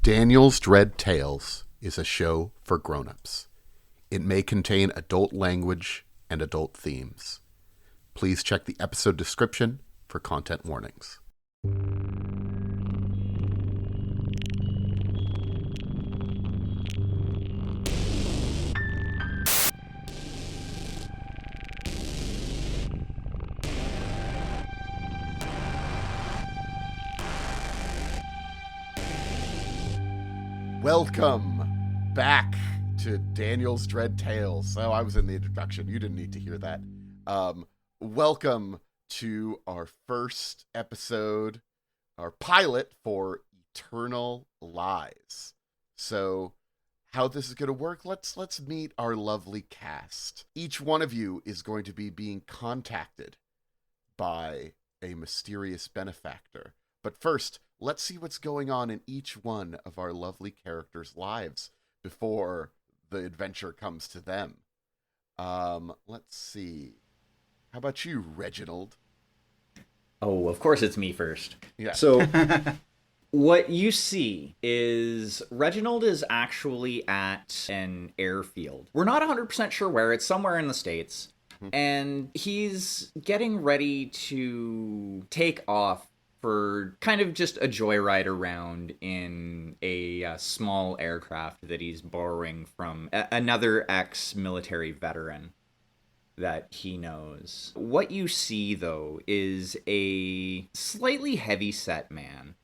Daniel's Dread Tales is a show for grown-ups. It may contain adult language and adult themes. Please check the episode description for content warnings. Welcome back to Daniel's Dread Tales. Oh, I was in the introduction. You didn't need to hear that. Welcome to our first episode, our pilot for Eternal Lies. So, how this is going to work, let's meet our lovely cast. Each one of you is going to be being contacted by a mysterious benefactor. But first, let's see what's going on in each one of our lovely characters' lives before the adventure comes to them. Let's see. How about you, Reginald? Oh, of course it's me first. Yeah. So, what you see is Reginald is actually at an airfield. We're not 100% sure where. It's somewhere in the States. And he's getting ready to take off for kind of just a joyride around in a small aircraft that he's borrowing from another ex-military veteran that he knows. What you see, though, is a slightly heavy-set man.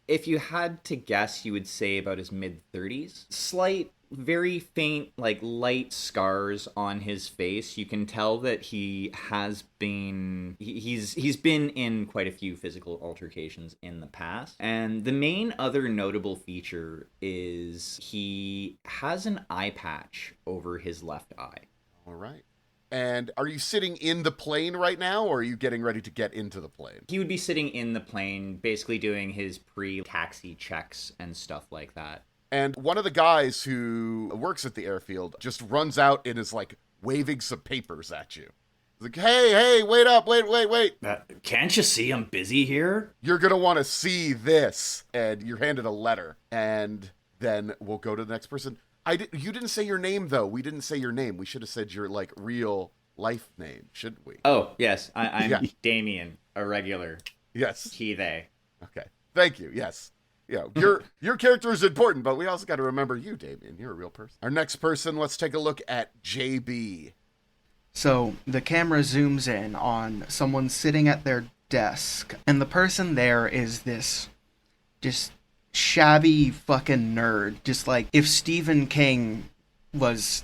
If you had to guess, you would say about his mid-30s. Slight, very faint, light scars on his face. You can tell that he has been... He's been in quite a few physical altercations in the past. And the main other notable feature is he has an eye patch over his left eye. All right. And are you sitting in the plane right now, or are you getting ready to get into the plane? He would be sitting in the plane, basically doing his pre-taxi checks and stuff like that. And one of the guys who works at the airfield just runs out and is waving some papers at you. He's like, hey, wait up, wait. Can't you see I'm busy here? You're going to want to see this. And you're handed a letter. And then we'll go to the next person. You didn't say your name, though. We didn't say your name. We should have said your, real life name, shouldn't we? Oh, yes. I'm Damien, a regular. Yes. He, they. Okay. Thank you. Yes. Yeah, your character is important, but we also got to remember you, Damien. You're a real person. Our next person, let's take a look at JB. So the camera zooms in on someone sitting at their desk, and the person there is this just shabby fucking nerd. Just like if Stephen King was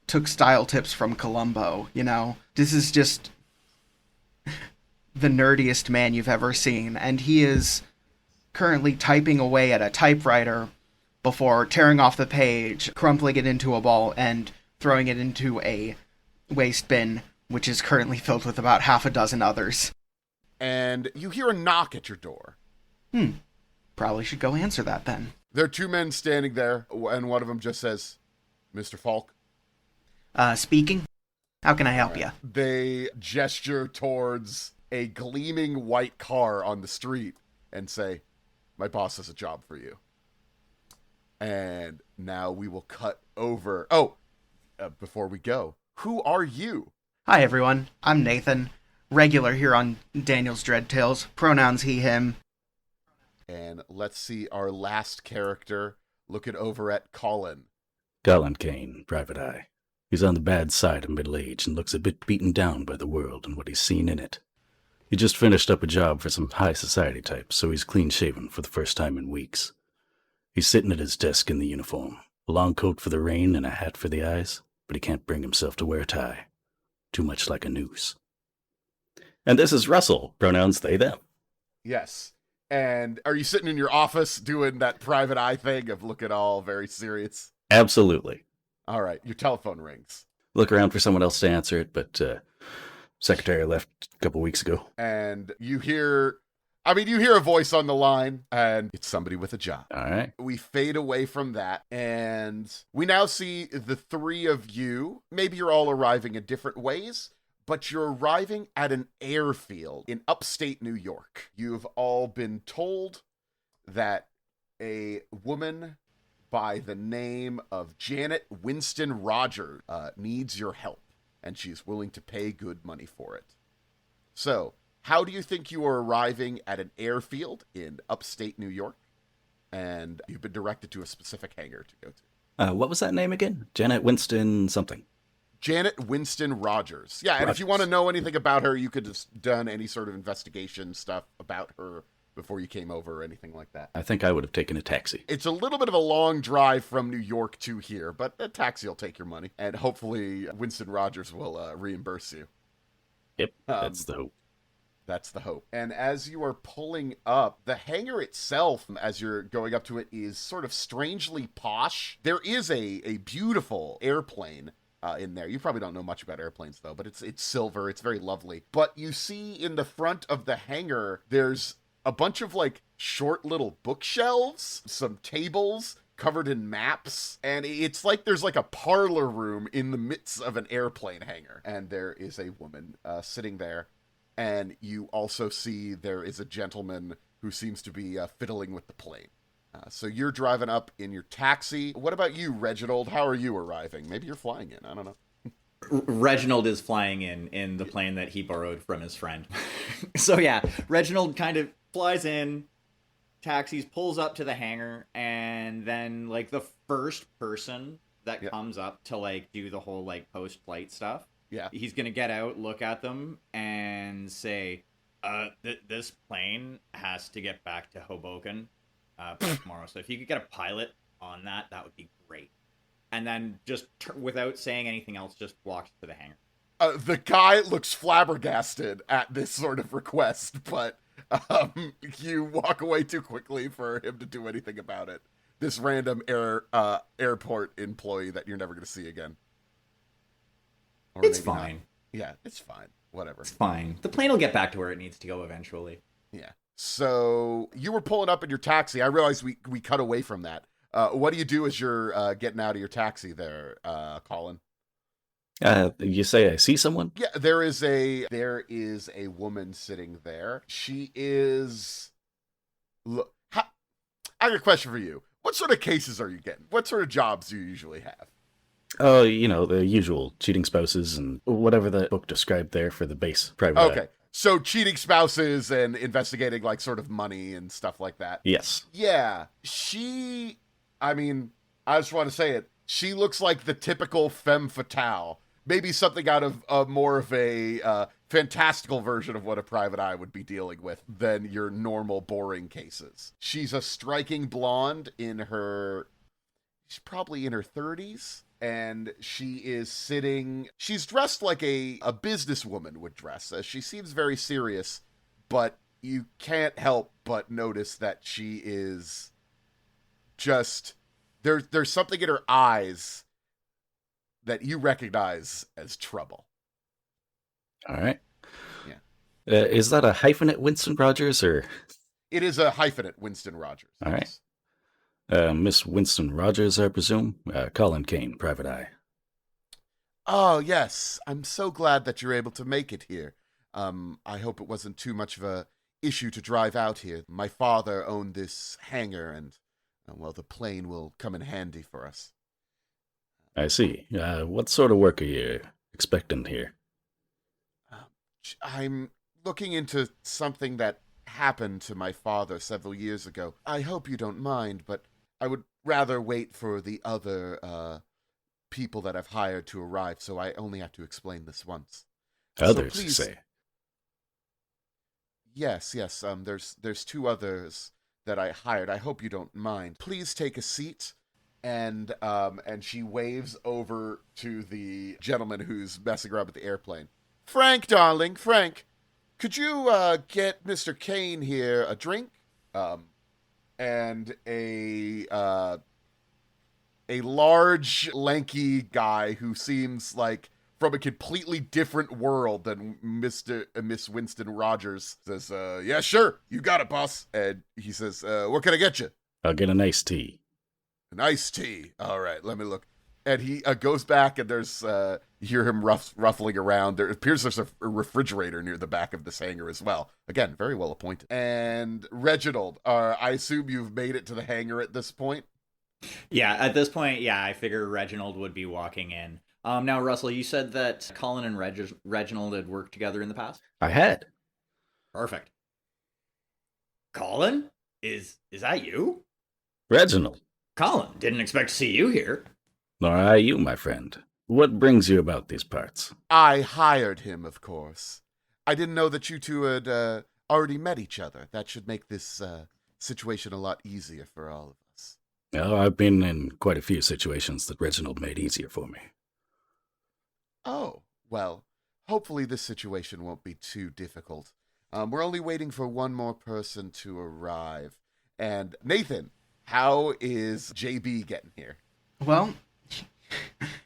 took style tips from Columbo, you know? This is just the nerdiest man you've ever seen, and he is currently typing away at a typewriter before tearing off the page, crumpling it into a ball, and throwing it into a waste bin, which is currently filled with about half a dozen others. And you hear a knock at your door. Probably should go answer that then. There are two men standing there, and one of them just says, Mr. Faulk. Speaking? How can I help you? They gesture towards a gleaming white car on the street and say, my boss has a job for you. And now we will cut over. Before we go, who are you? Hi, everyone. I'm Nathan, regular here on Daniel's Dread Tales. Pronouns he, him. And let's see our last character looking over at Collin. Collin Kane, private eye. He's on the bad side of middle age and looks a bit beaten down by the world and what he's seen in it. He just finished up a job for some high society types, so he's clean-shaven for the first time in weeks. He's sitting at his desk in the uniform, a long coat for the rain and a hat for the eyes, but he can't bring himself to wear a tie. Too much like a noose. And this is Russell, pronouns they, them. Yes. And are you sitting in your office doing that private eye thing of looking all very serious? Absolutely. All right, your telephone rings. Look around for someone else to answer it, but secretary left a couple weeks ago. And you hear a voice on the line, and it's somebody with a job. All right. We fade away from that, and we now see the three of you. Maybe you're all arriving in different ways, but you're arriving at an airfield in upstate New York. You've all been told that A woman by the name of Janet Winston Rogers needs your help, and she's willing to pay good money for it. So, how do you think you are arriving at an airfield in upstate New York? And you've been directed to a specific hangar to go to. What was that name again? Janet Winston something. Janet Winston Rogers. Yeah, and Rogers. if you want to know anything about her, you could have done any sort of investigation stuff about her before you came over or anything like that. I think I would have taken a taxi. It's a little bit of a long drive from New York to here, but a taxi will take your money, and hopefully Winston Rogers will reimburse you. Yep, that's the hope. That's the hope. And as you are pulling up, the hangar itself, as you're going up to it, is sort of strangely posh. There is a beautiful airplane in there. You probably don't know much about airplanes, though, but it's silver. It's very lovely. But you see in the front of the hangar, there's a bunch of, like, short little bookshelves, some tables covered in maps, and it's like there's, like, a parlor room in the midst of an airplane hangar. And there is a woman sitting there. And you also see there is a gentleman who seems to be fiddling with the plane. So you're driving up in your taxi. What about you, Reginald? How are you arriving? Maybe you're flying in. I don't know. Reginald is flying in the plane that he borrowed from his friend. So yeah, Reginald kind of flies in, taxis, pulls up to the hangar, and then like the first person that comes up to like do the whole like post-flight stuff, he's gonna get out, look at them, and say, this plane has to get back to Hoboken tomorrow. So if you could get a pilot on that would be great. And then just without saying anything else, just walks to the hangar. The guy looks flabbergasted at this sort of request, but you walk away too quickly for him to do anything about it. This random airport employee that you're never going to see again. Or it's maybe fine. Not. Yeah, it's fine. Whatever. It's fine. The plane will get back to where it needs to go eventually. Yeah. So you were pulling up in your taxi. I realized we cut away from that. What do you do as you're getting out of your taxi there, Collin? You say I see someone? Yeah, there is a woman sitting there. She is. Look, I got a question for you. What sort of cases are you getting? What sort of jobs do you usually have? Oh, the usual cheating spouses and whatever the book described there for the base private. Okay, so cheating spouses and investigating like sort of money and stuff like that. Yes. Yeah, I mean, I just want to say it. She looks like the typical femme fatale. Maybe something out of more of a fantastical version of what a private eye would be dealing with than your normal boring cases. She's a striking blonde she's probably in her 30s, and she's dressed like a businesswoman would dress. She seems very serious, but you can't help but notice that she is just, there's something in her eyes that you recognize as trouble. All right. Yeah. Is that a hyphenate Winston Rogers or? It is a hyphenate Winston Rogers. All right. Miss Winston Rogers, I presume. Collin Kane, private eye. Oh, yes. I'm so glad that you're able to make it here. I hope it wasn't too much of a issue to drive out here. My father owned this hangar, and, well, the plane will come in handy for us. I see. What sort of work are you expecting here? I'm looking into something that happened to my father several years ago. I hope you don't mind, but I would rather wait for the other people that I've hired to arrive, so I only have to explain this once. Others, so please, say? Yes. There's two others that I hired. I hope you don't mind. Please take a seat. And she waves over to the gentleman who's messing around with the airplane. Frank, darling, Frank, could you get Mr. Kane here a drink? And a large, lanky guy who seems like from a completely different world than Miss Winston Rogers says, yeah, sure, you got it, boss. And he says, what can I get you? I'll get an iced tea. An iced tea. All right, let me look. And he goes back, and there's you hear him ruffling around. There appears there's a refrigerator near the back of this hangar as well. Again, very well appointed. And Reginald, I assume you've made it to the hangar at this point? Yeah, at this point, yeah, I figure Reginald would be walking in. Now, Russell, you said that Collin and Reginald had worked together in the past? I had. Perfect. Collin? Is that you? Reginald. Collin, didn't expect to see you here. Nor I you, my friend. What brings you about these parts? I hired him, of course. I didn't know that you two had already met each other. That should make this situation a lot easier for all of us. Oh, I've been in quite a few situations that Reginald made easier for me. Oh, well, hopefully this situation won't be too difficult. We're only waiting for one more person to arrive. And Nathan, how is JB getting here? Well,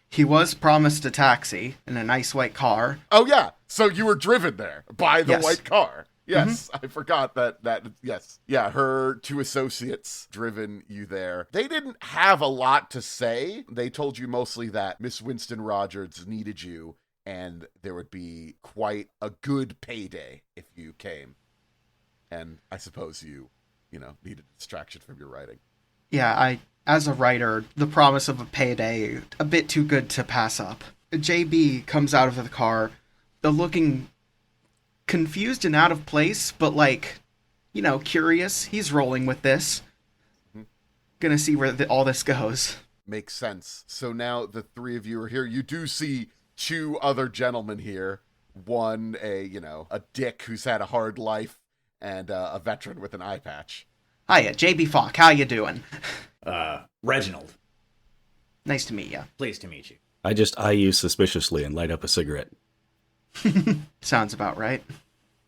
he was promised a taxi in a nice white car. Oh, yeah. So you were driven there by the Yes. white car. Yes, I forgot that, yes. Yeah, her two associates driven you there. They didn't have a lot to say. They told you mostly that Miss Winston Rogers needed you, and there would be quite a good payday if you came. And I suppose you needed a distraction from your writing. Yeah, as a writer, the promise of a payday, a bit too good to pass up. JB comes out of the car, looking confused and out of place, but curious. He's rolling with this. Gonna see where all this goes. Makes sense. So now the three of you are here. You do see two other gentlemen here. One, a dick who's had a hard life, and a veteran with an eye patch. Hiya, JB Faulk. How you doing? Reginald. Nice to meet you. Pleased to meet you. I just eye you suspiciously and light up a cigarette. Sounds about right.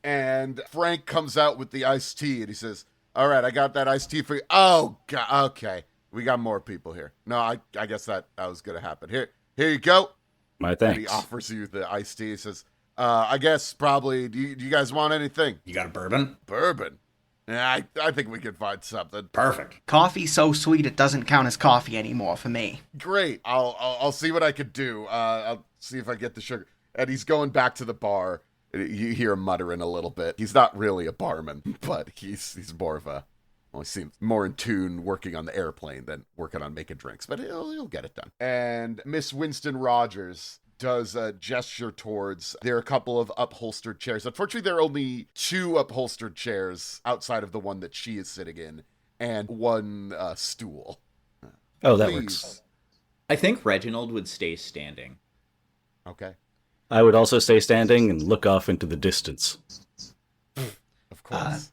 And Frank comes out with the iced tea, and he says, all right, I got that iced tea for you. Oh, God, okay. We got more people here. No, I guess that was going to happen. Here you go. My And thanks. he offers you the iced tea. He says, I guess probably, do you guys want anything? You got a bourbon? Bourbon? Yeah, I think we can find something. Perfect. Coffee so sweet it doesn't count as coffee anymore for me. Great. I'll see what I could do. I'll see if I get the sugar. And he's going back to the bar. You hear him muttering a little bit. He's not really a barman, but he's more of a, well, he seems more in tune working on the airplane than working on making drinks, but he'll get it done. And Miss Winston Rogers does a gesture towards, there are a couple of upholstered chairs. Unfortunately, there are only two upholstered chairs outside of the one that she is sitting in, and one stool. Oh, that Please. works. I think Reginald would stay standing. Okay. I would also stay standing and look off into the distance. Of course.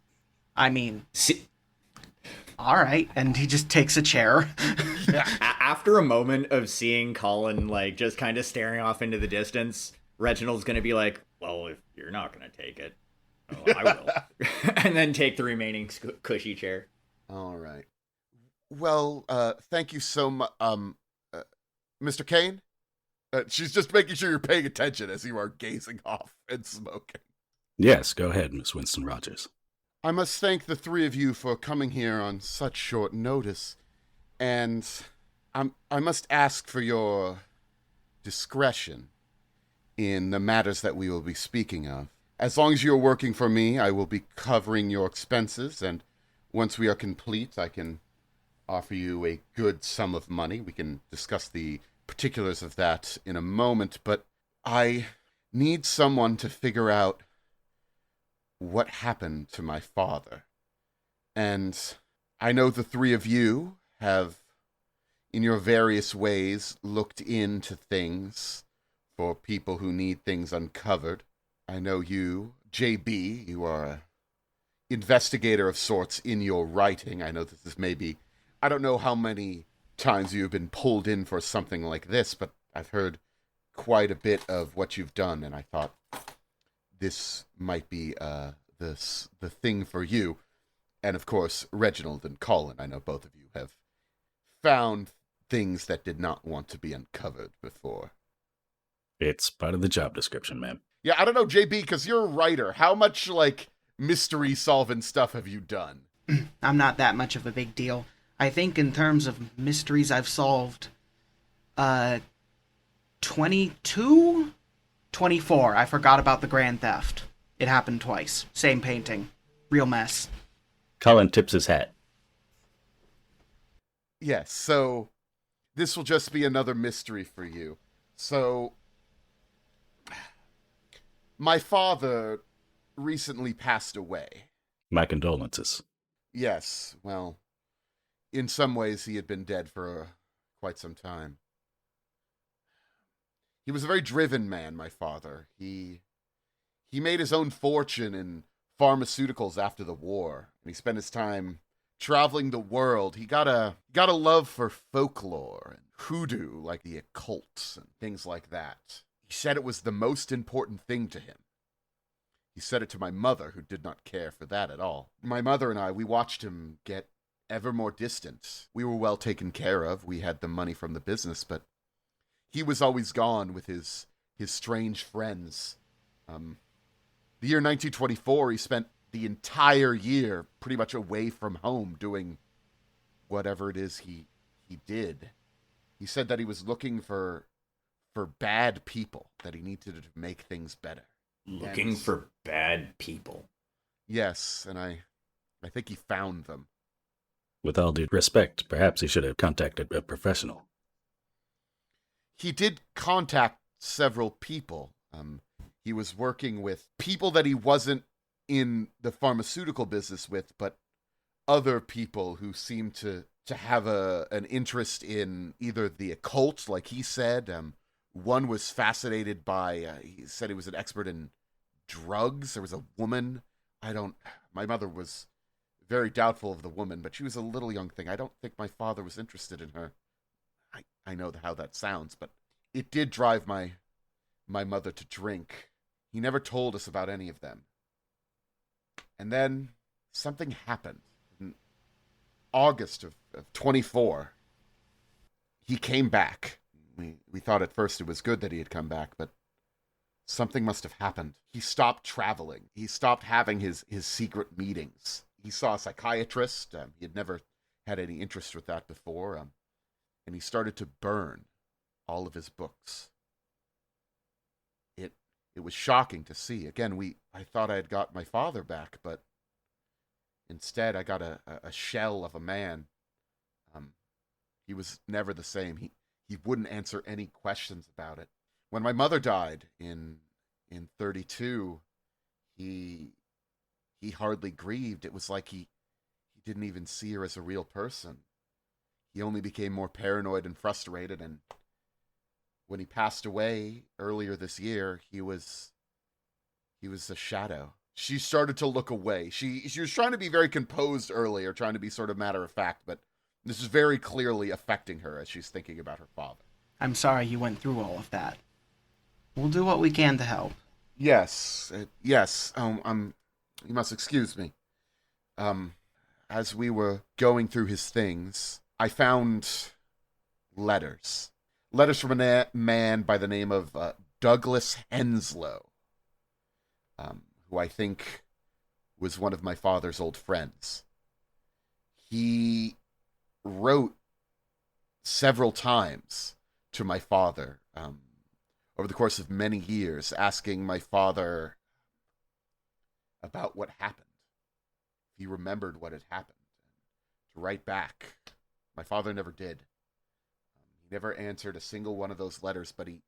I mean, See, all right. And he just takes a chair. after a moment of seeing Collin, just kind of staring off into the distance, Reginald's going to be like, well, if you're not going to take it, well, I will. And then take the remaining cushy chair. All right. Well, thank you so much, Mr. Kane. She's just making sure you're paying attention as you are gazing off and smoking. Yes, go ahead, Miss Winston Rogers. I must thank the three of you for coming here on such short notice, and I must ask for your discretion in the matters that we will be speaking of. As long as you're working for me, I will be covering your expenses, and once we are complete, I can offer you a good sum of money. We can discuss the particulars of that in a moment, but I need someone to figure out what happened to my father. And I know the three of you have, in your various ways, looked into things for people who need things uncovered. I know you, JB, you are an investigator of sorts in your writing. I know this is maybe, I don't know how many times you've been pulled in for something like this, but I've heard quite a bit of what you've done, and I thought this might be the thing for you. And of course, Reginald and Collin, I know both of you have found things that did not want to be uncovered before. It's part of the job description, ma'am. Yeah, I don't know, JB, because you're a writer. How much, mystery solving stuff have you done? I'm not that much of a big deal. I think in terms of mysteries I've solved, 22? 24. I forgot about the grand theft. It happened twice. Same painting. Real mess. Collin tips his hat. Yes, so this will just be another mystery for you. So, my father recently passed away. My condolences. Yes, well, in some ways he had been dead for quite some time. He was a very driven man, my father. He made his own fortune in pharmaceuticals after the war, and he spent his time traveling the world. He got a love for folklore and hoodoo, like the occult and things like that. He said it was the most important thing to him. He said it to my mother, who did not care for that at all. My mother and I, we watched him get ever more distant. We were well taken care of. We had the money from the business, but he was always gone with his strange friends. The year 1924, he spent the entire year pretty much away from home doing whatever it is he did. He said that he was looking for bad people, that he needed to make things better. Looking for bad people. Yes, and I think he found them. With all due respect, perhaps he should have contacted a professional. He did contact several people. He was working with people that he wasn't in the pharmaceutical business with, but other people who seemed to have an interest in either the occult, like he said. One was fascinated by, he said he was an expert in drugs. There was a woman. My mother was very doubtful of the woman, but she was a little young thing. I don't think my father was interested in her. I know how that sounds, but it did drive my mother to drink. He never told us about any of them. And then something happened. In August of 24, he came back. We thought at first it was good that he had come back, but something must have happened. He stopped traveling. He stopped having his secret meetings. He saw a psychiatrist. He had never had any interest with that before. And he started to burn all of his books. It was shocking to see. Again, I thought I had got my father back, but instead I got a shell of a man. He was never the same. He wouldn't answer any questions about it. When my mother died in 32, he hardly grieved. It was like he didn't even see her as a real person. He only became more paranoid and frustrated, and when he passed away earlier this year, he was a shadow. She started to look away. She was trying to be very composed earlier, trying to be sort of matter of fact, but this is very clearly affecting her as she's thinking about her father. I'm sorry you went through all of that. We'll do what we can to help. Yes. You must excuse me. As we were going through his things, I found letters. Letters from a man by the name of Douglas Henslow, who I think was one of my father's old friends. He wrote several times to my father over the course of many years, asking my father about what happened. He remembered what had happened. To write back. My father never did. He never answered a single one of those letters, but he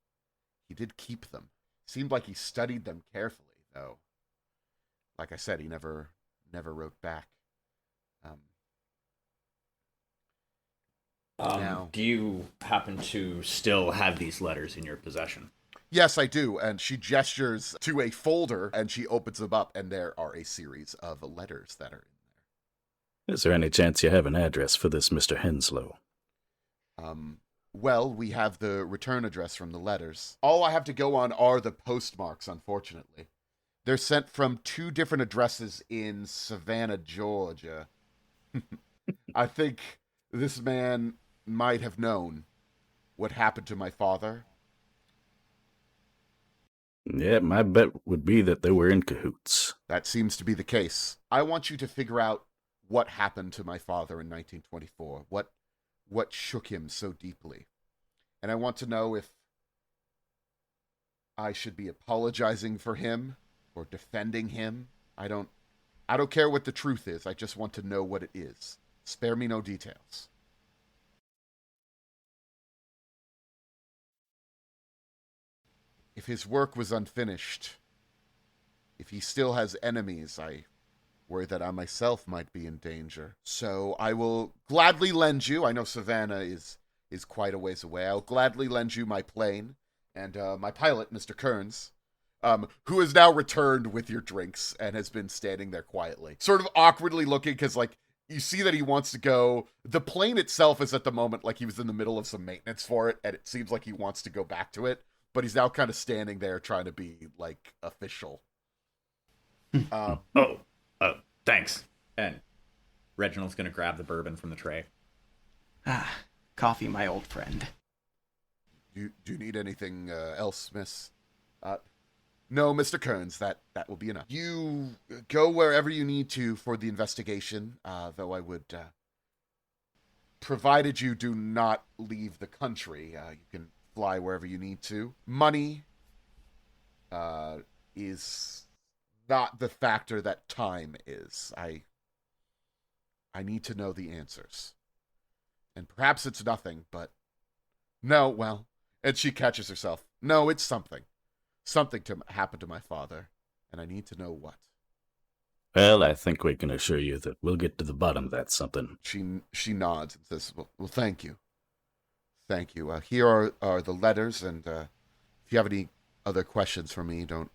did keep them. Seemed like he studied them carefully, though. Like I said, he never wrote back. Now, do you happen to still have these letters in your possession? Yes, I do. And she gestures to a folder, and she opens them up, and there are a series of letters that are in there. Is there any chance you have an address for this Mr. Henslow? Well, we have the return address from the letters. All I have to go on are the postmarks, unfortunately. They're sent from 2 different addresses in Savannah, Georgia. I think this man might have known what happened to my father. Yeah, my bet would be that they were in cahoots. That seems to be the case. I want you to figure out what happened to my father in 1924. What shook him so deeply. And I want to know if I should be apologizing for him or defending him. I don't care what the truth is. I just want to know what it is. Spare me no details. If his work was unfinished, if he still has enemies, I worry that I myself might be in danger. So I will gladly lend you, I know Savannah is quite a ways away, I'll gladly lend you my plane and my pilot, Mr. Kearns, who has now returned with your drinks and has been standing there quietly. Sort of awkwardly looking, because, like, you see that he wants to go. The plane itself is at the moment like he was in the middle of some maintenance for it, and it seems like he wants to go back to it, but he's now kind of standing there trying to be, like, official. Thanks. And Reginald's going to grab the bourbon from the tray. Coffee, my old friend. Do you need anything else, miss? No, Mr. Kearns, that will be enough. You go wherever you need to for the investigation, though I would, provided you do not leave the country, you can fly wherever you need to. Money is not the factor that time is. I need to know the answers. And perhaps it's nothing, but no, well, and she catches herself. No, it's something. Something happened to my father, and I need to know what. Well, I think we can assure you that we'll get to the bottom of that something. She nods and says, well, thank you. Thank you. Here are the letters, and if you have any other questions for me, don't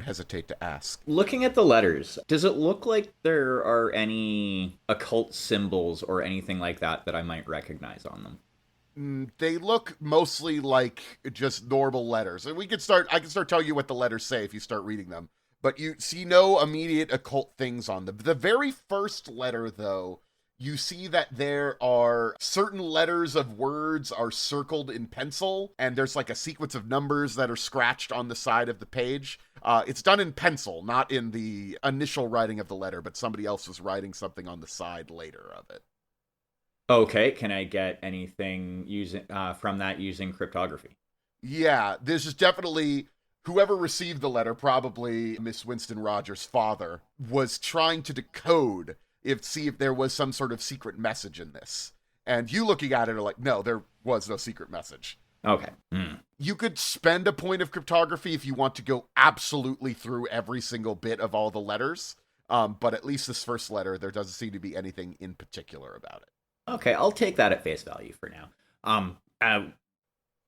hesitate to ask. Looking at the letters, does it look like there are any occult symbols or anything like that I might recognize on them? They look mostly like just normal letters. And I can start telling you what the letters say if you start reading them. But you see no immediate occult things on them. The very first letter, though, you see that there are certain letters of words are circled in pencil, and there's like a sequence of numbers that are scratched on the side of the page. It's done in pencil, not in the initial writing of the letter, but somebody else was writing something on the side later of it. Okay, can I get anything from that using cryptography? Yeah, this is definitely whoever received the letter, probably Miss Winston Rogers' father, was trying to decode see if there was some sort of secret message in this. And you looking at it are like, no, there was no secret message. Okay. You could spend a point of cryptography if you want to go absolutely through every single bit of all the letters. But at least this first letter, there doesn't seem to be anything in particular about it. Okay, I'll take that at face value for now.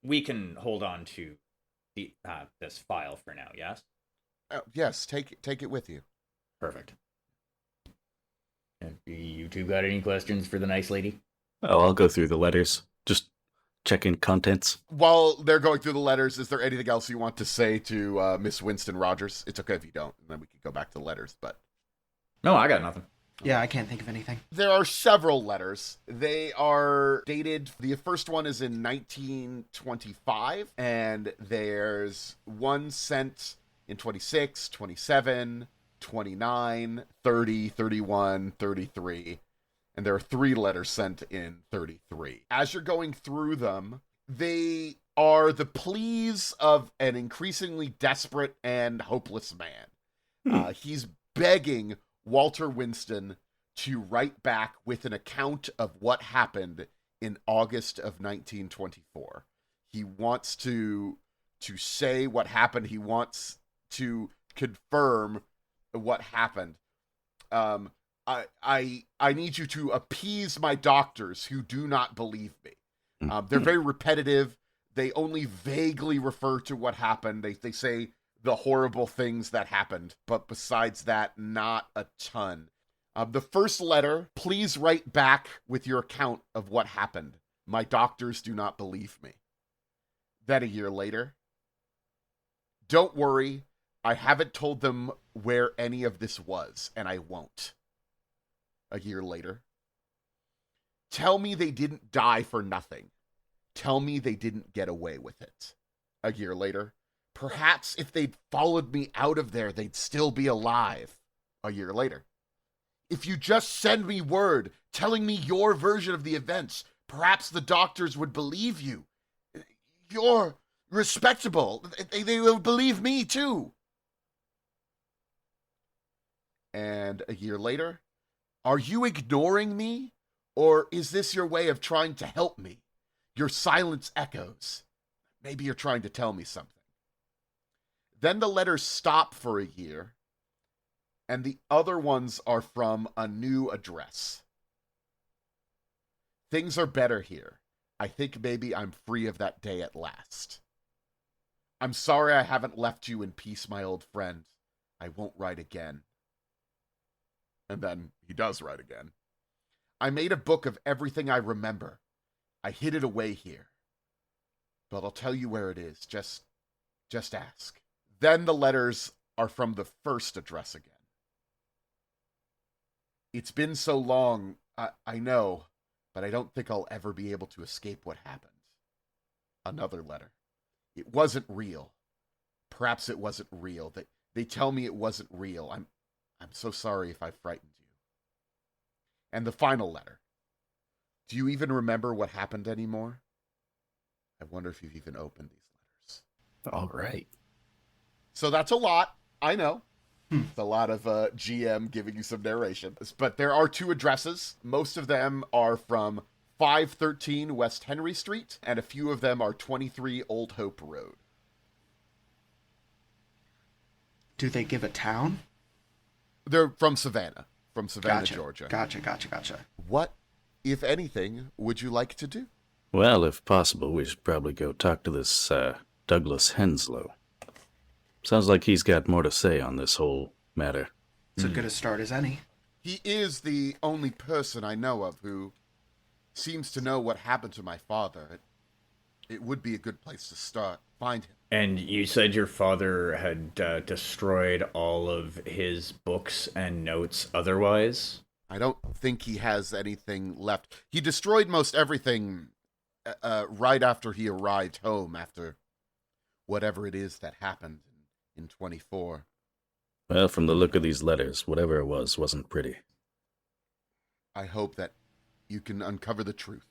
We can hold on to this file for now, yes? Yes, take it with you. Perfect. You two got any questions for the nice lady? Oh, I'll go through the letters. Just check in contents. While they're going through the letters, is there anything else you want to say to Miss Winston Rogers? It's okay if you don't, and then we can go back to the letters, but... No, I got nothing. Yeah, I can't think of anything. There are several letters. They are dated. The first one is in 1925, and there's one sent in 26, 27, 29, 30, 31, 33, and there are 3 letters sent in 33. As you're going through them, they are the pleas of an increasingly desperate and hopeless man. He's begging Walter Winston to write back with an account of what happened in August of 1924. He wants to say what happened. He wants to confirm what happened. I need you to appease my doctors who do not believe me. They're very repetitive. They only vaguely refer to what happened. They say the horrible things that happened, but besides that, not a ton. The first letter, please write back with your account of what happened. My doctors do not believe me. Then a year later, don't worry, I haven't told them where any of this was, and I won't. A year later, tell me they didn't die for nothing. Tell me they didn't get away with it. A year later, perhaps if they'd followed me out of there, they'd still be alive. A year later, if you just send me word telling me your version of the events, perhaps the doctors would believe you. You're respectable. They will believe me, too. And a year later, are you ignoring me? Or is this your way of trying to help me? Your silence echoes. Maybe you're trying to tell me something. Then the letters stop for a year, and the other ones are from a new address. Things are better here. I think maybe I'm free of that day at last. I'm sorry I haven't left you in peace, my old friend. I won't write again. And then he does write again. I made a book of everything I remember. I hid it away here. But I'll tell you where it is. Just ask. Then the letters are from the first address again. It's been so long, I know, but I don't think I'll ever be able to escape what happened. Another letter. It wasn't real. Perhaps it wasn't real. They tell me it wasn't real. I'm so sorry if I frightened you. And the final letter. Do you even remember what happened anymore? I wonder if you've even opened these letters. All right. So that's a lot. I know. It's a lot of GM giving you some narration. But there are 2 addresses. Most of them are from 513 West Henry Street, and a few of them are 23 Old Hope Road. Do they give a town? They're from Savannah. From Savannah, Gotcha. Georgia. Gotcha. What, if anything, would you like to do? Well, if possible, we should probably go talk to this Douglas Henslow. Sounds like he's got more to say on this whole matter. It's as good a start as any. He is the only person I know of who seems to know what happened to my father. It would be a good place to start. Find him. And you said your father had destroyed all of his books and notes otherwise? I don't think he has anything left. He destroyed most everything right after he arrived home, after whatever it is that happened in 24. Well, from the look of these letters, whatever it was wasn't pretty. I hope that you can uncover the truth.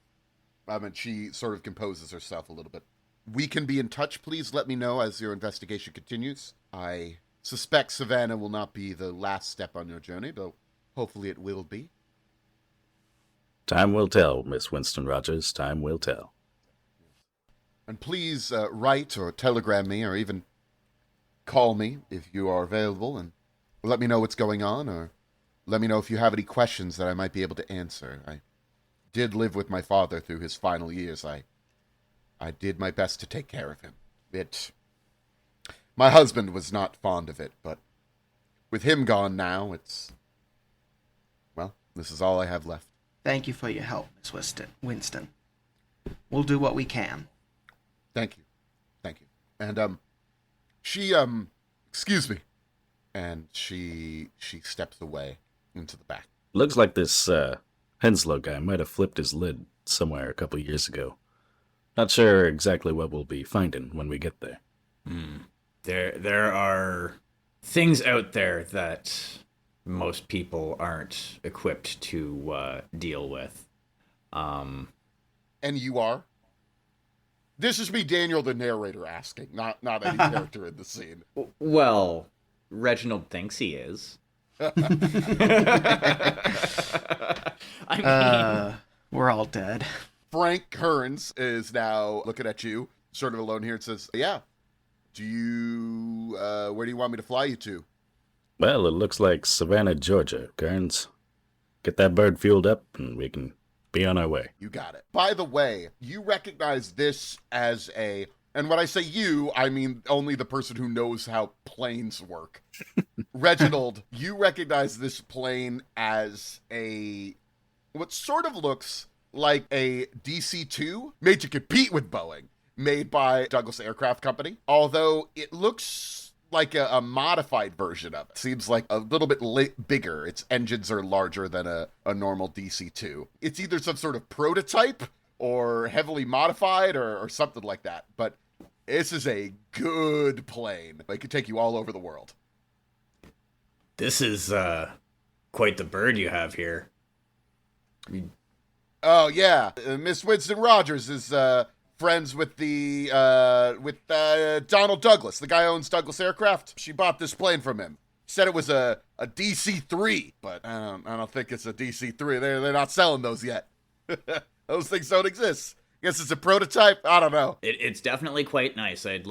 She sort of composes herself a little bit. We can be in touch. Please let me know as your investigation continues. I suspect Savannah will not be the last step on your journey, though hopefully it will be. Time will tell, Miss Winston Rogers. Time will tell. And please write or telegram me or even call me if you are available and let me know what's going on, or let me know if you have any questions that I might be able to answer. I did live with my father through his final years. I did my best to take care of him. My husband was not fond of it, but with him gone now, this is all I have left. Thank you for your help, Miss Winston. We'll do what we can. Thank you. And, she, excuse me. And she steps away into the back. Looks like this Henslow guy might have flipped his lid somewhere a couple years ago. Not sure exactly what we'll be finding when we get there. There are things out there that most people aren't equipped to deal with. And you are? This is me, Daniel, the narrator, asking, not any character in the scene. Well, Reginald thinks he is. We're all dead. Frank Kearns is now looking at you, sort of alone here, and says, yeah, where do you want me to fly you to? Well, it looks like Savannah, Georgia, Kearns. Get that bird fueled up, and we can be on our way. You got it. By the way, you recognize this as and when I say you, I mean only the person who knows how planes work. Reginald, you recognize this plane as what sort of looks like a DC-2 made to compete with Boeing, made by Douglas Aircraft Company, although it looks like a modified version of it. Seems like a little bit bigger. Its engines are larger than a normal DC-2. It's either some sort of prototype or heavily modified or something like that, but this is a good plane. It could take you all over the world. This is quite the bird you have here. Oh, yeah. Miss Winston Rogers is friends with the Donald Douglas, the guy who owns Douglas Aircraft. She bought this plane from him. Said it was a DC-3, but I don't think it's a DC-3. They're not selling those yet. Those things don't exist. Guess it's a prototype. I don't know. It's definitely quite nice. I'd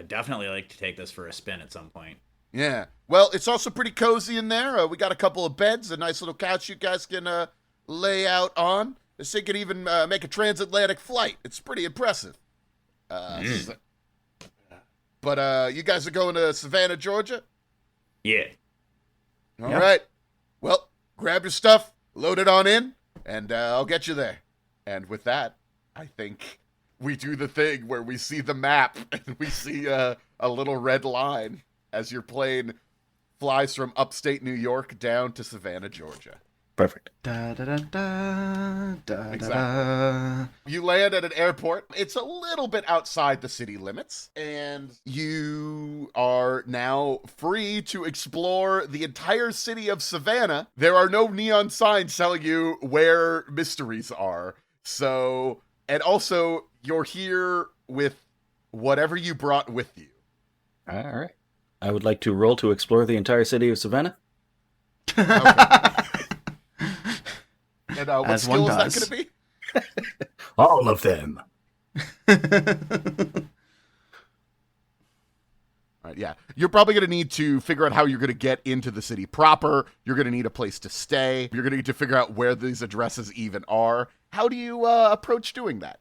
definitely like to take this for a spin at some point. Yeah. Well, it's also pretty cozy in there. We got a couple of beds, a nice little couch you guys can lay out on. This thing can even make a transatlantic flight. It's pretty impressive. But you guys are going to Savannah, Georgia? Yeah. All right. Well, grab your stuff, load it on in, and I'll get you there. And with that, I think we do the thing where we see the map and we see a little red line as your plane flies from upstate New York down to Savannah, Georgia. Perfect. Da da da da da Exactly. da. You land at an airport. It's a little bit outside the city limits, and you are now free to explore the entire city of Savannah. There are no neon signs telling you where mysteries are. So, and also, you're here with whatever you brought with you. All right. I would like to roll to explore the entire city of Savannah. Okay. And what As skill one is that does. going to be? All of them. All right, yeah. You're probably going to need to figure out how you're going to get into the city proper. You're going to need a place to stay. You're going to need to figure out where these addresses even are. How do you approach doing that?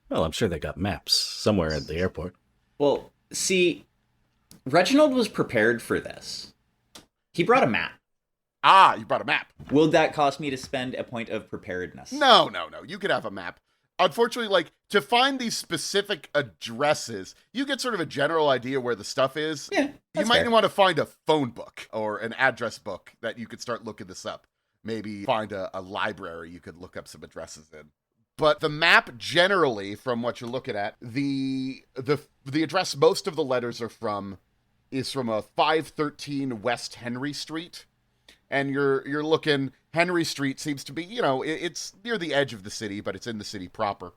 Well, I'm sure they got maps somewhere at the airport. Well, see, Reginald was prepared for this. He brought a map. Ah, you brought a map. Will that cost me to spend a point of preparedness? No. You could have a map. Unfortunately, like, to find these specific addresses, you get sort of a general idea where the stuff is. Yeah, You that's might fair. want to find a phone book or an address book that you could start looking this up. Maybe find a library you could look up some addresses in. But the map generally, from what you're looking at, the address most of the letters are from is from a 513 West Henry Street. And you're looking, Henry Street seems to be, it's near the edge of the city, but it's in the city proper.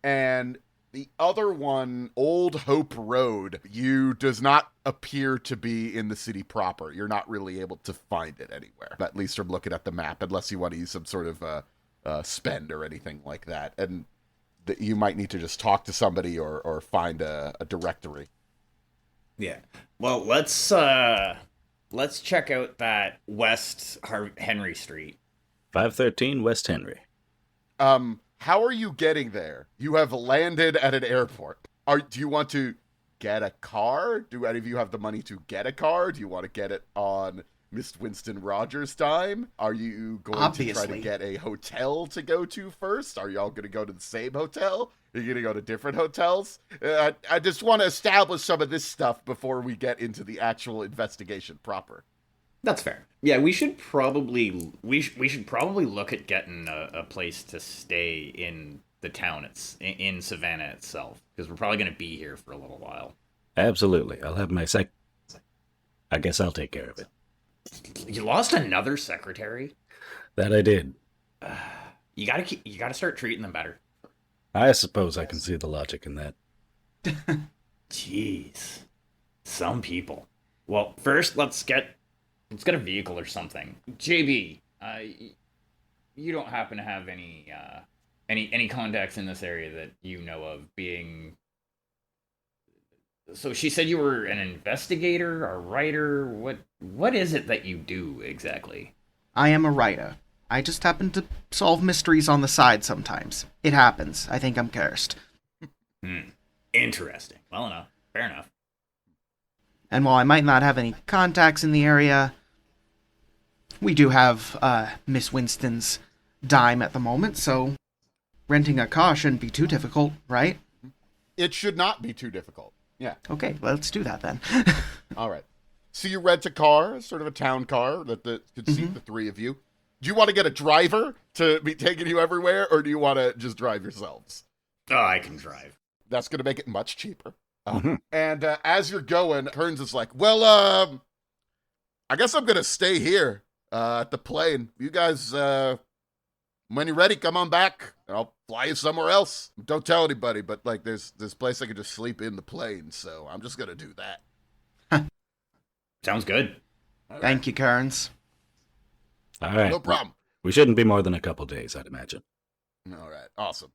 And the other one, Old Hope Road, does not appear to be in the city proper. You're not really able to find it anywhere, at least from looking at the map, unless you want to use some sort of spend or anything like that. And you might need to just talk to somebody or find a directory. Yeah. Well, let's check out that West Henry Street. 513 West Henry. How are you getting there? You have landed at an airport. Do you want to get a car? Do any of you have the money to get a car? Do you want to get it on Miss Winston Rogers' dime? Are you going to try to Obviously. get a hotel to go to first? Are y'all going to go to the same hotel? Are you going to go to different hotels? I just want to establish some of this stuff before we get into the actual investigation proper. That's fair. Yeah, we should probably look at getting a place to stay in the town. It's in Savannah itself, because we're probably going to be here for a little while. Absolutely. I'll have my I guess I'll take care of it. You lost another secretary. That I did. You gotta start treating them better. I suppose I can see the logic in that. Jeez, some people. Well, first let's get a vehicle or something. JB, you don't happen to have any contacts in this area that you know of being. So she said you were an investigator, a writer. What is it that you do exactly? I am a writer. I just happen to solve mysteries on the side sometimes. It happens. I think I'm cursed. Interesting. Well enough. Fair enough. And while I might not have any contacts in the area, we do have Miss Winston's dime at the moment, so renting a car shouldn't be too difficult, right? It should not be too difficult. Yeah. Okay, let's do that then. All right. So you rent a car, sort of a town car that could seat the three of you. Do you want to get a driver to be taking you everywhere, or do you want to just drive yourselves? Oh, I can drive. That's going to make it much cheaper. And as you're going, Kearns is like, well, I guess I'm going to stay here at the plane. You guys When you're ready, come on back, and I'll fly you somewhere else. Don't tell anybody, but, like, there's this place I can just sleep in the plane, so I'm just gonna do that. Sounds good. Thank you, Kearns. All right. No problem. We shouldn't be more than a couple days, I'd imagine. All right, awesome.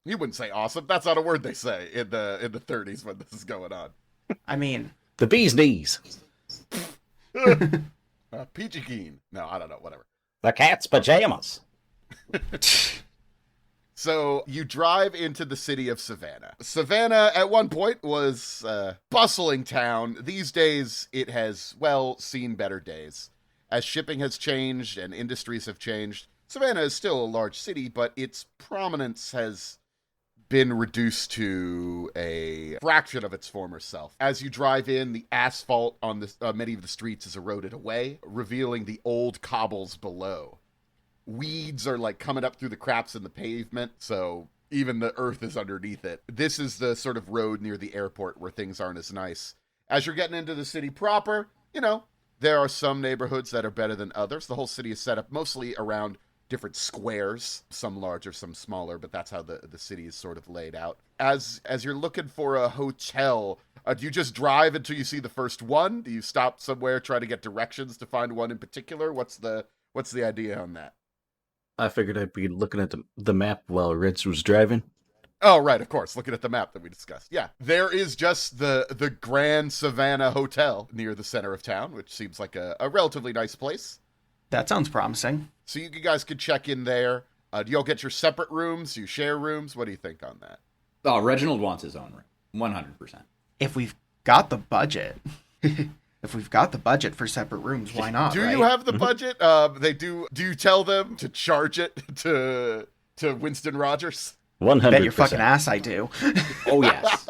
You wouldn't say awesome. That's not a word they say in the 30s when this is going on. I mean, The bee's knees. Peachy Keen. No, I don't know. Whatever. The cat's pajamas. So you drive into the city of Savannah. Savannah at one point was a bustling town. These days it has, well, seen better days. As shipping has changed and industries have changed, Savannah is still a large city, but its prominence has been reduced to a fraction of its former self. As you drive in, the asphalt on the many of the streets is eroded away, revealing the old cobbles below. Weeds are like coming up through the cracks in the pavement, so even the earth is underneath it. This is the sort of road near the airport where things aren't as nice. As you're getting into the city proper, you know, there are some neighborhoods that are better than others. The whole city is set up mostly around different squares, some larger, some smaller, but that's how the city is sort of laid out. As you're looking for a hotel, do you just drive until you see the first one? Do you stop somewhere, try to get directions to find one in particular? What's the idea on that? I figured I'd be looking at the map while Rich was driving. Oh, right, of course, looking at the map that we discussed. Yeah, there is just the Grand Savannah Hotel near the center of town, which seems like a relatively nice place. that sounds promising. So you guys could check in there. Do you all get your separate rooms? Do you share rooms? What do you think on that? Oh, Reginald wants his own room. 100%. If we've got the budget. If we've got the budget for separate rooms, why not? Do right? you have the budget? They do. Do you tell them to charge it to Winston Rogers? 100%. Bet your fucking ass I do. Oh, yes.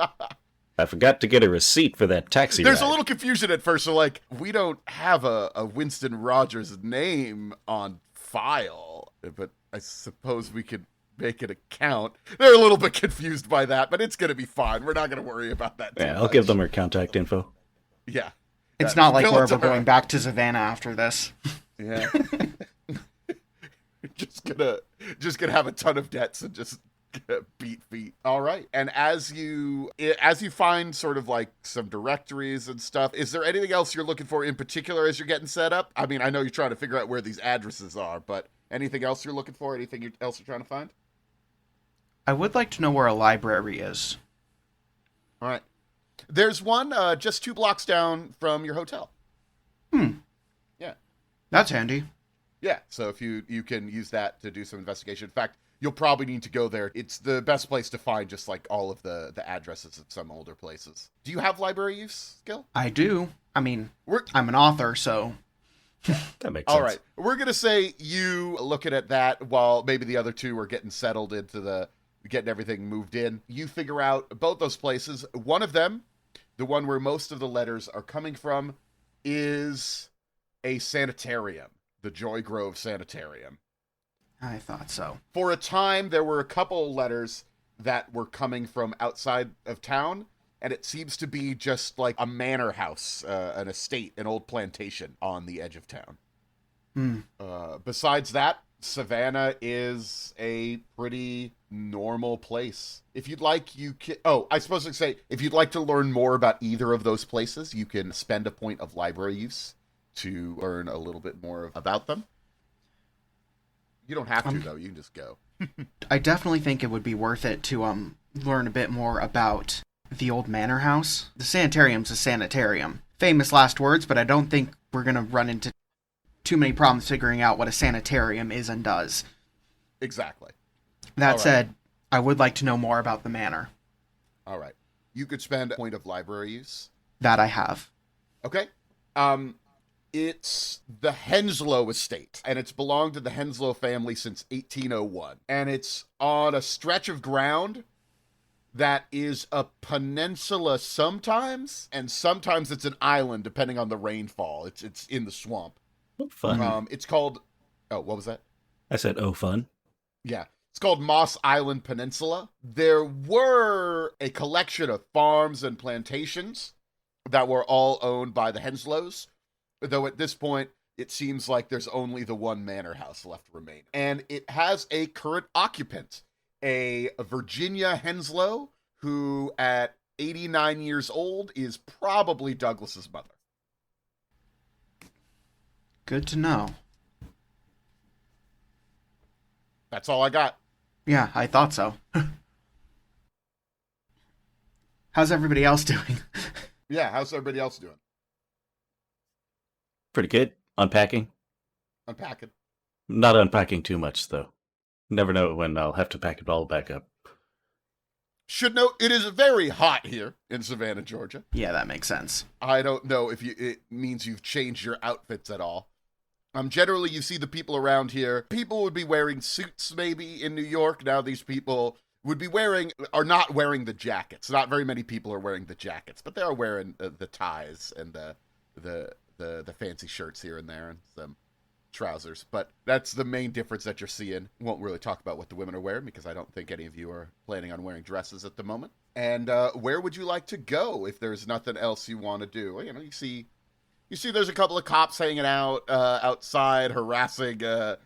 I forgot to get a receipt for that taxi There's ride. a little confusion at first. So, like, we don't have a Winston Rogers name on file, but I suppose we could make an account. They're a little bit confused by that, but it's going to be fine. We're not going to worry about that too Yeah, I'll much. give them her contact info. Yeah. It's Yeah, not like bill we're it to ever her. going back to Savannah after this. Yeah. just gonna have a ton of debts and just beat feet. All right. And as you find sort of like some directories and stuff, is there anything else you're looking for in particular as you're getting set up? I mean, I know you're trying to figure out where these addresses are, but anything else you're looking for? Anything else you're trying to find? I would like to know where a library is. All right. There's one just 2 blocks down from your hotel. Yeah. That's handy. Yeah, so if you can use that to do some investigation. In fact, you'll probably need to go there. It's the best place to find just like all of the addresses of some older places. Do you have library use skill? I do. I mean, We're I'm an author, so That makes sense. all right. We're gonna say you looking at that while maybe the other two are getting settled into getting everything moved in. You figure out both those places. One of them, the one where most of the letters are coming from, is a sanitarium, the Joy Grove Sanitarium. I thought so. For a time, there were a couple letters that were coming from outside of town, and it seems to be just like a manor house, an estate, an old plantation on the edge of town. Besides that, Savannah is a pretty normal place. If you'd like, you can... Oh, I suppose I'd say, if you'd like to learn more about either of those places, you can spend a point of library use to learn a little bit more about them. You don't have to, though. You can just go. I definitely think it would be worth it to learn a bit more about the old manor house. The sanitarium's a sanitarium. Famous last words, but I don't think we're going to run into too many problems figuring out what a sanitarium is and does. Exactly. That All right. said, I would like to know more about the manor. All right. You could spend a point of library use. That I have. Okay. It's the Henslow estate, and it's belonged to the Henslow family since 1801. And it's on a stretch of ground that is a peninsula sometimes, and sometimes it's an island, depending on the rainfall. It's in the swamp. Oh, fun. It's called... Oh, what was that? I said, oh, fun. Yeah. It's called Moss Island Peninsula. There were a collection of farms and plantations that were all owned by the Henslows, though at this point, it seems like there's only the one manor house left remaining. And it has a current occupant, a Virginia Henslow, who at 89 years old is probably Douglas's mother. Good to know. That's all I got. Yeah, I thought so. How's everybody else doing? Yeah, how's everybody else doing? Pretty good. Unpacking. Unpacking. Not unpacking too much, though. Never know when I'll have to pack it all back up. Should note, it is very hot here in Savannah, Georgia. Yeah, that makes sense. I don't know if it means you've changed your outfits at all. Generally, you see the people around here. People would be wearing suits, maybe, in New York. Now these people are not wearing the jackets. Not very many people are wearing the jackets, but they are wearing the ties and the fancy shirts here and there and some trousers. But that's the main difference that you're seeing. Won't really talk about what the women are wearing because I don't think any of you are planning on wearing dresses at the moment. And where would you like to go if there's nothing else you want to do? Well, you see there's a couple of cops hanging out outside harassing an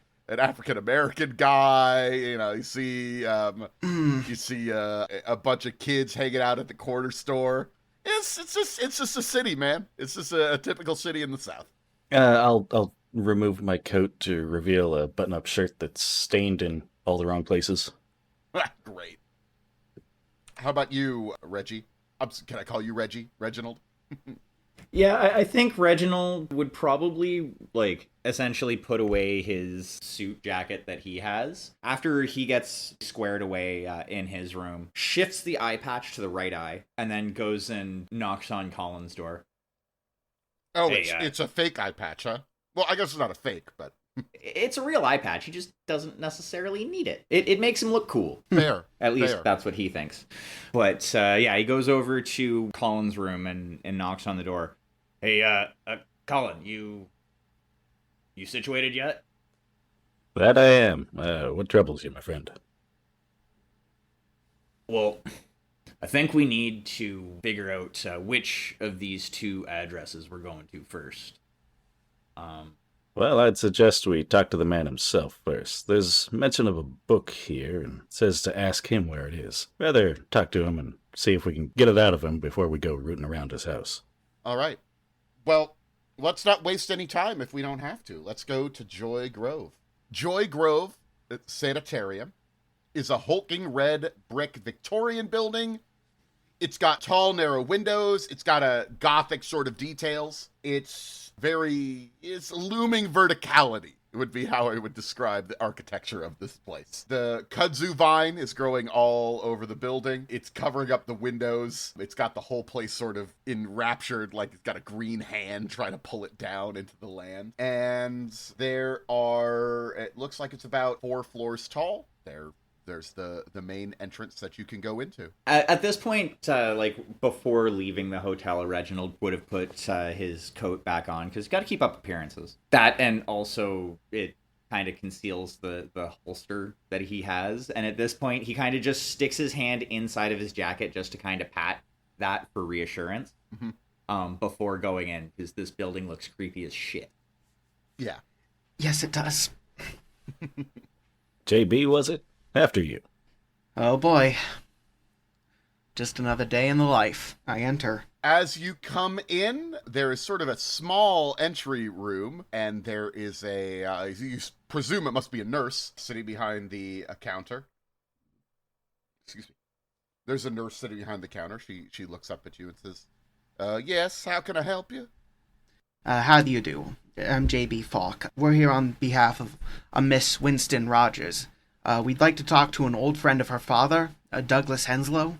African American guy. You see a bunch of kids hanging out at the corner store. It's just a city, man. It's just a typical city in the South. I'll remove my coat to reveal a button-up shirt that's stained in all the wrong places. Great. How about you, Reggie? Can I call you Reggie? Reginald? Yeah, I think Reginald would probably, essentially put away his suit jacket that he has. After he gets squared away in his room, shifts the eye patch to the right eye, and then goes and knocks on Collin's door. Oh, Hey, it's a fake eye patch, huh? Well, I guess it's not a fake, but... It's a real eye patch. He just doesn't necessarily need it. It makes him look cool. Fair. At least fair. that's what he thinks. But, he goes over to Collin's room and knocks on the door. Hey, Collin, you situated yet? That I am. What troubles you, my friend? Well, I think we need to figure out which of these two addresses we're going to first. Well, I'd suggest we talk to the man himself first. There's mention of a book here, and it says to ask him where it is. Rather talk to him and see if we can get it out of him before we go rooting around his house. All right. Well, let's not waste any time if we don't have to. Let's go to Joy Grove. Joy Grove Sanitarium is a hulking red brick Victorian building. It's got tall, narrow windows. It's got a Gothic sort of details. It's looming verticality. It would be how I would describe the architecture of this place. The kudzu vine is growing all over the building. It's covering up the windows. It's got the whole place sort of enraptured, like it's got a green hand trying to pull it down into the land. And it looks like it's about 4 floors tall. There's the main entrance that you can go into. At this point, before leaving the hotel, Reginald would have put his coat back on, because he's got to keep up appearances. That, and also it kind of conceals the holster that he has. And at this point, he kind of just sticks his hand inside of his jacket just to kind of pat that for reassurance before going in, because this building looks creepy as shit. Yeah. Yes, it does. JB, was it? After you. Oh boy. Just another day in the life. I enter. As you come in, there is sort of a small entry room, and there is you presume it must be a nurse sitting behind the counter. Excuse me. There's a nurse sitting behind the counter. She looks up at you and says, yes, how can I help you? How do you do? I'm JB Faulk. We're here on behalf of a Miss Winston Rogers. We'd like to talk to an old friend of her father, Douglas Henslow.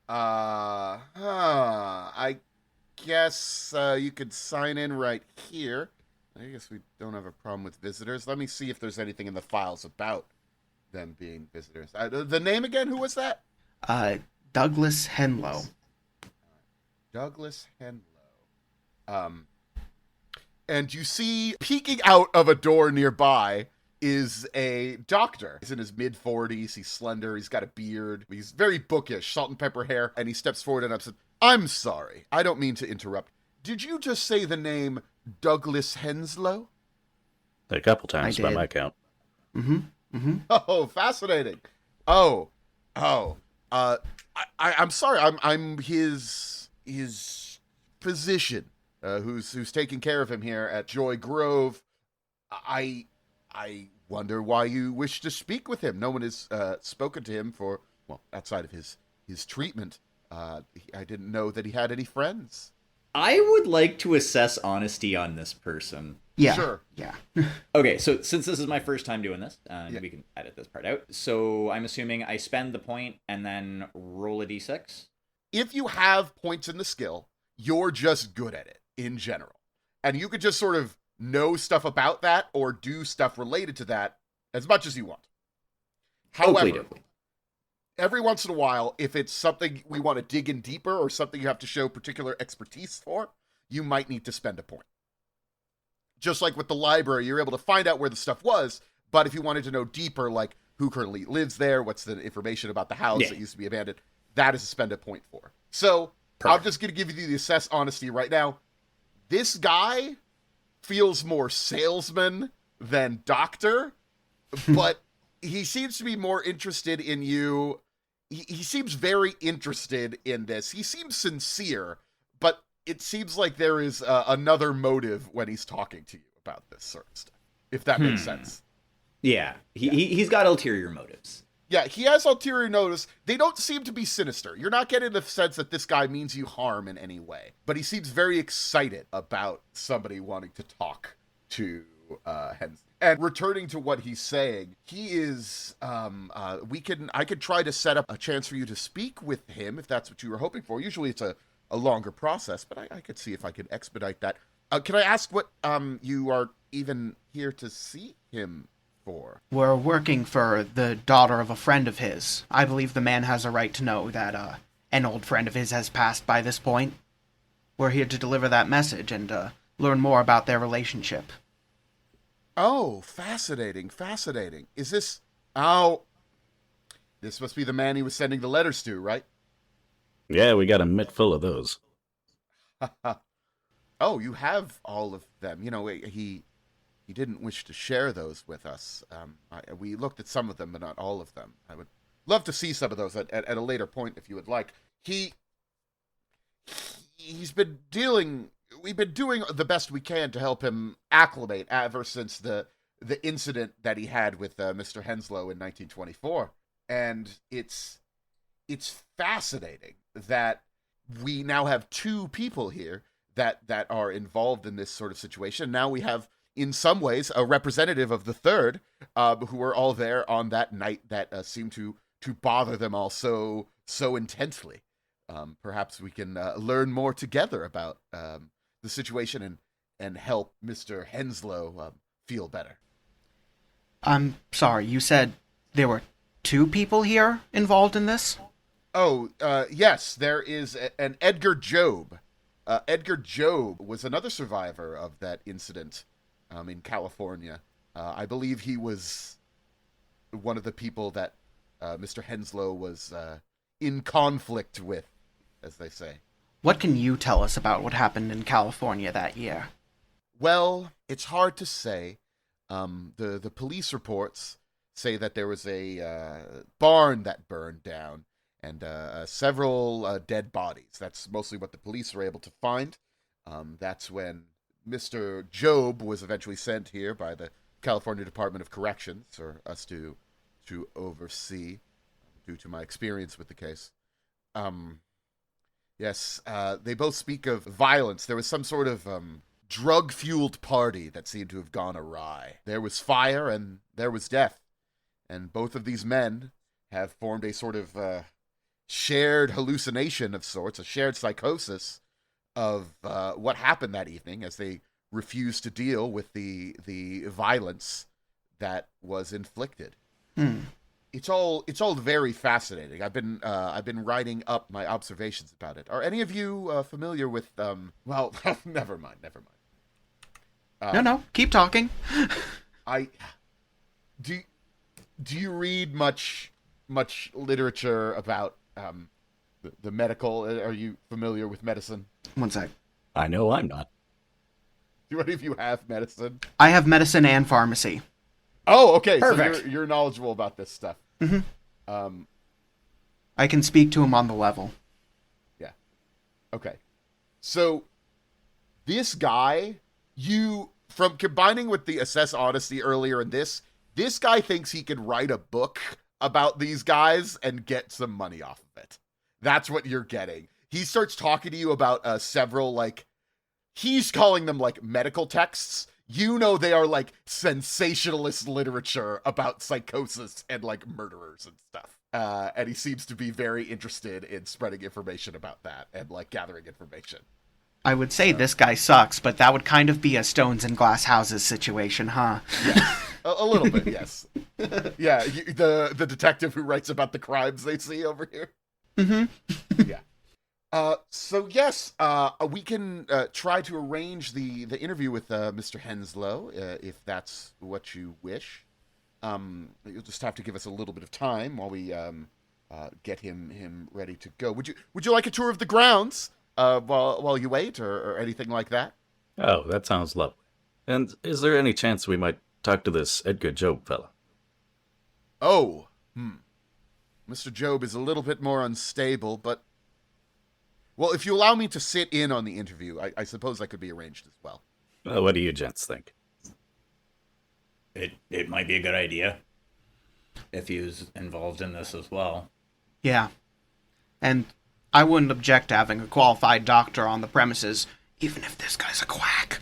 I guess you could sign in right here. I guess we don't have a problem with visitors. Let me see if there's anything in the files about them being visitors. The name again, who was that? Douglas Henlow. Douglas Henlow. And you see, peeking out of a door nearby is a doctor. He's in his mid-40s. He's slender. He's got a beard. He's very bookish, salt and pepper hair. And he steps forward and says, I'm sorry. I don't mean to interrupt. Did you just say the name Douglas Henslow? A couple times by did. my count. Oh, fascinating. Oh, oh. I'm sorry. I'm his physician, who's taking care of him here at Joy Grove. I wonder why you wish to speak with him. No one has spoken to him for, well, outside of his treatment. I didn't know that he had any friends. I would like to assess honesty on this person. Yeah. Sure. Yeah. Okay, so since this is my first time doing this, Yeah. we can edit this part out. So I'm assuming I spend the point and then roll a d6. If you have points in the skill, you're just good at it in general. And you could just sort of know stuff about that or do stuff related to that as much as you want. However, Oakley. every once in a while, if it's something we want to dig in deeper or something you have to show particular expertise for, you might need to spend a point. Just like with the library, you're able to find out where the stuff was, but if you wanted to know deeper, like who currently lives there, what's the information about the house that used to be abandoned, that is a spend a point for. So I'm just going to give you the assess honesty right now. This guy feels more salesman than doctor, but he seems to be more interested in you. He seems very interested in this. He seems sincere, but it seems like there is another motive when he's talking to you about this sort of stuff, if that makes sense. Yeah, he's got ulterior motives. Yeah, he has ulterior motives. They don't seem to be sinister. You're not getting the sense that this guy means you harm in any way, but he seems very excited about somebody wanting to talk to Hensley. And returning to what he's saying, he is, I could try to set up a chance for you to speak with him if that's what you were hoping for. Usually it's a longer process, but I could see if I could expedite that. Can I ask what you are even here to see him for? We're working for the daughter of a friend of his. I believe the man has a right to know that an old friend of his has passed by this point. We're here to deliver that message and learn more about their relationship. Oh, fascinating. Is this... Oh, this must be the man he was sending the letters to, right? Yeah, we got a mitt full of those. Oh, you have all of them. You know, he didn't wish to share those with us. We looked at some of them, but not all of them. I would love to see some of those at a later point if you would like. We've been doing the best we can to help him acclimate ever since the incident that he had with Mr. Henslow in 1924. And it's fascinating that we now have two people here that are involved in this sort of situation. Now we have, in some ways, a representative of the third, who were all there on that night that seemed to bother them all so intensely. Perhaps we can learn more together about the situation and help Mr. Henslow feel better. I'm sorry, you said there were two people here involved in this? Oh, yes, there is an Edgar Job. Edgar Job was another survivor of that incident in California. I believe he was one of the people that Mr. Henslow was in conflict with, as they say. What can you tell us about what happened in California that year? Well, it's hard to say. The police reports say that there was a barn that burned down and several dead bodies. That's mostly what the police were able to find. That's when Mr. Job was eventually sent here by the California Department of Corrections for us to oversee, due to my experience with the case. Yes, they both speak of violence. There was some sort of drug-fueled party that seemed to have gone awry. There was fire and there was death. And both of these men have formed a sort of shared hallucination of sorts, a shared psychosis of what happened that evening as they refused to deal with the violence that was inflicted. It's all very fascinating. I've been writing up my observations about it. Are any of you familiar with well, never mind. No, keep talking. Do you read much literature about the medical? Are you familiar with medicine? One sec. I know I'm not. Do any of you have medicine? I have medicine and pharmacy. Oh, okay. Perfect. So you're knowledgeable about this stuff. Mm-hmm. I can speak to him on the level. Yeah. Okay. So this guy, from combining with the assess honesty earlier in this guy thinks he could write a book about these guys and get some money off of it. That's what you're getting. He starts talking to you about several, like, he's calling them like medical texts. You know, they are like sensationalist literature about psychosis and like murderers and stuff. And he seems to be very interested in spreading information about that and like gathering information. I would say this guy sucks, but that would kind of be a stones and glass houses situation, huh? Yes. A little bit, yes. Yeah, the detective who writes about the crimes they see over here. Mm-hmm. Yeah. So yes, we can try to arrange the interview with Mr. Henslow, if that's what you wish. You'll just have to give us a little bit of time while we get him ready to go. Would you like a tour of the grounds while you wait, or anything like that? Oh, that sounds lovely. And is there any chance we might talk to this Edgar Job fella? Oh, Mr. Job is a little bit more unstable, but... Well, if you allow me to sit in on the interview, I suppose that could be arranged as well. What do you gents think? It might be a good idea if he was involved in this as well. Yeah. And I wouldn't object to having a qualified doctor on the premises, even if this guy's a quack.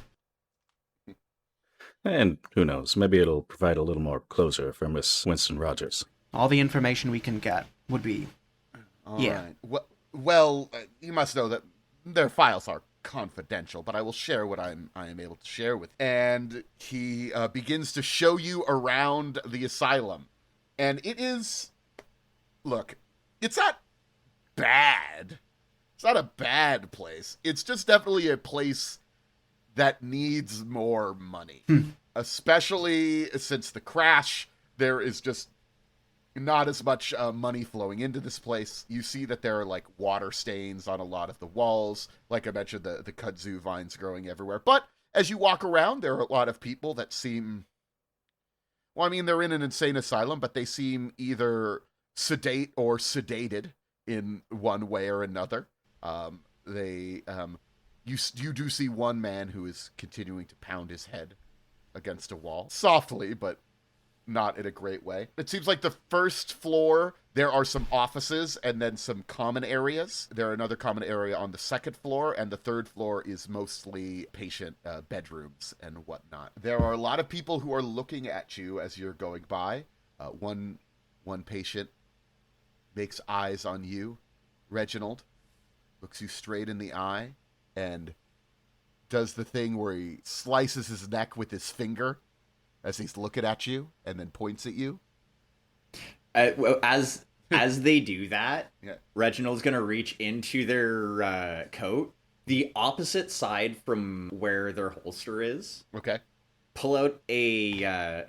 And who knows, maybe it'll provide a little more closure for Miss Winston Rogers. All the information we can get would be... All Yeah. right. Well, you must know that their files are confidential, but I will share what I am able to share with. And he begins to show you around the asylum. And it is... Look, it's not bad. It's not a bad place. It's just definitely a place that needs more money. Especially since the crash, there is just not as much money flowing into this place. You see that there are like water stains on a lot of the walls. Like I mentioned, the kudzu vines growing everywhere. But as you walk around, there are a lot of people that seem... Well, I mean, they're in an insane asylum, but they seem either sedate or sedated in one way or another. You do see one man who is continuing to pound his head against a wall. Softly, but not in a great way. It seems like the first floor, there are some offices and then some common areas. There are another common area on the second floor, and the third floor is mostly patient bedrooms and whatnot. There are a lot of people who are looking at you as you're going by. One patient makes eyes on you. Reginald looks you straight in the eye and does the thing where he slices his neck with his finger as he's looking at you and then points at you. As they do that, Yeah. Reginald's gonna reach into their coat, the opposite side from where their holster is. Okay. Pull out a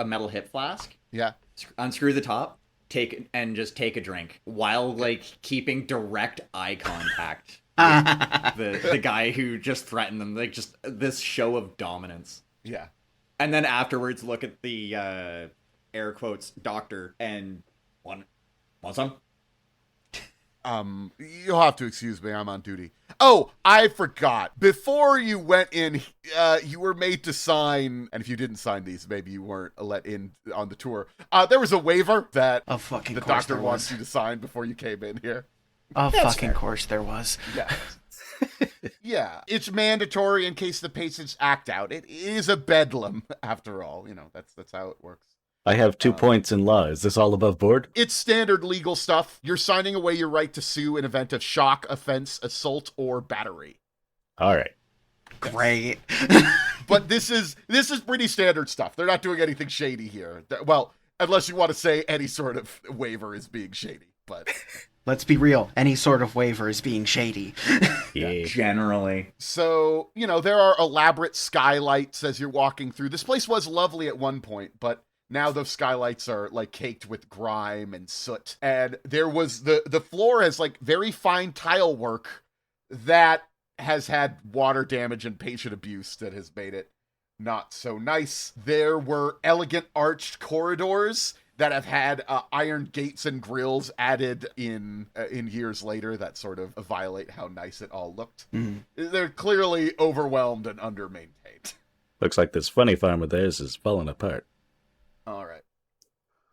metal hip flask. Yeah. Unscrew the top. Take a drink while like keeping direct eye contact with the guy who just threatened them. Like just this show of dominance. Yeah. And then afterwards, look at the air quotes doctor and want some? You'll have to excuse me. I'm on duty. Oh, I forgot. Before you went in, you were made to sign, and if you didn't sign these, maybe you weren't let in on the tour. There was a waiver that Of fucking the course doctor there wants was. you to sign before you came in here. Of That's fucking fair. course there was. Yeah. Yeah. It's mandatory in case the patients act out. It is a bedlam, after all. You know, that's how it works. I have 2 points in law. Is this all above board? It's standard legal stuff. You're signing away your right to sue in event of shock, offense, assault, or battery. All right. Great. But this is pretty standard stuff. They're not doing anything shady here. Well, unless you want to say any sort of waiver is being shady. But Let's be real. Any sort of waiver is being shady. Yeah. Generally. so, there are elaborate skylights as you're walking through. This place was lovely at one point, but now those skylights are like caked with grime and soot. And there was the floor has like very fine tile work that has had water damage and patient abuse that has made it not so nice. There were elegant arched corridors that have had iron gates and grills added in years later that sort of violate how nice it all looked. Mhm. They're clearly overwhelmed and under-maintained. Looks like this funny farm of theirs is falling apart. All right.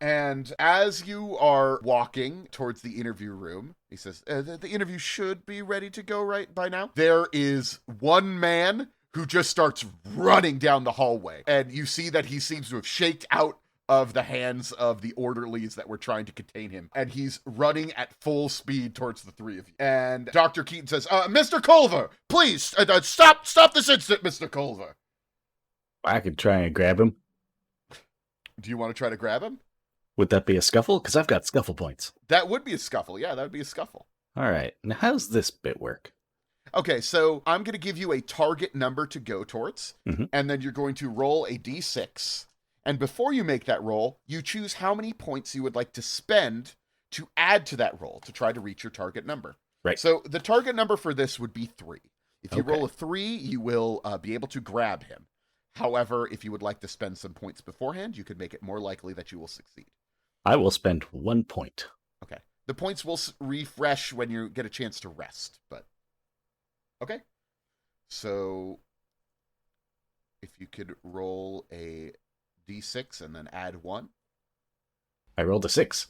And as you are walking towards the interview room, he says, the interview should be ready to go right by now. There is one man who just starts running down the hallway. And you see that he seems to have shaked out of the hands of the orderlies that were trying to contain him. And he's running at full speed towards the three of you. And Dr. Keaton says, Mr. Culver, please, stop this instant, Mr. Culver. I could try and grab him. Do you want to try to grab him? Would that be a scuffle? Because I've got scuffle points. That would be a scuffle. Yeah, that would be a scuffle. All right. Now, how's this bit work? Okay, so I'm going to give you a target number to go towards, Mhm. and then you're going to roll a d6. And before you make that roll, you choose how many points you would like to spend to add to that roll to try to reach your target number. Right. So the target number for this would be 3. If you Okay. roll a 3, you will be able to grab him. However, if you would like to spend some points beforehand, you could make it more likely that you will succeed. I will spend 1 point. Okay. The points will refresh when you get a chance to rest, but okay. So if you could roll a d6 and then add 1. I rolled a 6.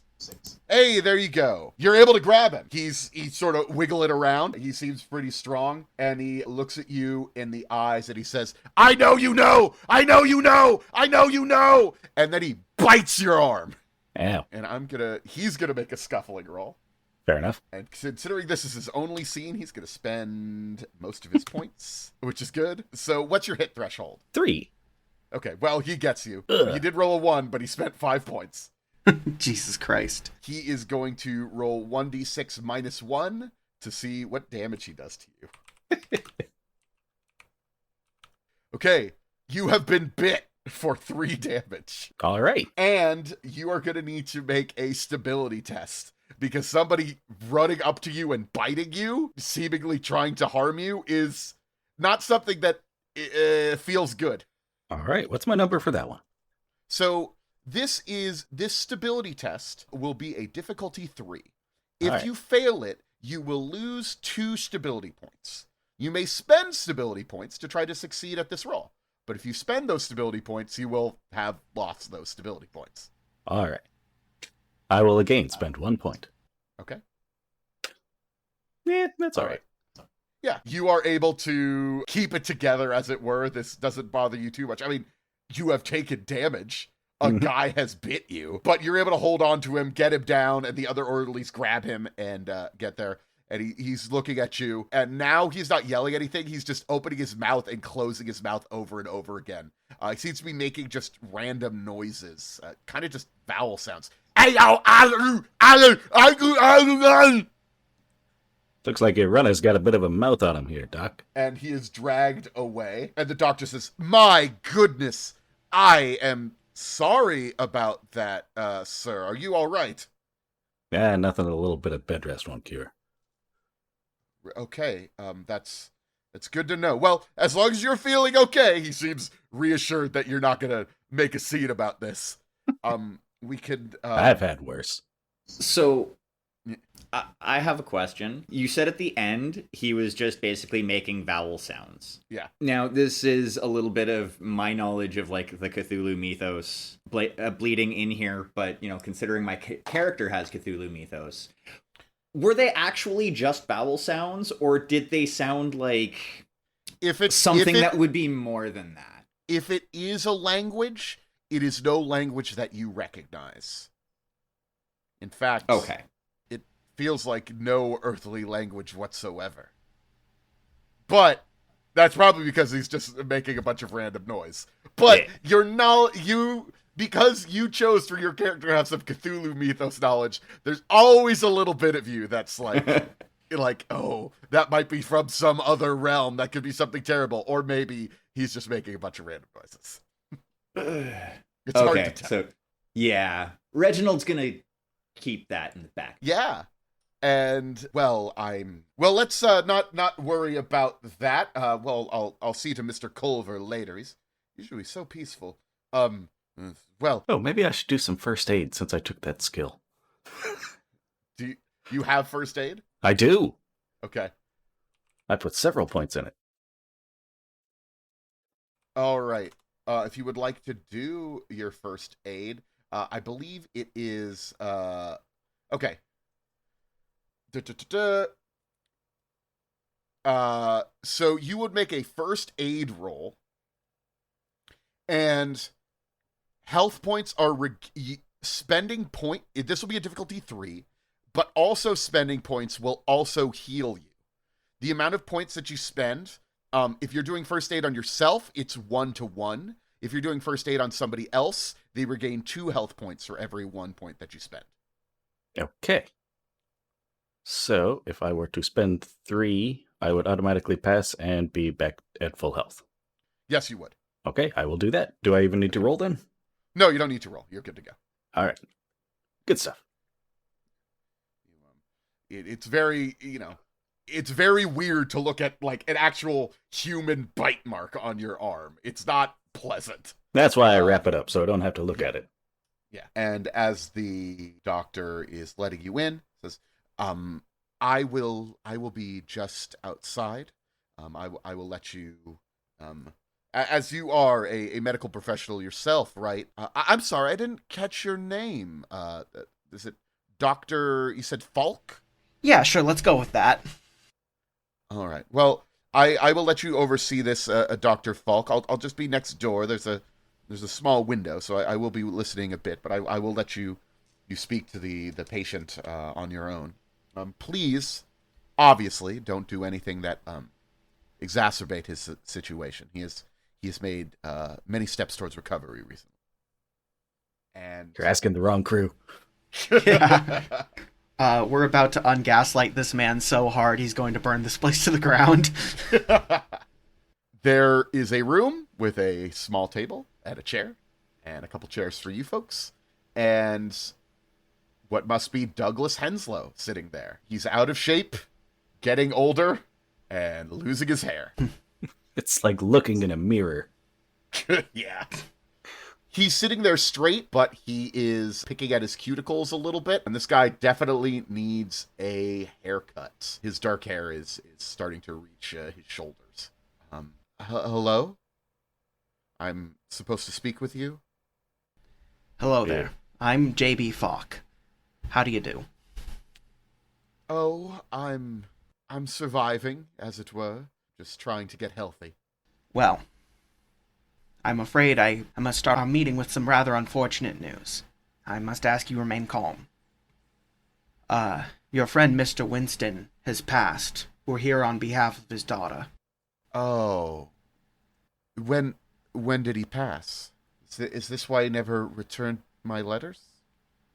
Hey, there you go. You're able to grab him. He's sort of wiggling around. He seems pretty strong, and he looks at you in the eyes and he says, I know you know! I know you know! I know you know! And then he bites your arm. Ow. And he's gonna make a scuffling roll. Fair enough. And considering this is his only scene, he's going to spend most of his points, which is good. So what's your hit threshold? 3. Okay, well, he gets you. Ugh. He did roll a 1, but he spent 5 points. Jesus Christ. He is going to roll 1d6 minus 1 to see what damage he does to you. Okay, you have been bit for 3 damage. All right. And you are going to need to make a stability test. Because somebody running up to you and biting you, seemingly trying to harm you, is not something that feels good. All right. What's my number for that one? So this stability test will be a difficulty 3. If All right. you fail it, you will lose 2 stability points. You may spend stability points to try to succeed at this roll. But if you spend those stability points, you will have lost those stability points. All right. I will again spend 1 point. Okay? Yeah, that's all right. Yeah, you are able to keep it together, as it were. This doesn't bother you too much. I mean, you have taken damage. A Mhm. guy has bit you, but you're able to hold on to him, get him down, and the other orderlies grab him and get there. And he's looking at you, and now he's not yelling anything. He's just opening his mouth and closing his mouth over and over again. He seems to be making just random noises, kind of just vowel sounds. Looks like your runner's got a bit of a mouth on him here, Doc. And he is dragged away. And the doctor says, my goodness, I am sorry about that, sir. Are you all right? Yeah, nothing a little bit of bed rest won't cure. Okay, that's good to know. Well, as long as you're feeling okay, he seems reassured that you're not gonna make a scene about this. We could. I've had worse. So, I have a question. You said at the end he was just basically making vowel sounds. Yeah. Now, this is a little bit of my knowledge of, like, the Cthulhu mythos bleeding in here, but, you know, considering my character has Cthulhu mythos, were they actually just vowel sounds, or did they sound like something that would be more than that? If it is a language, it is no language that you recognize. In fact, Okay. it feels like no earthly language whatsoever. But that's probably because he's just making a bunch of random noise. But Yeah. because you chose for your character to have some Cthulhu mythos knowledge, there's always a little bit of you that's like, oh, that might be from some other realm. That could be something terrible. Or maybe he's just making a bunch of random noises. It's hard to tell. So, yeah. Reginald's gonna keep that in the back. Yeah. And let's not worry about that. I'll see to Mr. Culver later. He's usually so peaceful. Oh, maybe I should do some first aid since I took that skill. Do you have first aid? I do. Okay. I put several points in it. All right. If you would like to do your first aid, I believe it is okay. So you would make a first aid roll, and health points are spending point. This will be a difficulty 3, but also spending points will also heal you. The amount of points that you spend, if you're doing first aid on yourself, it's 1-to-1. If you're doing first aid on somebody else, they regain 2 health points for every 1 point that you spend. Okay. So, if I were to spend 3, I would automatically pass and be back at full health. Yes, you would. Okay, I will do that. Do I even need to roll then? No, you don't need to roll. You're good to go. All right. Good stuff. It's very, it's very weird to look at, like, an actual human bite mark on your arm. It's not pleasant. That's why I wrap it up, so I don't have to look at it. Yeah. And as the doctor is letting you in, says, I will be just outside. I will let you, as you are a medical professional yourself, right? I'm sorry, I didn't catch your name. Is it Dr. You said Faulk? Yeah, sure, let's go with that. All right. Well, I will let you oversee this, Dr. Faulk. I'll just be next door. There's a small window, so I will be listening a bit, but I will let you speak to the patient on your own. Please, obviously, don't do anything that exacerbate his situation. He has made many steps towards recovery recently. And You're asking the wrong crew. Yeah. We're about to ungaslight this man so hard he's going to burn this place to the ground. There is a room with a small table and a chair, and a couple chairs for you folks, and what must be Douglas Henslow sitting there. He's out of shape, getting older, and losing his hair. It's like looking in a mirror. Yeah. He's sitting there straight, but he is picking at his cuticles a little bit, and this guy definitely needs a haircut. His dark hair is starting to reach his shoulders. Hello? I'm supposed to speak with you? Hello there. I'm JB Faulk. How do you do? Oh, I'm surviving, as it were. Just trying to get healthy. Well, I'm afraid I must start our meeting with some rather unfortunate news. I must ask you remain calm. Your friend Mr. Winston has passed. We're here on behalf of his daughter. Oh. When did he pass? Is this why he never returned my letters?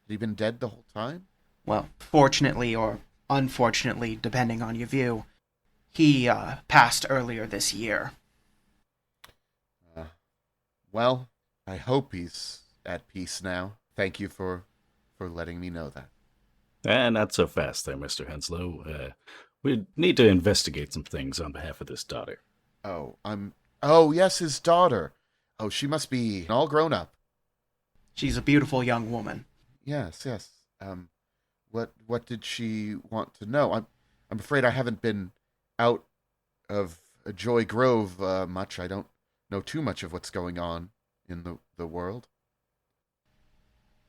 Had he been dead the whole time? Well, fortunately or unfortunately, depending on your view, he passed earlier this year. Well, I hope he's at peace now. Thank you for letting me know that. Not so fast there, Mr. Henslow. We need to investigate some things on behalf of this daughter. Oh, yes, his daughter. Oh, she must be all grown up. She's a beautiful young woman. Yes. What did she want to know? I'm afraid I haven't been out of Joy Grove much. I don't know too much of what's going on in the world.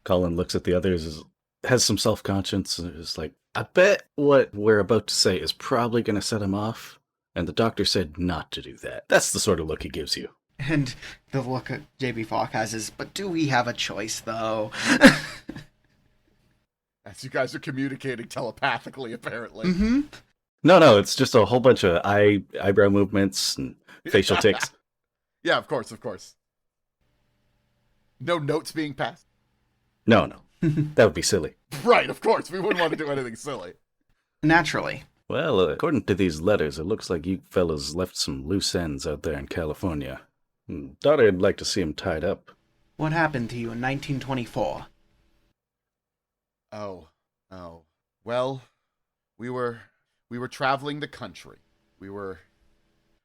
Collin looks at the others, has some self-conscience, and is like, I bet what we're about to say is probably going to set him off, and the doctor said not to do that. That's the sort of look he gives you. And the look that JB Faulk has is, but do we have a choice, though? As you guys are communicating telepathically, apparently. Mm-hmm. No, it's just a whole bunch of eyebrow movements and facial tics. Yeah, of course. No notes being passed? No. That would be silly. Right, of course. We wouldn't want to do anything silly. Naturally. Well, according to these letters, it looks like you fellas left some loose ends out there in California. Thought I'd like to see him tied up. What happened to you in 1924? Oh. Well, We were traveling the country. We were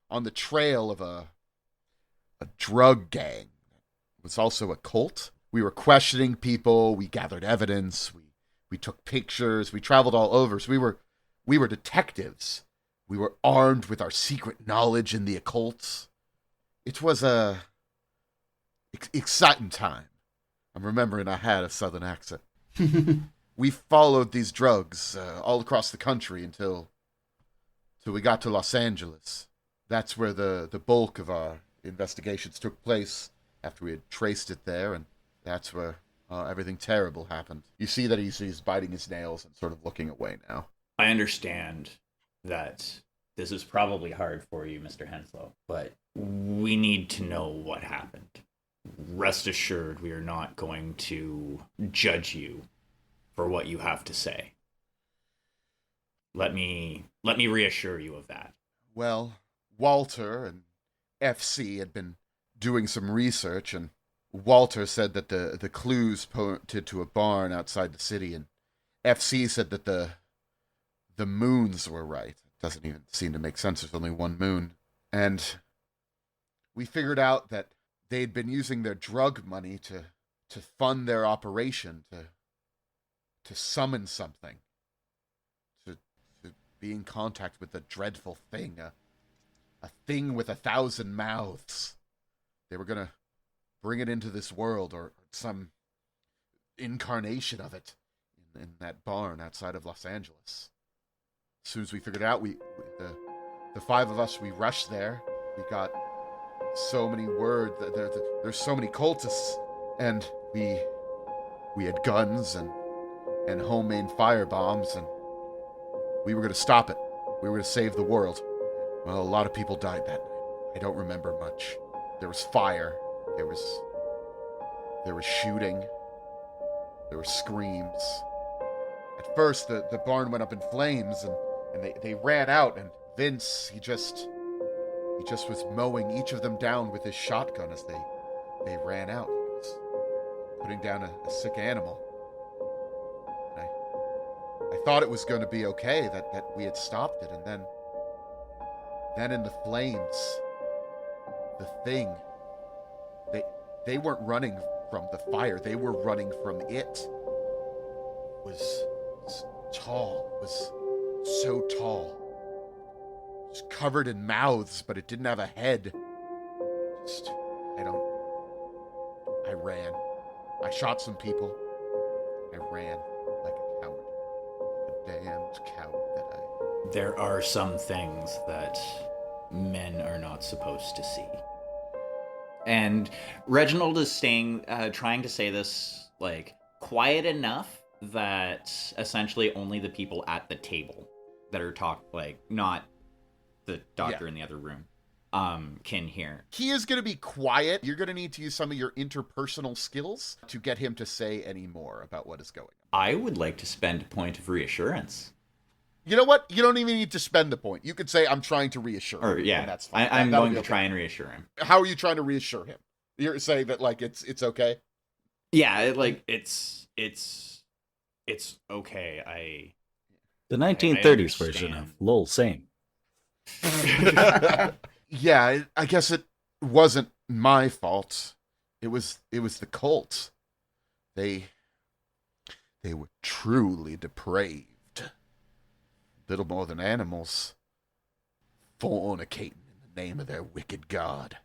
on the trail of a drug gang. It was also a cult. We were questioning people. We gathered evidence. We took pictures. We traveled all over. So we were detectives. We were armed with our secret knowledge in the occult. It was a exciting time. I'm remembering I had a southern accent. We followed these drugs all across the country until we got to Los Angeles. That's where the bulk of our investigations took place after we had traced it there, and that's where everything terrible happened. You see that he's biting his nails and sort of looking away now. I understand that this is probably hard for you, Mr. Henslow, but we need to know what happened. Rest assured, we are not going to judge you for what you have to say. Let me reassure you of that. Well, Walter and FC had been doing some research, and Walter said that the clues pointed to a barn outside the city, and FC said that the moons were right. It doesn't even seem to make sense. There's only one moon. And we figured out that they'd been using their drug money to fund their operation, to summon something, to be in contact with the dreadful thing, a thing with 1,000 mouths. They were going to bring it into this world, or some incarnation of it, in that barn outside of Los Angeles. As soon as we figured it out, the five of us, we rushed there. We got so many word. There's so many cultists, and we had guns and homemade fire bombs, and we were going to stop it. We were going to save the world. Well, a lot of people died that night. I don't remember much. There was fire. There was shooting. There were screams. At first, the barn went up in flames, and they ran out, and Vince, he just was mowing each of them down with his shotgun as they ran out. He was putting down a sick animal. And I thought it was going to be okay, that we had stopped it, and then in the flames, the thing, they weren't running from the fire, they were running from it. It was tall, it was so tall. It was covered in mouths, but it didn't have a head. I ran. I shot some people. I ran like a coward. Like a damned coward that I... There are some things that men are not supposed to see. And Reginald is trying to say this, like, quiet enough that essentially only the people at the table that are not the doctor in the other room, can hear. He is going to be quiet. You're going to need to use some of your interpersonal skills to get him to say any more about what is going on. I would like to spend a point of reassurance. You know what? You don't even need to spend the point. You could say, I'm trying to reassure him. Or, yeah, and that's fine. I'm going to try and reassure him. How are you trying to reassure him? You're saying that, like, it's okay? Yeah, it's okay. The 1930s version of lol same. Yeah, I guess it wasn't my fault. It was the cult. They were truly depraved. Little more than animals, fornicating in the name of their wicked god.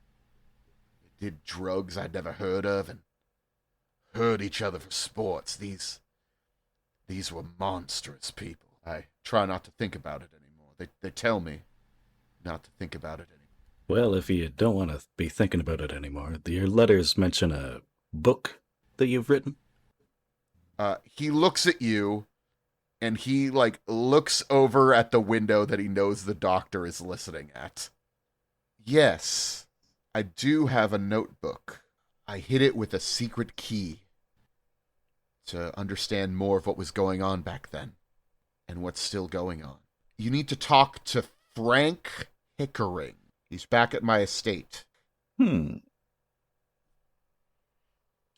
They did drugs I'd never heard of and hurt each other for sports. These were monstrous people. I try not to think about it anymore. They tell me not to think about it anymore. Well, if you don't want to be thinking about it anymore, your letters mention a book that you've written? He looks at you, and he, like, looks over at the window that he knows the doctor is listening at. Yes, I do have a notebook. I hid it with a secret key to understand more of what was going on back then and what's still going on. You need to talk to Frank Hickering. He's back at my estate.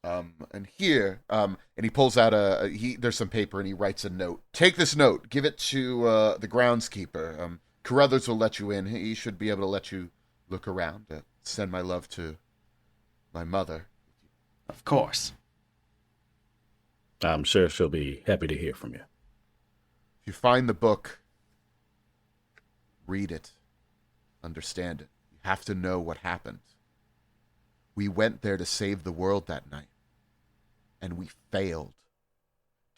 And here, and he pulls out there's some paper and he writes a note. Take this note, give it to the groundskeeper. Carruthers will let you in. He should be able to let you look around. Send my love to my mother. Of course. I'm sure she'll be happy to hear from you. If you find the book, read it, understand it. You have to know what happened. We went there to save the world that night, and we failed.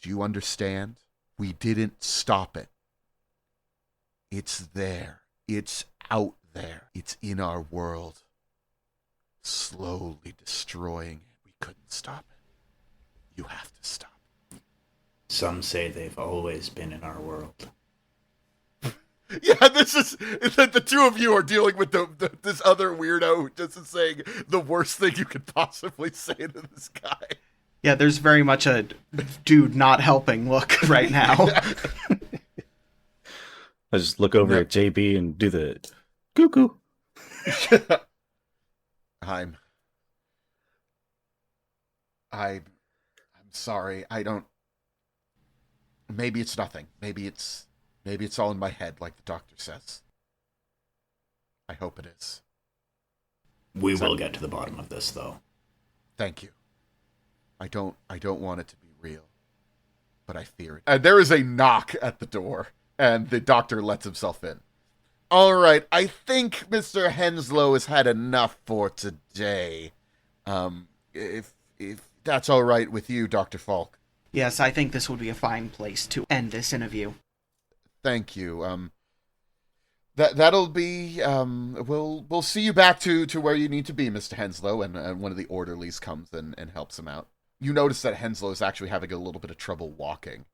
Do you understand? We didn't stop it. It's there. It's out there. It's in our world. Slowly destroying it. We couldn't stop it. You have to stop it. Some say they've always been in our world. Yeah, this is the two of you are dealing with this other weirdo who just is saying the worst thing you could possibly say to this guy. Yeah, there's very much a dude not helping look right now. I just look over at JB and do the cuckoo. I'm sorry. I don't. Maybe it's nothing. Maybe it's all in my head, like the doctor says. I hope it is. We will get to the bottom of this, though. Thank you. I don't want it to be real, but I fear it. And there is a knock at the door, and the doctor lets himself in. All right, I think Mr. Henslow has had enough for today. If that's all right with you, Dr. Faulk. Yes, I think this would be a fine place to end this interview. Thank you. That'll be. We'll see you back to where you need to be, Mr. Henslow, and one of the orderlies comes and helps him out. You notice that Henslow is actually having a little bit of trouble walking,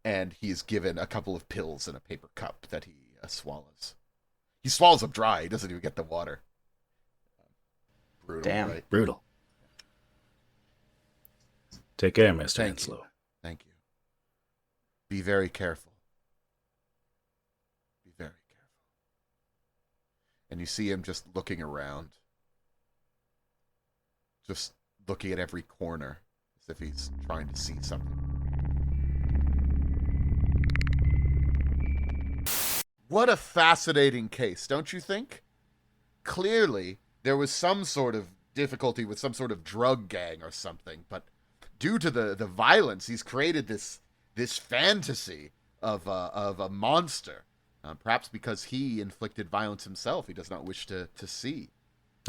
and he's given a couple of pills in a paper cup that he swallows. He swallows them dry. He doesn't even get the water. Brutal. Damn. Right? Brutal. Take care, Mr. Thank Henslow. you. Thank you. Be very careful. Be very careful. And you see him just looking around. Just looking at every corner as if he's trying to see something. What a fascinating case, don't you think? Clearly, there was some sort of difficulty with some sort of drug gang or something, but due to the violence, he's created this fantasy of a monster. Perhaps because he inflicted violence himself, he does not wish to see.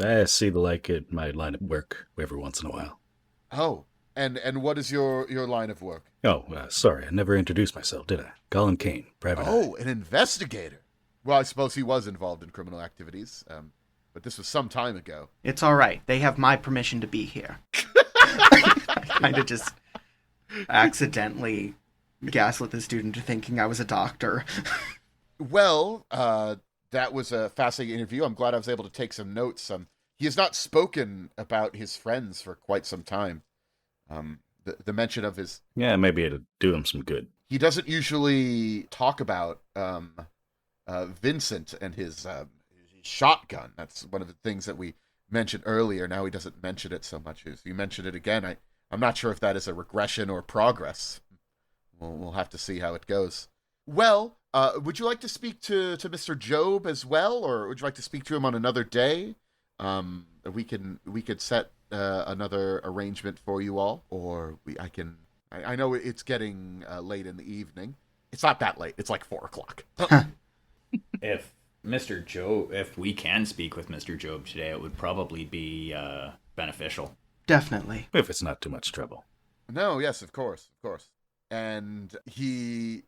I see the like in my line of work every once in a while. Oh, and what is your line of work? Oh, sorry, I never introduced myself, did I? Collin Kane, private eye. Oh, an investigator. Well, I suppose he was involved in criminal activities, but this was some time ago. It's all right. They have my permission to be here. I kind of just accidentally gaslit the student into thinking I was a doctor. Well, that was a fascinating interview. I'm glad I was able to take some notes. He has not spoken about his friends for quite some time. The mention of his... Yeah, maybe it'll do him some good. He doesn't usually talk about Vincent and his shotgun. That's one of the things that we mentioned earlier. Now he doesn't mention it so much. As you mentioned it again, I'm not sure if that is a regression or progress. We'll have to see how it goes. Well, would you like to speak to Mr. Job as well, or would you like to speak to him on another day? We could set another arrangement for you all, or I know it's getting late in the evening. It's not that late. It's like 4:00. If we can speak with Mr. Job today, it would probably be beneficial. Definitely. If it's not too much trouble. No, yes, of course. And he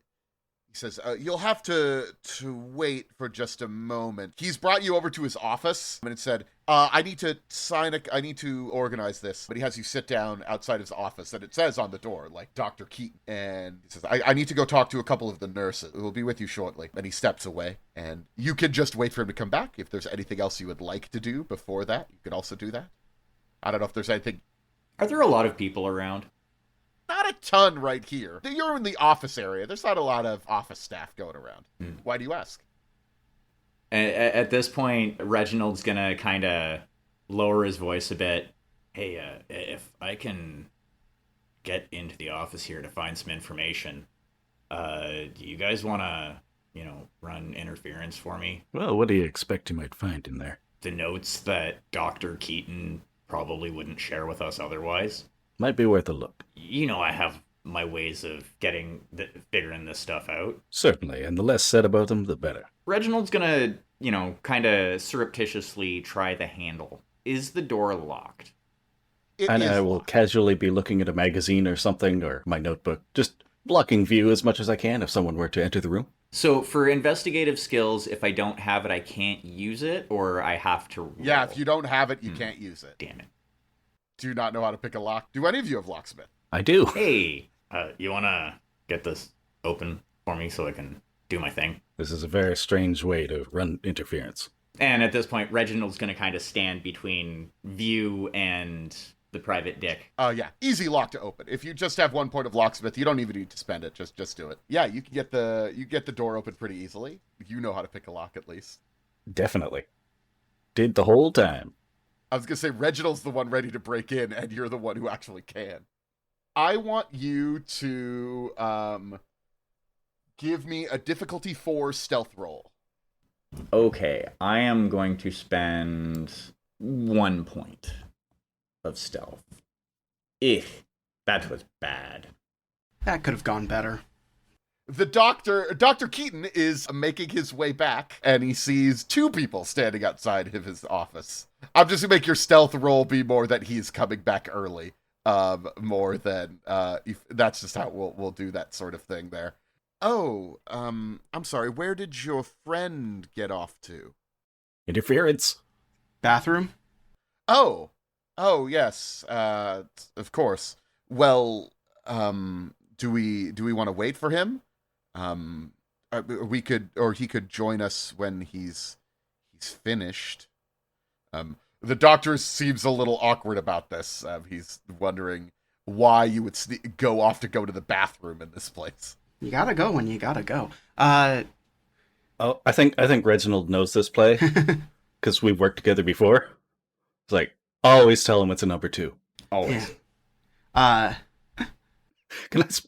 says, you'll have to wait for just a moment. He's brought you over to his office, and it said, I need to organize this. But he has you sit down outside his office, and it says on the door, like, Dr. Keaton. And he says, I need to go talk to a couple of the nurses. We'll be with you shortly. And he steps away, and you can just wait for him to come back. If there's anything else you would like to do before that, you can also do that. I don't know if there's anything... Are there a lot of people around? Not a ton right here. You're in the office area. There's not a lot of office staff going around. Why do you ask? At this point, Reginald's going to kind of lower his voice a bit Hey, if I can get into the office here to find some information, do you guys want to, run interference for me? Well, what do you expect you might find in there? The notes that Dr. Keaton probably wouldn't share with us otherwise. Might be worth a look. I have my ways of figuring this stuff out. Certainly, and the less said about them, the better. Reginald's gonna, kind of surreptitiously try the handle. Is the door locked? And I will casually be looking at a magazine or something, or my notebook, just blocking view as much as I can if someone were to enter the room. So for investigative skills, if I don't have it, I can't use it, or I have to roll? Yeah, if you don't have it, you can't use it. Damn it. Do you not know how to pick a lock? Do any of you have locksmith? I do. Hey, you want to get this open for me so I can do my thing? This is a very strange way to run interference. And at this point, Reginald's going to kind of stand between view and the private dick. Yeah, easy lock to open. If you just have 1 point of locksmith, you don't even need to spend it. Just do it. Yeah, you can get the door open pretty easily. You know how to pick a lock at least. Definitely. Did the whole time. I was gonna say Reginald's the one ready to break in, and you're the one who actually can. I want you to give me a difficulty 4 stealth roll. Okay, I am going to spend 1 point of stealth. That was bad. That could have gone better. The Dr. Keaton is making his way back, and he sees 2 people standing outside of his office. I'm just gonna make your stealth roll be more that he's coming back early, more than that's just how we'll do that sort of thing there. Oh, I'm sorry. Where did your friend get off to? Interference. Bathroom? Oh, yes. Of course. Well, do we want to wait for him? He could join us when he's finished. The doctor seems a little awkward about this. He's wondering why you would go off to go to the bathroom in this place. You gotta go when you gotta go. Oh, I think Reginald knows this play because we've worked together before. It's like, always tell him it's a number 2. Always. Yeah.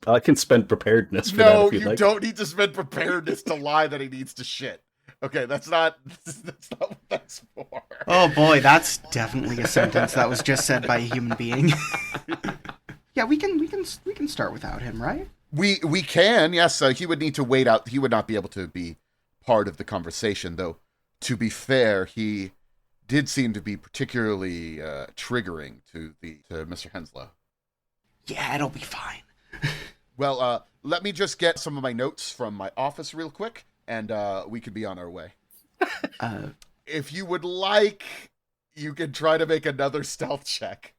I can spend preparedness for that No, if you'd you like. don't need to spend preparedness to lie that he needs to shit. Okay, that's not what that's for. Oh boy, that's definitely a sentence that was just said by a human being. Yeah, we can start without him, right? We can, yes. He would need to wait out. He would not be able to be part of the conversation, though. To be fair, he did seem to be particularly triggering to Mr. Henslow. Yeah, it'll be fine. Well, let me just get some of my notes from my office real quick, and we could be on our way. If you would like, you can try to make another stealth check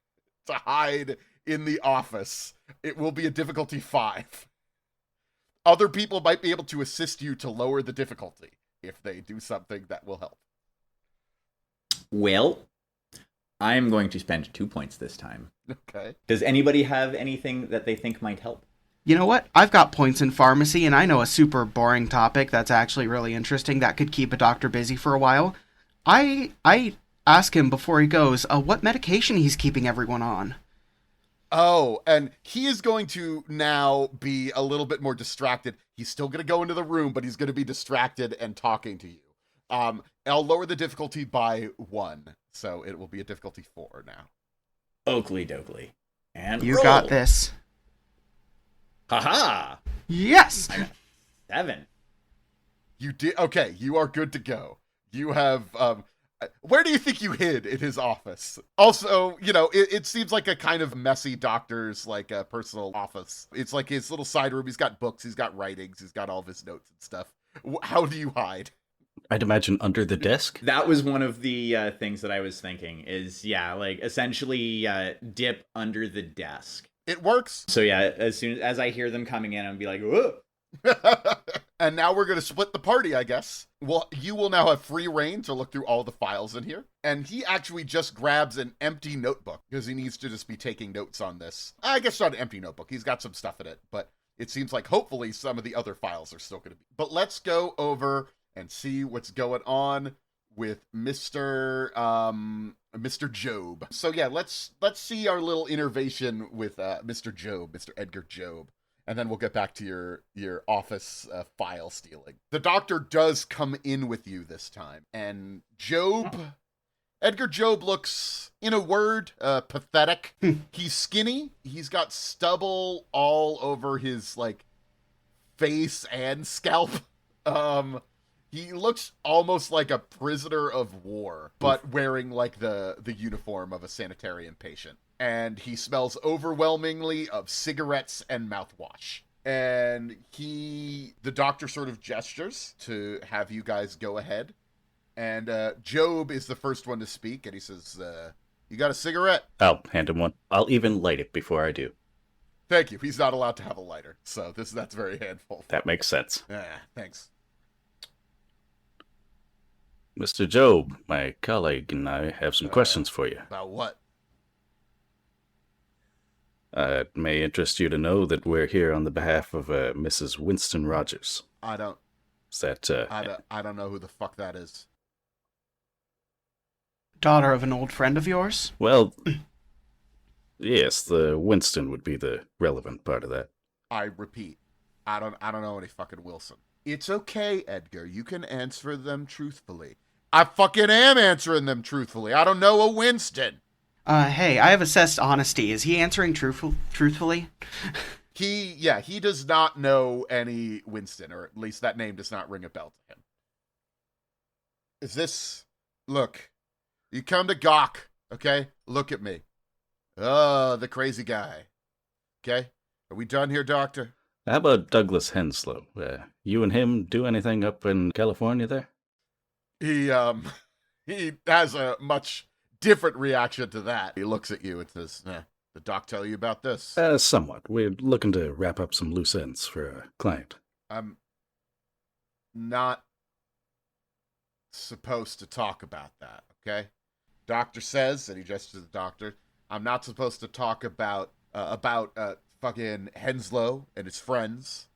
to hide in the office. It will be a difficulty 5. Other people might be able to assist you to lower the difficulty if they do something that will help. Well, I'm going to spend 2 points this time. Okay. Does anybody have anything that they think might help? You know what? I've got points in pharmacy, and I know a super boring topic that's actually really interesting that could keep a doctor busy for a while. I ask him before he goes, what medication he's keeping everyone on. Oh, and he is going to now be a little bit more distracted. He's still going to go into the room, but he's going to be distracted and talking to you. I'll lower the difficulty by 1, so it will be a difficulty 4 now. Oakley dokley. And You roll. got this. Haha! Yes! 7. You did okay. You are good to go. You have where do you think you hid in his office? Also, it seems like a kind of messy doctor's personal office. It's like his little side room. He's got books. He's got writings. He's got all of his notes and stuff. How do you hide? I'd imagine under the desk. That was one of the things that I was thinking is, essentially dip under the desk. It works. So yeah, as soon as I hear them coming in, I'll be like, whoa. And now we're going to split the party, I guess. Well, you will now have free reign to look through all the files in here. And he actually just grabs an empty notebook because he needs to just be taking notes on this. I guess not an empty notebook. He's got some stuff in it, but it seems like hopefully some of the other files are still going to be. But let's go over and see what's going on with Mr. Job. So yeah, let's see our little innovation with Mr. Job, Mr. Edgar Job. And then we'll get back to your office file stealing. The doctor does come in with you this time. And Edgar Job looks, in a word, pathetic. He's skinny. He's got stubble all over his, like, face and scalp. He looks almost like a prisoner of war, but wearing, like, the uniform of a sanitarium patient. And he smells overwhelmingly of cigarettes and mouthwash. And the doctor sort of gestures to have you guys go ahead. And Job is the first one to speak, and he says, you got a cigarette? I'll hand him one. I'll even light it before I do. Thank you. He's not allowed to have a lighter, so that's very handful. That makes sense. Yeah, thanks. Mr. Job, my colleague and I have some questions for you. About what? It may interest you to know that we're here on the behalf of Mrs. Winston Rogers. I don't Is that, I don't know who the fuck that is. Daughter of an old friend of yours? Well, yes, the Winston would be the relevant part of that. I repeat, I don't know any fucking Wilson. It's okay, Edgar. You can answer them truthfully. I fucking am answering them truthfully. I don't know a Winston. Hey, I have assessed honesty. Is he answering truthfully? He does not know any Winston, or at least that name does not ring a bell to him. Look, you come to Gawk, okay? Look at me. Oh, the crazy guy. Okay? Are we done here, Doctor? How about Douglas Henslow? You and him do anything up in California there? He has a much different reaction to that. He looks at you and says, did Doc tell you about this? Somewhat. We're looking to wrap up some loose ends for a client. I'm not supposed to talk about that, okay? Doctor says, and he gestures to the doctor, I'm not supposed to talk about fucking Henslow and his friends.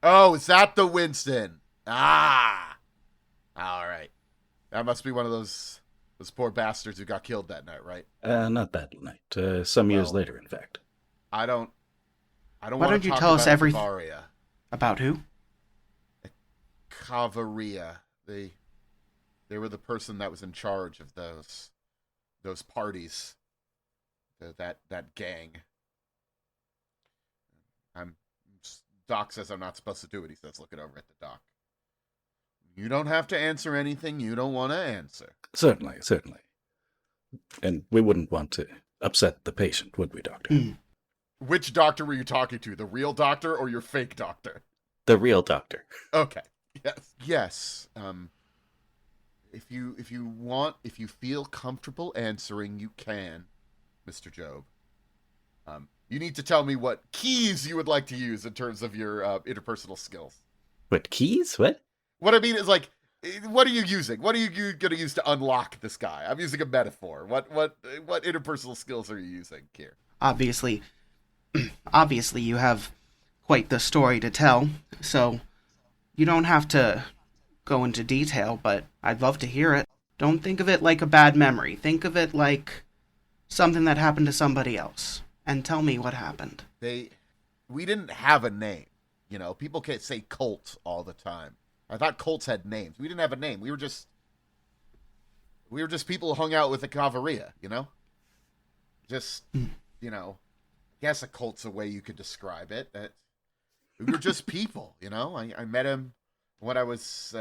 Oh, is that the Winston? Ah! All right. That must be one of those poor bastards who got killed that night, right? Not that night. Some years later, in fact. I don't Why want don't to you talk tell us about everything? Bavaria. About who? Cavaria. They were the person that was in charge of those parties. That gang. Doc says I'm not supposed to do it. He says, looking over at the doc. You don't have to answer anything you don't want to answer. Certainly. And we wouldn't want to upset the patient, would we, Doctor? Which doctor were you talking to? The real doctor or your fake doctor? The real doctor. Okay. Yes. If you feel comfortable answering, you can, Mr. Job. You need to tell me what keys you would like to use in terms of your interpersonal skills. What, keys? What? What I mean is, like, what are you using? What are you going to use to unlock this guy? I'm using a metaphor. What interpersonal skills are you using here? Obviously you have quite the story to tell, so you don't have to go into detail, but I'd love to hear it. Don't think of it like a bad memory. Think of it like something that happened to somebody else. And tell me what happened. We didn't have a name. You know, people can't say cult all the time. I thought cults had names. We didn't have a name. We were just people who hung out with the Cavaria, you know? Just, you know, I guess a cult's a way you could describe it. We were just people, you know? I met him when I was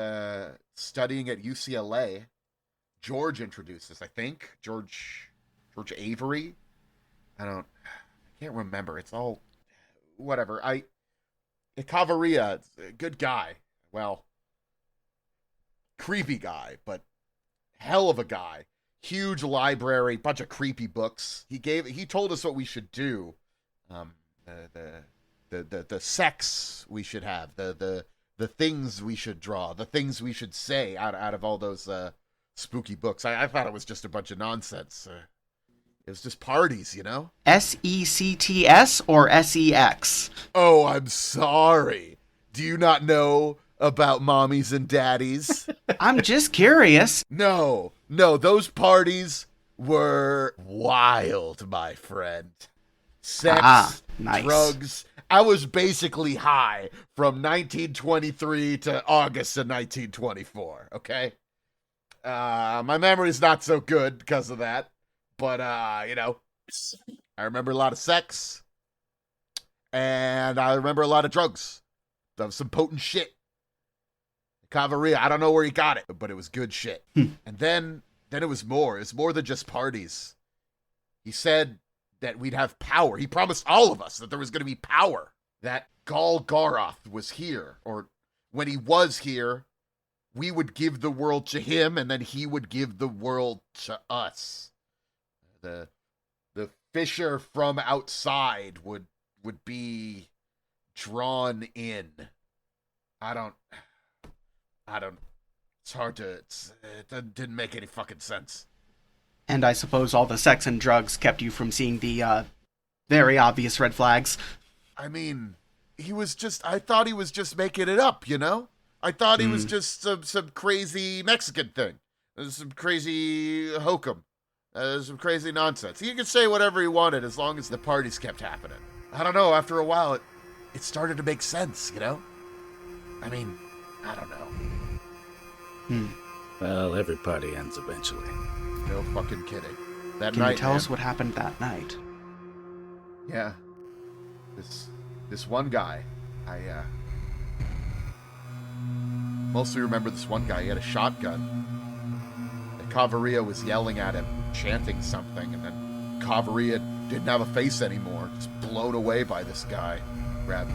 studying at UCLA. George introduced us, I think. George Avery. I can't remember. It's all whatever. Cavaria, good guy. Well, creepy guy, but hell of a guy. Huge library, bunch of creepy books. He told us what we should do. The sex we should have, the things we should draw, the things we should say out of all those spooky books. I thought it was just a bunch of nonsense. It was just parties, you know? SECTS or SEX? Oh, I'm sorry. Do you not know about mommies and daddies. I'm just curious. No, those parties were wild, my friend. Sex, nice. drugs. I was basically high from 1923 to August of 1924, okay? My memory's not so good because of that, but, I remember a lot of sex, and I remember a lot of drugs. That was some potent shit. Cavalry, I don't know where he got it, but it was good shit. And then it was more. It was more than just parties. He said that we'd have power. He promised all of us that there was going to be power. That Gal Garoth was here, or when he was here, we would give the world to him, and then he would give the world to us. The fisher from outside would be drawn in. I don't. It's hard to. It didn't make any fucking sense. And I suppose all the sex and drugs kept you from seeing the very obvious red flags. I mean, I thought he was just making it up, you know? I thought he was just some crazy Mexican thing. Some crazy hokum. Some crazy nonsense. He could say whatever he wanted as long as the parties kept happening. I don't know, after a while, it started to make sense, you know? I mean, I don't know. Well, every party ends eventually. No fucking kidding. That Can night, you tell man, us what happened that night? Yeah. This one guy, I mostly remember this one guy. He had a shotgun. And Cavarilla was yelling at him, chanting something, and then Cavarilla didn't have a face anymore, just blown away by this guy. Grabbed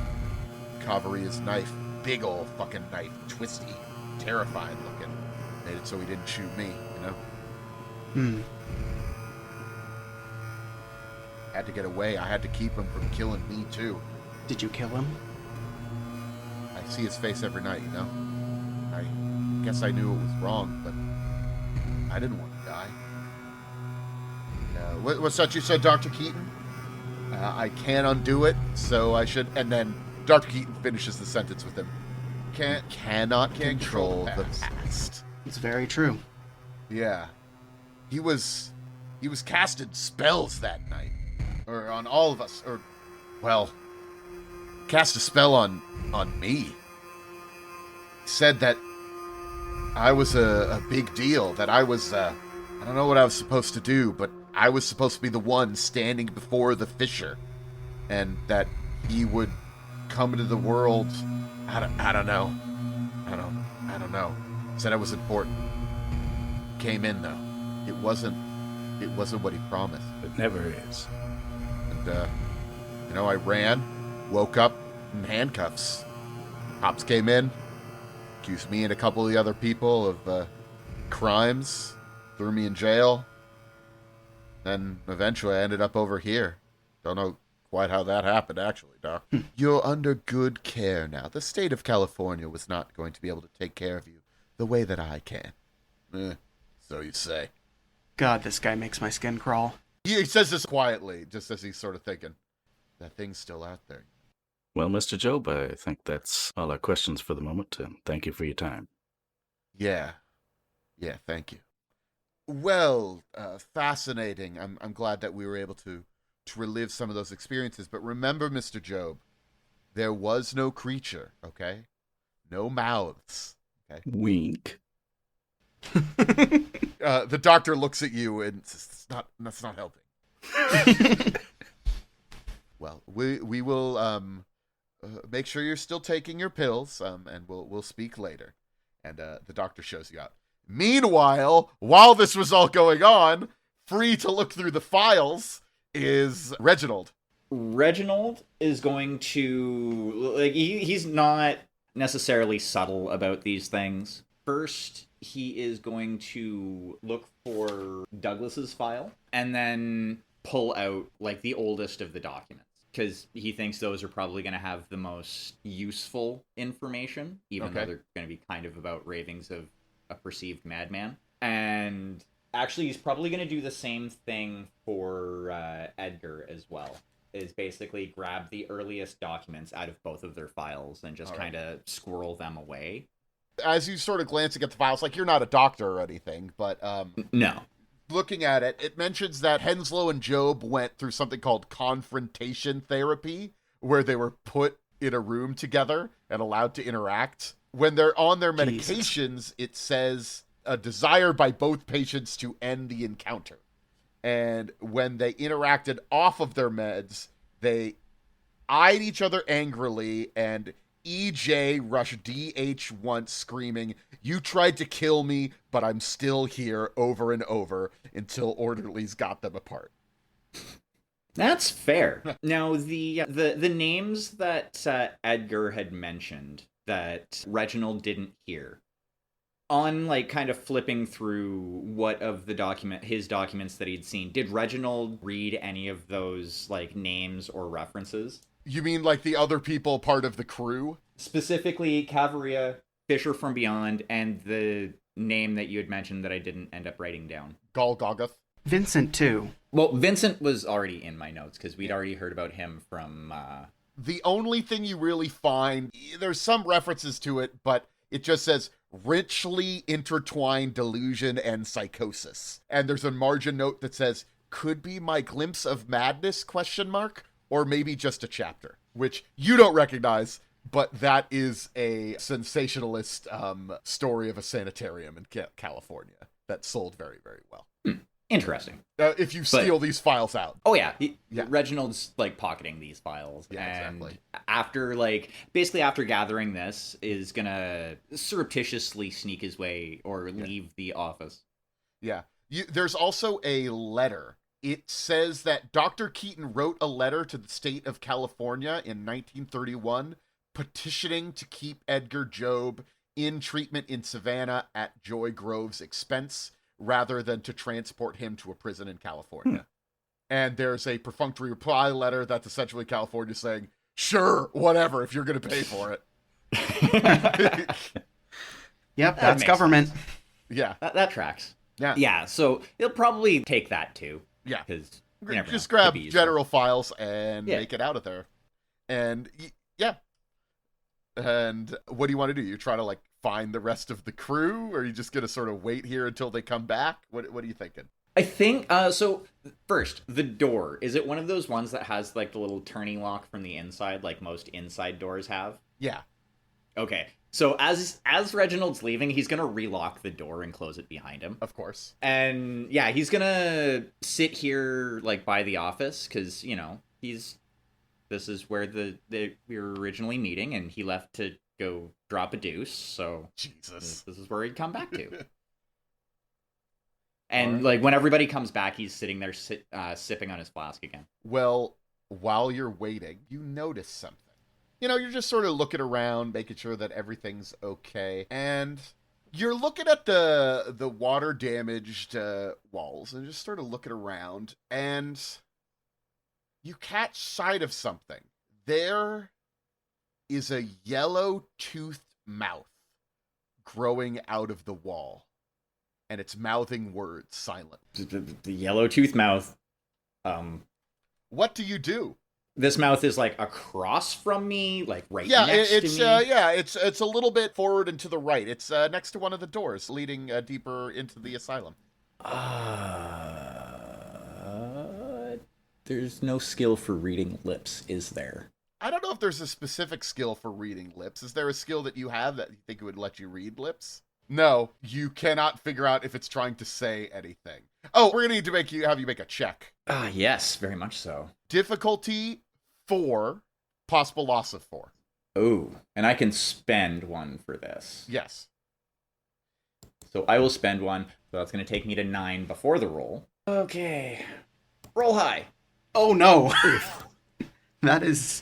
Cavarilla's knife, big old fucking knife, twisty, terrifying looking. Made it so he didn't shoot me, you know? Had to get away. I had to keep him from killing me too. Did you kill him? I see his face every night, you know? I guess I knew it was wrong, but I didn't want to die. What's that you said, Dr. Keaton? I can't undo it, so I should... And then Dr. Keaton finishes the sentence with him. Cannot control the past. It's very true. Yeah. He was casting spells that night. Or on all of us. Or, well, cast a spell on me. He said that I was a big deal. That I was, I don't know what I was supposed to do, but I was supposed to be the one standing before the fisher. And that he would come into the world. I don't know. I don't know. Said I was important. Came in, though. It wasn't what he promised. It never is. And, I ran, woke up in handcuffs. Cops came in, accused me and a couple of the other people of crimes, threw me in jail. Then eventually I ended up over here. Don't know quite how that happened, actually, Doc. You're under good care now. The state of California was not going to be able to take care of you the way that I can. So you say. God, this guy makes my skin crawl. He says this quietly, just as he's sort of thinking, that thing's still out there. Well, Mr. Job, I think that's all our questions for the moment. Thank you for your time. Yeah, thank you. Well, fascinating. I'm glad that we were able to relive some of those experiences. But remember, Mr. Job, there was no creature, okay? No mouths, okay? Wink. The doctor looks at you and says, that's not helping. Well, we will make sure you're still taking your pills, and we'll speak later. And the doctor shows you out. Meanwhile, while this was all going on, free to look through the files is Reginald. Reginald is going to, he's not necessarily subtle about these things. First, he is going to look for Douglas's file and then pull out the oldest of the documents, because he thinks those are probably going to have the most useful information, even though they're going to be kind of about ravings of a perceived madman. And actually, he's probably going to do the same thing for Edgar as well. is basically grab the earliest documents out of both of their files and just kind of squirrel them away. As you sort of glancing at the files, like you're not a doctor or anything, but No. looking at it, it mentions that Henslow and Job went through something called confrontation therapy, where they were put in a room together and allowed to interact. When they're on their medications, it says a desire by both patients to end the encounter. And when they interacted off of their meds, they eyed each other angrily, and EJ rushed DH once, screaming, "You tried to kill me, but I'm still here," over and over until orderlies got them apart. That's fair. Now, the names that Edgar had mentioned that Reginald didn't hear, on like kind of flipping through what of the his documents that he'd seen, did Reginald read any of those like names or references? You mean like the other people part of the crew? Specifically, Cavarilla, Fisher from Beyond, and the name that you had mentioned that I didn't end up writing down. Golgoth. Vincent, too. Well, Vincent was already in my notes because we'd already heard about him from... The only thing you really find, there's some references to it, but it just says richly intertwined delusion and psychosis. And there's a margin note that says, "Could be my glimpse of madness, ? Or maybe just a chapter," which you don't recognize, but that is a sensationalist story of a sanitarium in California that sold very, very well. Interesting. If you steal these files out. Oh, yeah. Reginald's, like, pocketing these files. Yeah, and exactly. After gathering this, is gonna surreptitiously sneak his way or leave the office. Yeah. There's also a letter. It says that Dr. Keaton wrote a letter to the state of California in 1931 petitioning to keep Edgar Job in treatment in Savannah at Joy Grove's expense rather than to transport him to a prison in California. And there's a perfunctory reply letter that's essentially California saying, "Sure, whatever, if you're going to pay for it." Yep, that's government. Sense. Yeah. That tracks. Yeah. Yeah, so he'll probably take that too. Yeah. Because just grab general files and make it out of there. And yeah. And what do you want to do? You try to like find the rest of the crew, or are you just going to sort of wait here until they come back? What are you thinking? I think, so first, the door. Is it one of those ones that has like the little turning lock from the inside, like most inside doors have? Yeah. Okay. So as Reginald's leaving, he's going to relock the door and close it behind him. Of course. And yeah, he's going to sit here like by the office because, you know, this is where we were originally meeting, and he left to go drop a deuce. So Jesus, this is where he'd come back to. And like when everybody comes back, he's sitting there sipping on his flask again. Well, while you're waiting, you notice something. You know, you're just sort of looking around, making sure that everything's okay, and you're looking at the water damaged walls, and just sort of looking around, and you catch sight of something. There is a yellow-toothed mouth growing out of the wall, and it's mouthing words silent. The yellow-toothed mouth. What do you do? This mouth is like across from me, like right next to me. It's a little bit forward and to the right. It's next to one of the doors leading deeper into the asylum. There's no skill for reading lips, is there? I don't know if there's a specific skill for reading lips. Is there a skill that you have that you think would let you read lips? No, you cannot figure out if it's trying to say anything. Oh, we're gonna need to have you make a check. Yes, very much so. Difficulty 4, possible loss of 4. Oh, and I can spend 1 for this. Yes. So I will spend 1. So that's going to take me to 9 before the roll. Okay. Roll high. Oh, no. That is...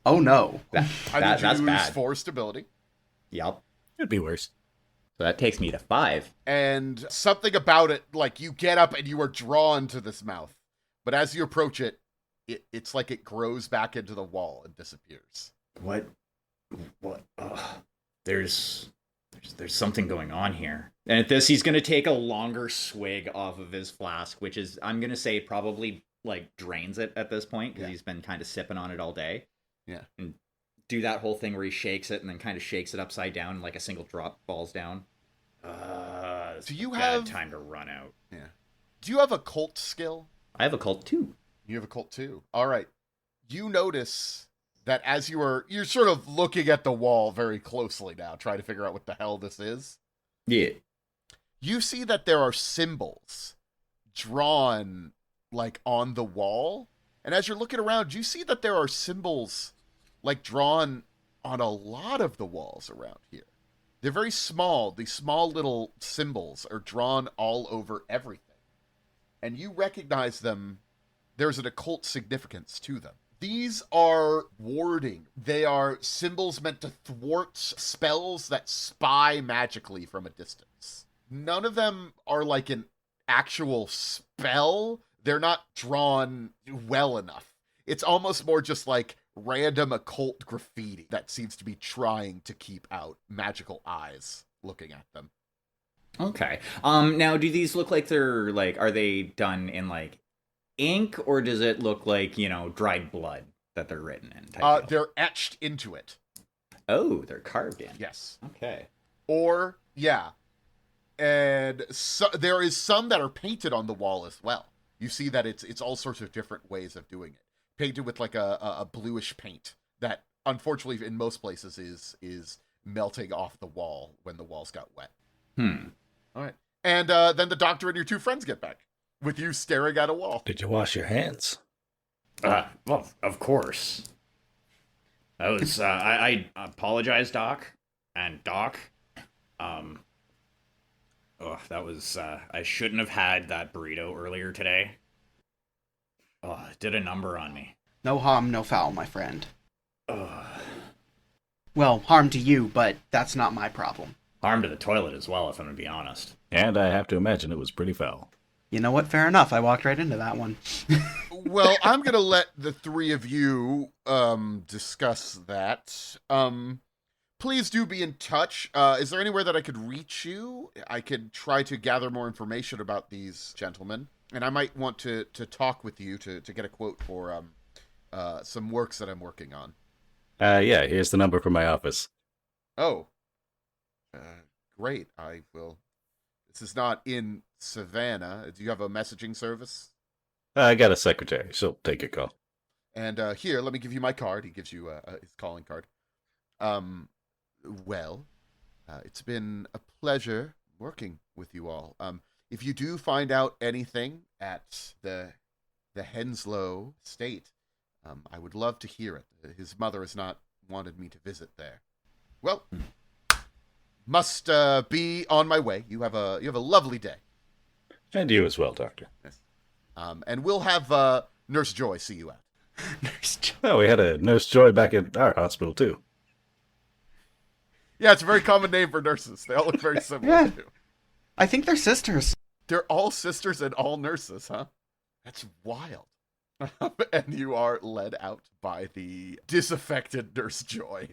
Oh, no. That's bad. Use 4 stability. Yep. It'd be worse. So that takes me to 5. And something about it, like you get up and you are drawn to this mouth. But as you approach it, it's like it grows back into the wall and disappears. What? There's something going on here. And at this, he's going to take a longer swig off of his flask, which is, I'm going to say, probably like drains it at this point because Yeah. he's been kind of sipping on it all day. Yeah. And do that whole thing where he shakes it and then kind of shakes it upside down and like a single drop falls down. This Do is you a bad have- time to run out? Yeah. Do you have a cult skill? I have a cult too. You have a cult too. All right. You notice that as you're sort of looking at the wall very closely now, trying to figure out what the hell this is. Yeah. You see that there are symbols drawn like on the wall. And as you're looking around, you see that there are symbols like drawn on a lot of the walls around here. They're very small. These small little symbols are drawn all over everything. And you recognize them. There's an occult significance to them. These are warding. They are symbols meant to thwart spells that spy magically from a distance. None of them are like an actual spell. They're not drawn well enough. It's almost more just like random occult graffiti that seems to be trying to keep out magical eyes looking at them. Okay. Now, do these look like they're like, are they done in like ink, or does it look like, dried blood that they're written in? Type deal? They're etched into it. Oh, they're carved in. Yes. Okay. Or, yeah. And so, there is some that are painted on the wall as well. You see that it's all sorts of different ways of doing it. Painted with like a bluish paint that, unfortunately, in most places is melting off the wall when the walls got wet. All right. And then the doctor and your two friends get back with you staring at a wall. Did you wash your hands? Well, of course. That was, I apologize, Doc. And Doc, that was, I shouldn't have had that burrito earlier today. Oh, it did a number on me. No harm, no foul, my friend. Ugh. Well, harm to you, but that's not my problem. Harm to the toilet as well, if I'm gonna be honest. And I have to imagine it was pretty foul. You know what? Fair enough. I walked right into that one. Well, I'm going to let the three of you discuss that. Please do be in touch. Is there anywhere that I could reach you? I could try to gather more information about these gentlemen. And I might want to talk with you to get a quote for some works that I'm working on. Yeah, here's the number for my office. Oh. Great. I will. This is not in Savannah. Do you have a messaging service? I got a secretary. She'll take your call. And here, let me give you my card. He gives you his calling card. Well, it's been a pleasure working with you all. If you do find out anything at the Henslow estate, I would love to hear it. His mother has not wanted me to visit there. Well, must be on my way. You have a lovely day. And you as well, Doctor. Yes. And we'll have Nurse Joy see you out. Well, we had a Nurse Joy back at our hospital, too. Yeah, it's a very common name for nurses. They all look very similar. Yeah. Too. I think they're sisters. They're all sisters and all nurses, huh? That's wild. And you are led out by the disaffected Nurse Joy.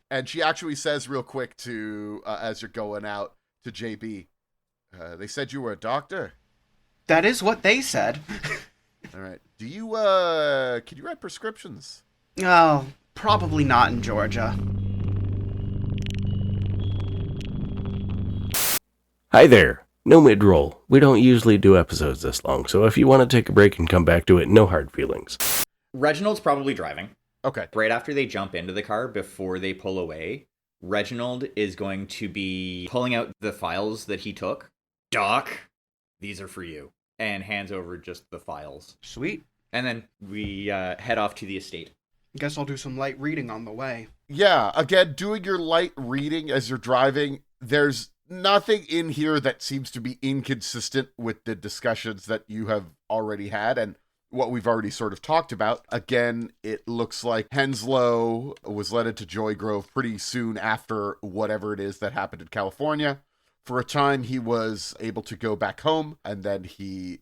And she actually says real quick to, as you're going out, to JB, they said you were a doctor? That is what they said. All right. Do you, can you write prescriptions? Oh, probably not in Georgia. Hi there. No mid-roll. We don't usually do episodes this long, so if you want to take a break and come back to it, no hard feelings. Reginald's probably driving. Okay. Right after they jump into the car, before they pull away, Reginald is going to be pulling out the files that he took. Doc, these are for you. And hands over just the files. Sweet. And then we head off to the estate. Guess I'll do some light reading on the way. Yeah, again, doing your light reading as you're driving, there's nothing in here that seems to be inconsistent with the discussions that you have already had and what we've already sort of talked about. Again, it looks like Henslow was led into Joy Grove pretty soon after whatever it is that happened in California. For a time, he was able to go back home, and then he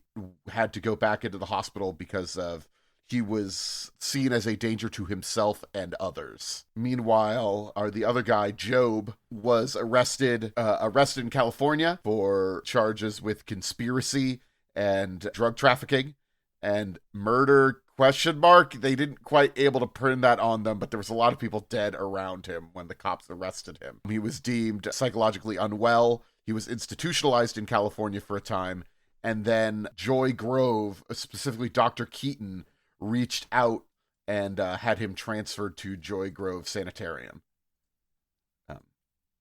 had to go back into the hospital because of he was seen as a danger to himself and others. Meanwhile, the other guy, Job, was arrested in California for charges with conspiracy and drug trafficking. And murder, question mark? They didn't quite able to pin that on them, but there was a lot of people dead around him when the cops arrested him. He was deemed psychologically unwell. He was institutionalized in California for a time. And then Joy Grove, specifically Dr. Keaton, reached out and had him transferred to Joy Grove Sanitarium.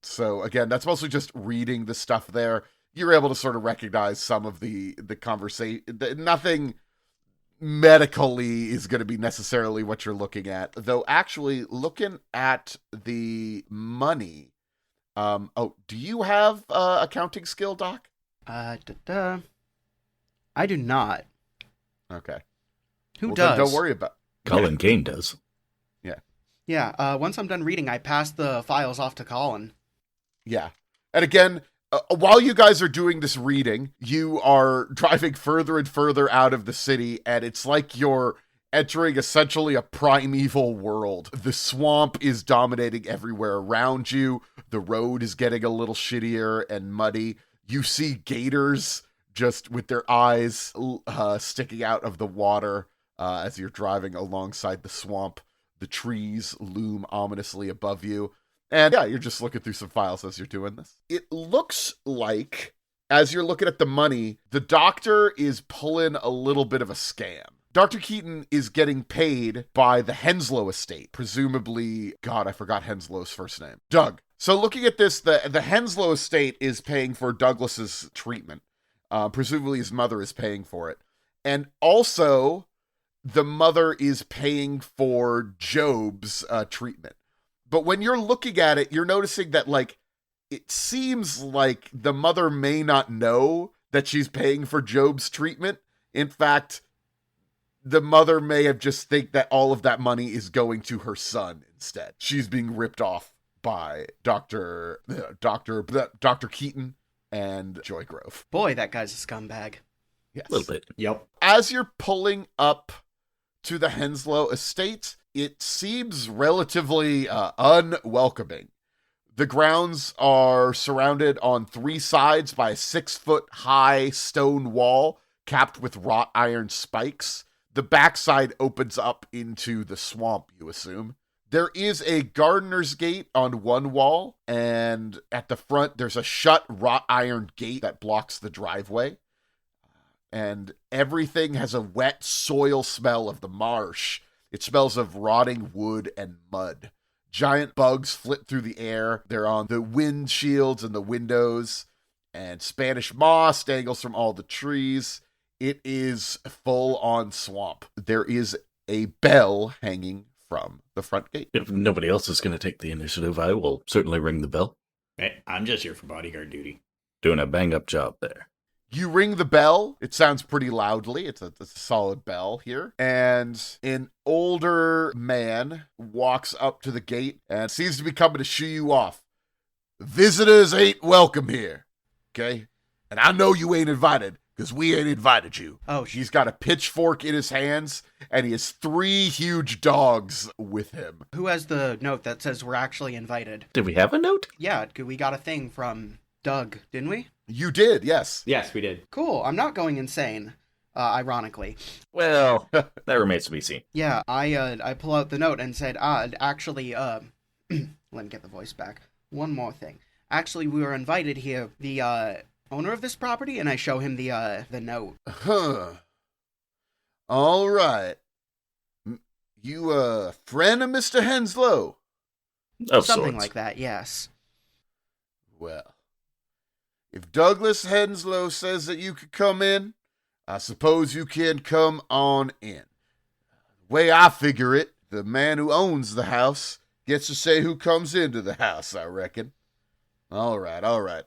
So again, that's mostly just reading the stuff there. You're able to sort of recognize some of the conversation. Nothing medically is going to be necessarily what you're looking at, though actually looking at the money. Do you have accounting skill, Doc? I do not. Okay. Who Then does? don't worry about Collin Kane does. Yeah, once I'm done reading, I pass the files off to Collin. Yeah. And again, while you guys are doing this reading, you are driving further and further out of the city, and it's like you're entering essentially a primeval world. The swamp is dominating everywhere around you. The road is getting a little shittier and muddy. You see gators just with their eyes sticking out of the water as you're driving alongside the swamp. The trees loom ominously above you. And yeah, you're just looking through some files as you're doing this. It looks like, as you're looking at the money, the doctor is pulling a little bit of a scam. Dr. Keaton is getting paid by the Henslow estate. Presumably, God, I forgot Henslow's first name. Doug. So looking at this, the Henslow estate is paying for Douglas's treatment. Presumably his mother is paying for it. And also, the mother is paying for Job's treatment. But when you're looking at it, you're noticing that, like, it seems like the mother may not know that she's paying for Job's treatment. In fact, the mother may have just think that all of that money is going to her son instead. She's being ripped off by Dr. Keaton and Joy Grove. Boy, that guy's a scumbag. Yes. A little bit. Yep. As you're pulling up to the Henslow estate, it seems relatively unwelcoming. The grounds are surrounded on three sides by a 6-foot-high stone wall capped with wrought iron spikes. The backside opens up into the swamp, you assume. There is a gardener's gate on one wall, and at the front there's a shut wrought iron gate that blocks the driveway. And everything has a wet soil smell of the marsh. It smells of rotting wood and mud. Giant bugs flit through the air. They're on the windshields and the windows. And Spanish moss dangles from all the trees. It is full-on swamp. There is a bell hanging from the front gate. If nobody else is going to take the initiative, I will certainly ring the bell. Hey, I'm just here for bodyguard duty. Doing a bang-up job there. You ring the bell. It sounds pretty loudly. It's a solid bell here. And an older man walks up to the gate and seems to be coming to shoo you off. Visitors ain't welcome here. Okay? And I know you ain't invited because we ain't invited you. Oh, He's got a pitchfork in his hands and he has 3 huge dogs with him. who has the note that says we're actually invited? Did we have a note? Yeah, we got a thing from Doug, didn't we? You did, yes. Yes, we did. Cool, I'm not going insane, ironically. Well, that remains to be seen. Yeah, I pull out the note and said, actually, let me get the voice back. One more thing. Actually, we were invited here, the, owner of this property, and I show him the note. Huh. All right. You a friend of Mr. Henslow? Of Something sorts. like that, yes. Well, if Douglas Henslow says that you could come in, I suppose you can come on in. The way I figure it, the man who owns the house gets to say who comes into the house, I reckon. All right.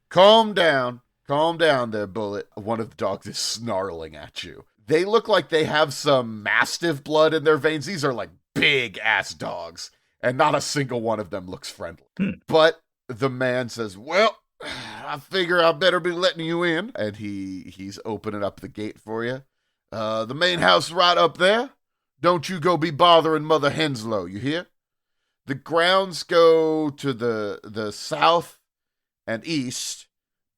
Calm down there, Bullet. One of the dogs is snarling at you. They look like they have some mastiff blood in their veins. These are like big-ass dogs, and not a single one of them looks friendly. But the man says, well, I figure I better be letting you in. And he's opening up the gate for you. The main house right up there. Don't you go be bothering Mother Henslow, you hear? The grounds go to the south and east,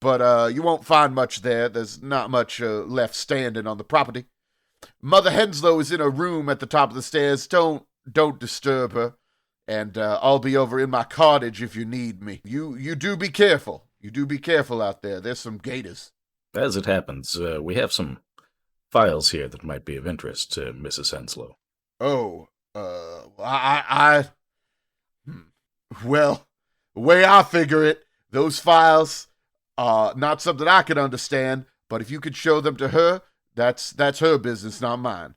but you won't find much there. There's not much left standing on the property. Mother Henslow is in a room at the top of the stairs. Don't disturb her. And I'll be over in my cottage if you need me. You do be careful. You do be careful out there. There's some gators. As it happens, we have some files here that might be of interest to Mrs. Henslow. Oh, well, the way I figure it, those files are not something I can understand, but if you could show them to her, that's her business, not mine.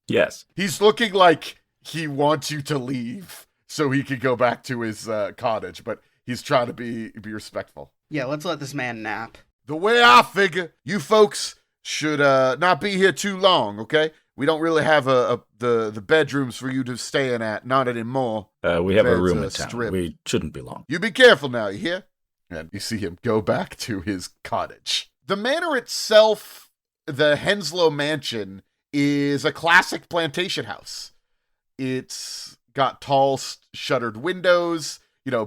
Yes. He's looking like he wants you to leave so he can go back to his cottage, but he's trying to be respectful. Yeah, let's let this man nap. The way I figure, you folks should not be here too long, okay? We don't really have the bedrooms for you to stay in at, not anymore. We have a Bed's room in strip. town. We shouldn't be long. You be careful now, you hear? And you see him go back to his cottage. The manor itself, the Henslow Mansion, is a classic plantation house. It's got tall shuttered windows,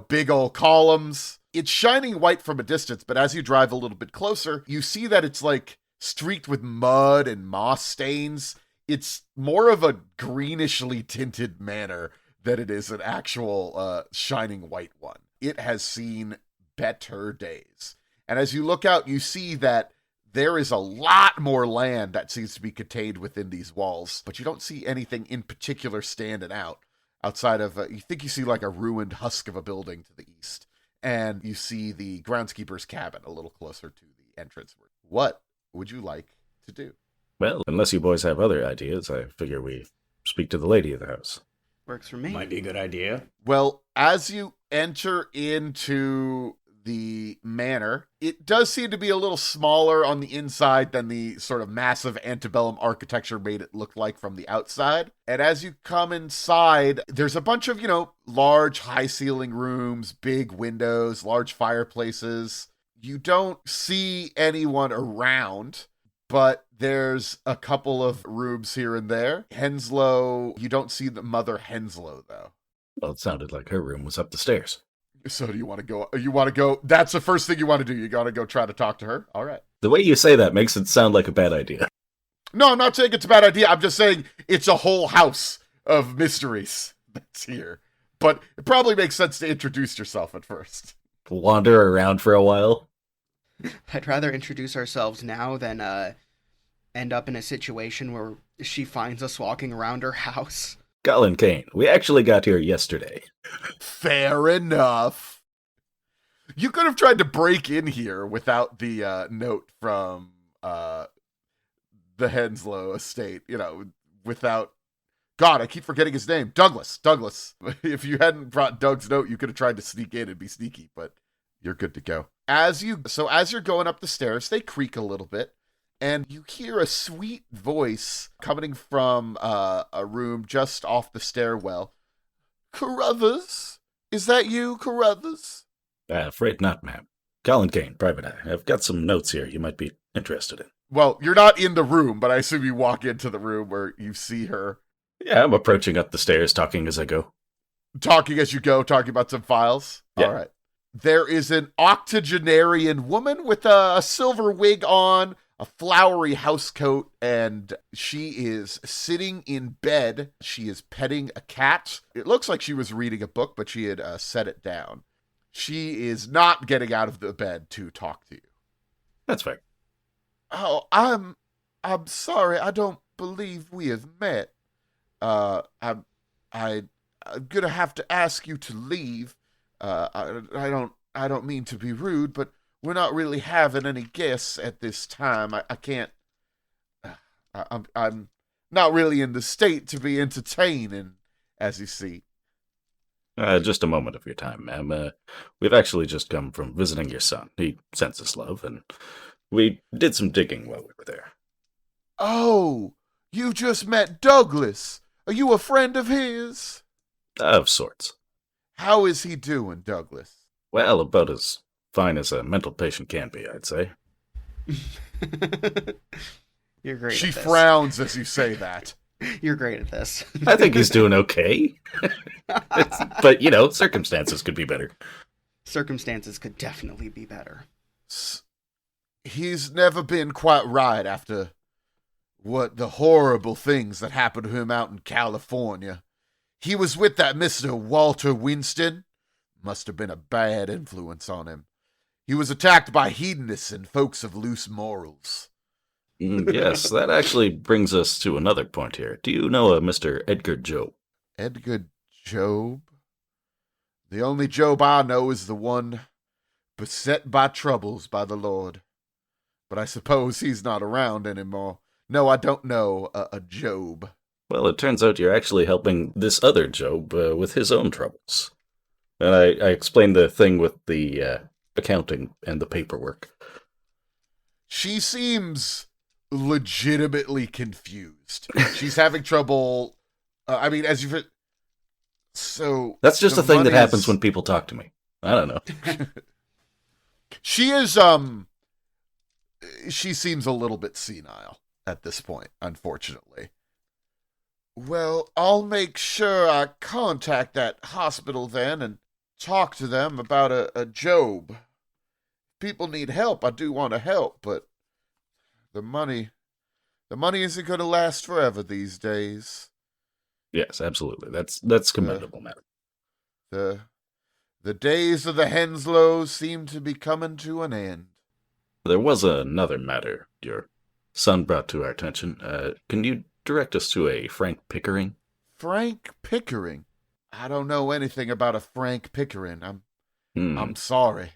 big old columns. It's shining white from a distance, but as you drive a little bit closer, you see that it's like streaked with mud and moss stains. It's more of a greenishly tinted manor than it is an actual shining white one. It has seen better days. And as you look out, you see that there is a lot more land that seems to be contained within these walls, but you don't see anything in particular standing out outside of, you think you see like a ruined husk of a building to the east, and you see the groundskeeper's cabin a little closer to the entrance. What would you like to do? Well, unless you boys have other ideas, I figure we speak to the lady of the house. Works for me. Might be a good idea. Well, as you enter into the manor, it does seem to be a little smaller on the inside than the sort of massive antebellum architecture made it look like from the outside. And as you come inside, there's a bunch of, large high ceiling rooms, big windows, large fireplaces. You don't see anyone around, but there's a couple of rooms here and there. Henslow, you don't see the Mother Henslow, though. Well, it sounded like her room was up the stairs. So do you want to go? That's the first thing you want to do. You got to go try to talk to her. All right. The way you say that makes it sound like a bad idea. No, I'm not saying it's a bad idea. I'm just saying it's a whole house of mysteries that's here. But it probably makes sense to introduce yourself at first. Wander around for a while. I'd rather introduce ourselves now than end up in a situation where she finds us walking around her house. Collin, Kane, we actually got here yesterday. Fair enough. You could have tried to break in here without the note from the Henslow estate, without... God, I keep forgetting his name. Douglas. If you hadn't brought Doug's note, you could have tried to sneak in and be sneaky, but you're good to go. As you're going up the stairs, they creak a little bit, and you hear a sweet voice coming from a room just off the stairwell. Carruthers? Is that you, Carruthers? Afraid not, ma'am. Collin, Kane, Private Eye. I've got some notes here you might be interested in. Well, you're not in the room, but I assume you walk into the room where you see her. Yeah, I'm approaching up the stairs, talking as I go. Talking as you go, talking about some files? Yeah. All right. There is an octogenarian woman with a silver wig on, a flowery housecoat, and she is sitting in bed. She is petting a cat. It looks like she was reading a book, but she had set it down. She is not getting out of the bed to talk to you. That's fair. Oh, I'm sorry. I don't believe we have met. I'm gonna have to ask you to leave. I don't mean to be rude, but we're not really having any guests at this time. I can't. I'm not really in the state to be entertaining, as you see. Just a moment of your time, ma'am. We've actually just come from visiting your son. He sends us love, and we did some digging while we were there. Oh, you just met Douglas. Are you a friend of his? Of sorts. How is he doing, Douglas? Well, about as fine as a mental patient can be, I'd say. You're great She at this. frowns as you say that. You're great at this. I think he's doing okay. But, circumstances could be better. Circumstances could definitely be better. He's never been quite right after what the horrible things that happened to him out in California. He was with that Mr. Walter Winston. Must have been a bad influence on him. He was attacked by hedonists and folks of loose morals. Yes, that actually brings us to another point here. Do you know a Mr. Edgar Job? Edgar Job? The only Job I know is the one beset by troubles by the Lord. But I suppose he's not around anymore. No, I don't know a Job. Well, it turns out you're actually helping this other Job with his own troubles. And I explained the thing with the accounting and the paperwork. She seems legitimately confused. She's having trouble. As you've... So... That's just the a thing that money happens is- when people talk to me. I don't know. She is, she seems a little bit senile at this point, unfortunately. Well, I'll make sure I contact that hospital then and talk to them about a Job. People need help. I do want to help, but the money isn't going to last forever these days. Yes, absolutely. That's commendable, madam. The days of the Henslows seem to be coming to an end. There was another matter your son brought to our attention. Can you direct us to a Frank Pickering? Frank Pickering? I don't know anything about a Frank Pickering. I'm sorry.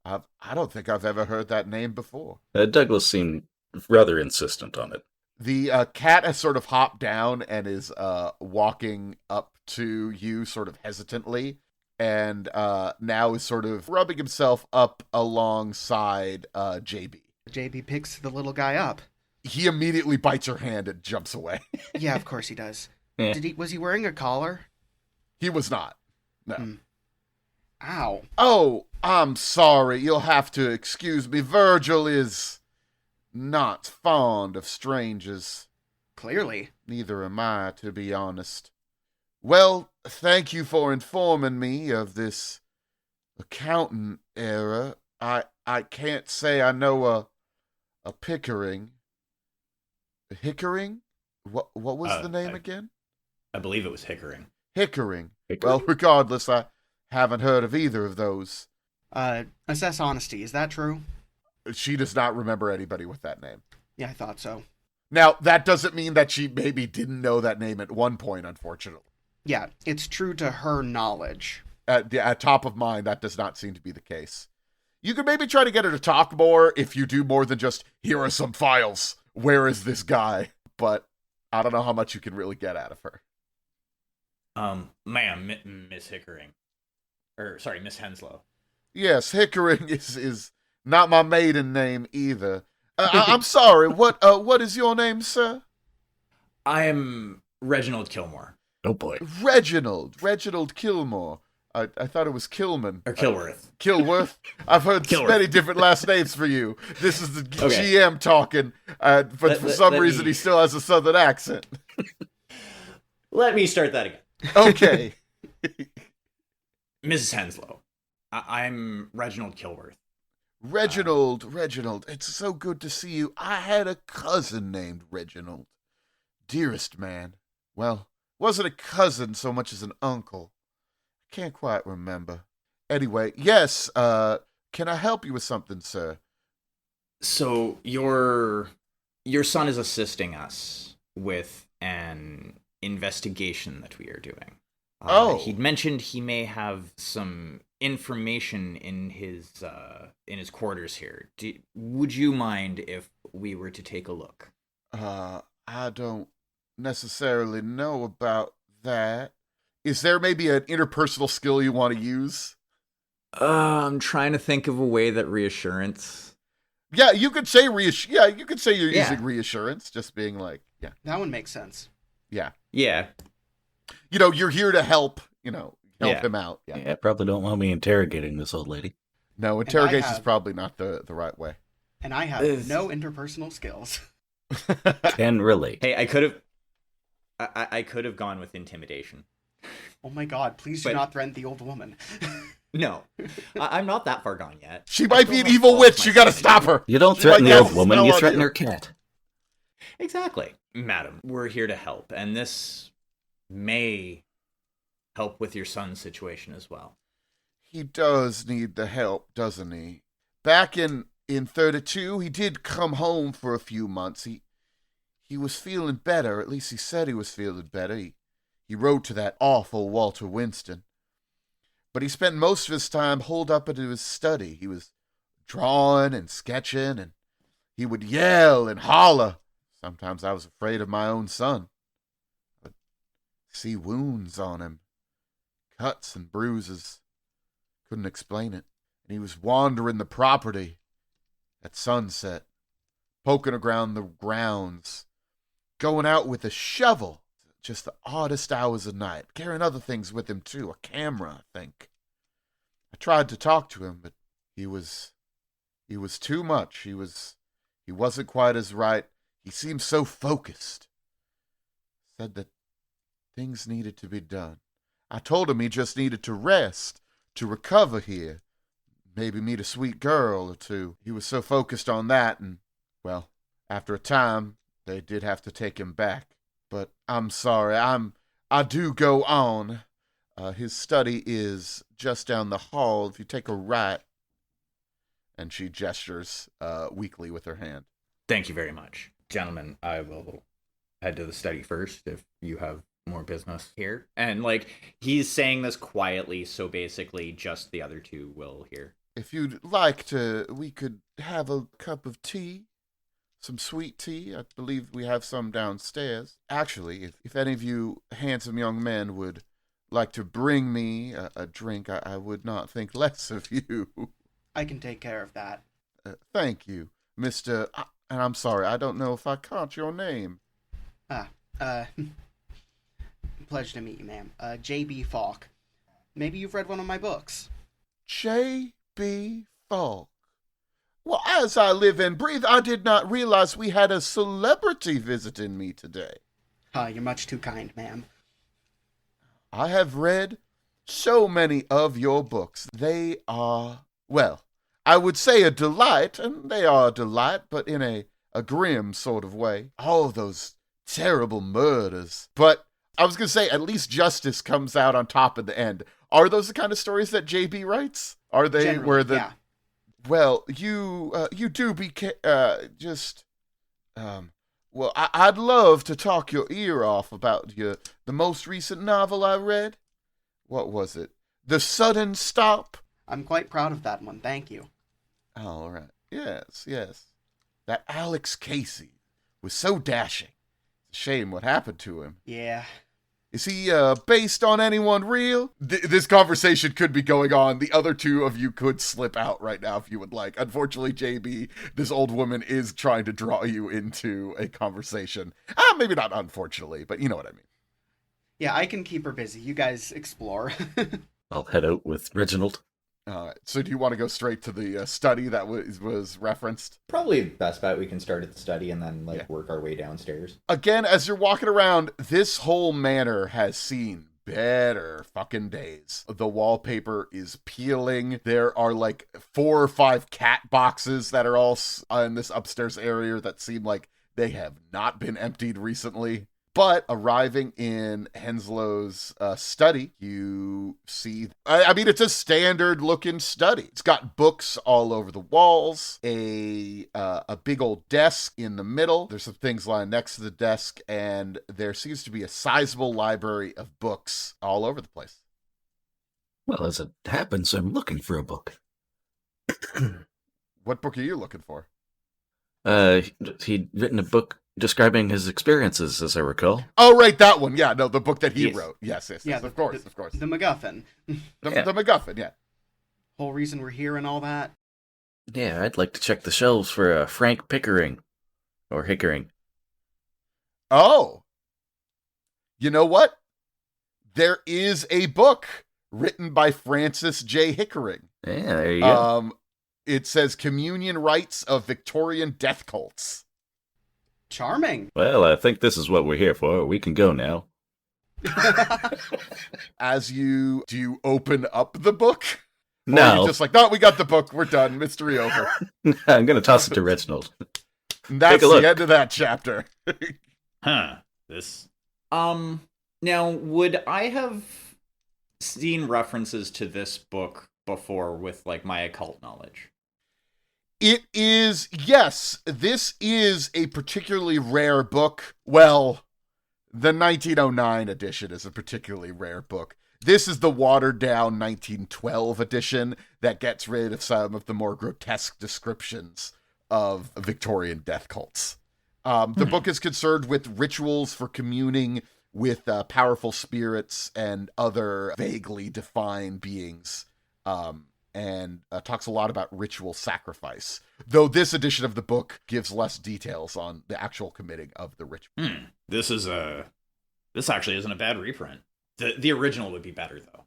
I don't think I've ever heard that name before. Douglas seemed rather insistent on it. The cat has sort of hopped down and is walking up to you sort of hesitantly, and now is sort of rubbing himself up alongside JB. JB picks the little guy up. He immediately bites her hand and jumps away. Yeah, of course he does. Yeah. Was he wearing a collar? He was not. No. Ow. Oh, I'm sorry. You'll have to excuse me. Virgil is not fond of strangers. Clearly. Neither am I, to be honest. Well, thank you for informing me of this accountant error. I can't say I know a Pickering. A Hickering? What was the name again? I believe it was Hickering. Hickering. Pickering? Well, regardless, I haven't heard of either of those. Assess honesty. Is that true? She does not remember anybody with that name. Yeah, I thought so. Now, that doesn't mean that she maybe didn't know that name at one point, unfortunately. Yeah, it's true to her knowledge. At top of mind, that does not seem to be the case. You could maybe try to get her to talk more if you do more than just, here are some files. Where is this guy? But I don't know how much you can really get out of her. Ma'am, Miss Hickering. Sorry, Miss Henslow. Yes, Hickering is not my maiden name either. I'm sorry, what is your name, sir? I am Reginald Kilmore. Oh boy. Reginald Kilmore. I thought it was Kilman. Or Kilworth. Kilworth? I've heard Kilworth. many different last names for you. This is the Okay. GM talking, but for some let reason me- he still has a southern accent. Let me start that again. Okay. Mrs. Henslow. I'm Reginald Kilworth. Reginald, it's so good to see you. I had a cousin named Reginald. Dearest man. Well, wasn't a cousin so much as an uncle. I can't quite remember. Anyway, yes, can I help you with something, sir? So your son is assisting us with an investigation that we are doing. He'd mentioned he may have some information in his quarters here. Would you mind if we were to take a look? I don't necessarily know about that. Is there maybe an interpersonal skill you want to use? I'm trying to think of a way that reassurance. Yeah, you could say you could say you're Yeah. using reassurance, just being like, yeah. That one makes sense. Yeah. Yeah. You're here to help, help Yeah. him out. Yeah. Yeah, probably don't want me interrogating this old lady. No, interrogation is have- probably not the right way. And I have Is- no interpersonal skills. Can relate. Hey, I could have gone with intimidation. Oh my god, please do But- not threaten the old woman. No, I'm not that far gone yet. She might still be an have evil faults witch. You got to myself. stop her. You don't She threaten might the cast old a woman, spell you on threaten you. her cat. Exactly. Madam, we're here to help, and this may help with your son's situation as well. He does need the help, doesn't he? Back in 32, he did come home for a few months. He was feeling better. At least he said he was feeling better. He wrote to that awful Walter Winston. But he spent most of his time holed up into his study. He was drawing and sketching, and he would yell and holler. Sometimes I was afraid of my own son. I'd see wounds on him, cuts and bruises. Couldn't explain it. And he was wandering the property at sunset, poking around the grounds, going out with a shovel, just the oddest hours of night, carrying other things with him too, a camera, I think. I tried to talk to him, but he was too much. He wasn't quite as right. He seemed so focused. Said that things needed to be done. I told him he just needed to rest, to recover here. Maybe meet a sweet girl or two. He was so focused on that, and, well, after a time, they did have to take him back. But I'm sorry, I do go on. His study is just down the hall. If you take a right, and she gestures weakly with her hand. Thank you very much. Gentlemen, I will head to the study first if you have more business here. And, he's saying this quietly, so basically just the other two will hear. If you'd like to, we could have a cup of tea. Some sweet tea. I believe we have some downstairs. Actually, if any of you handsome young men would like to bring me a drink, I would not think less of you. I can take care of that. Thank you, Mr. And I'm sorry, I don't know if I caught your name. Pleasure to meet you, ma'am. JB Faulk. Maybe you've read one of my books. JB Faulk. Well, as I live and breathe, I did not realize we had a celebrity visiting me today. You're much too kind, ma'am. I have read so many of your books. They are, well, I would say a delight, and they are a delight, but in a grim sort of way. All those terrible murders. But I was going to say, at least justice comes out on top at the end. Are those the kind of stories that JB writes? Are they Generally, where the... Yeah. Well, you do be, well, I'd love to talk your ear off about the most recent novel I read. What was it? The Sudden Stop? I'm quite proud of that one, thank you. All right. Yes. That Alex Casey was so dashing. It's a shame what happened to him. Yeah. Is he based on anyone real? This conversation could be going on. The other two of you could slip out right now if you would like. Unfortunately, JB, this old woman is trying to draw you into a conversation. Maybe not unfortunately, but you know what I mean. Yeah, I can keep her busy. You guys explore. I'll head out with Reginald. All right. So do you want to go straight to the study that was referenced? Probably best bet we can start at the study and then work our way downstairs. Again, as you're walking around, this whole manor has seen better fucking days. The wallpaper is peeling. There are 4 or 5 cat boxes that are all in this upstairs area that seem like they have not been emptied recently. But arriving in Henslow's study, you see, I mean, it's a standard looking study. It's got books all over the walls, a big old desk in the middle. There's some things lying next to the desk, and there seems to be a sizable library of books all over the place. Well, as it happens, I'm looking for a book. What book are you looking for? He'd written a book describing his experiences, as I recall. Oh, right, that one. Yeah, no, the book that he Yes. wrote. Yes, Yeah, of course. The MacGuffin. The MacGuffin, yeah. Whole reason we're here and all that. Yeah, I'd like to check the shelves for Frank Pickering. Or Hickering. Oh. You know what? There is a book written by Francis J. Hickering. Yeah, there you go. It says Communion Rites of Victorian Death Cults. Charming. Well, I think this is what we're here for. We can go now. Do you open up the book? Or No. are you just no, we got the book. We're done. Mystery over. I'm going to toss it to Reginald. That's Take a look. the end of that chapter. Huh. This. Now, would I have seen references to this book before with, like, my occult knowledge? It is, yes, this is a particularly rare book. Well, the 1909 edition is a particularly rare book. This is the watered-down 1912 edition that gets rid of some of the more grotesque descriptions of Victorian death cults. The book is concerned with rituals for communing with powerful spirits and other vaguely defined beings, and talks a lot about ritual sacrifice, though this edition of the book gives less details on the actual committing of the ritual. This actually isn't a bad reprint. The original would be better, though.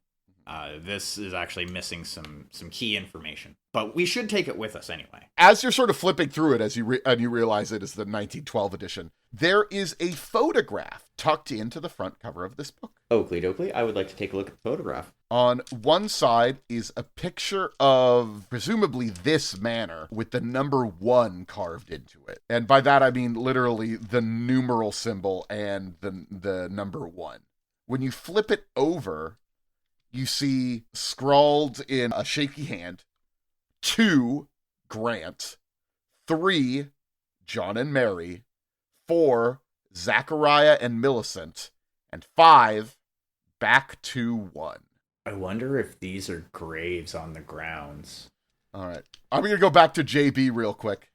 This is actually missing some key information, but we should take it with us anyway. As you're sort of flipping through it, as you realize it is the 1912 edition, there is a photograph tucked into the front cover of this book. Oakley dokley, I would like to take a look at the photograph. On one side is a picture of presumably this manor with the number 1 carved into it. And by that I mean literally the numeral symbol and the number 1. When you flip it over, you see scrawled in a shaky hand, 2, Grant, 3, John and Mary, 4, Zachariah and Millicent, and 5, back to 1. I wonder if these are graves on the grounds. All right. I'm going to go back to JB real quick.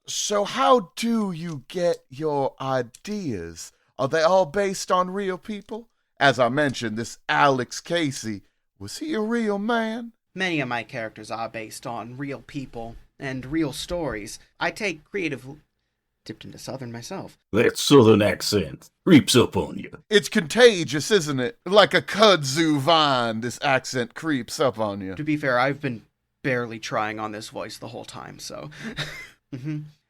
So how do you get your ideas? Are they all based on real people? As I mentioned, this Alex Casey, was he a real man? Many of my characters are based on real people and real stories. I take creative... Dipped into Southern myself. That Southern accent creeps up on you. It's contagious, isn't it? Like a kudzu vine, this accent creeps up on you. To be fair, I've been barely trying on this voice the whole time, so...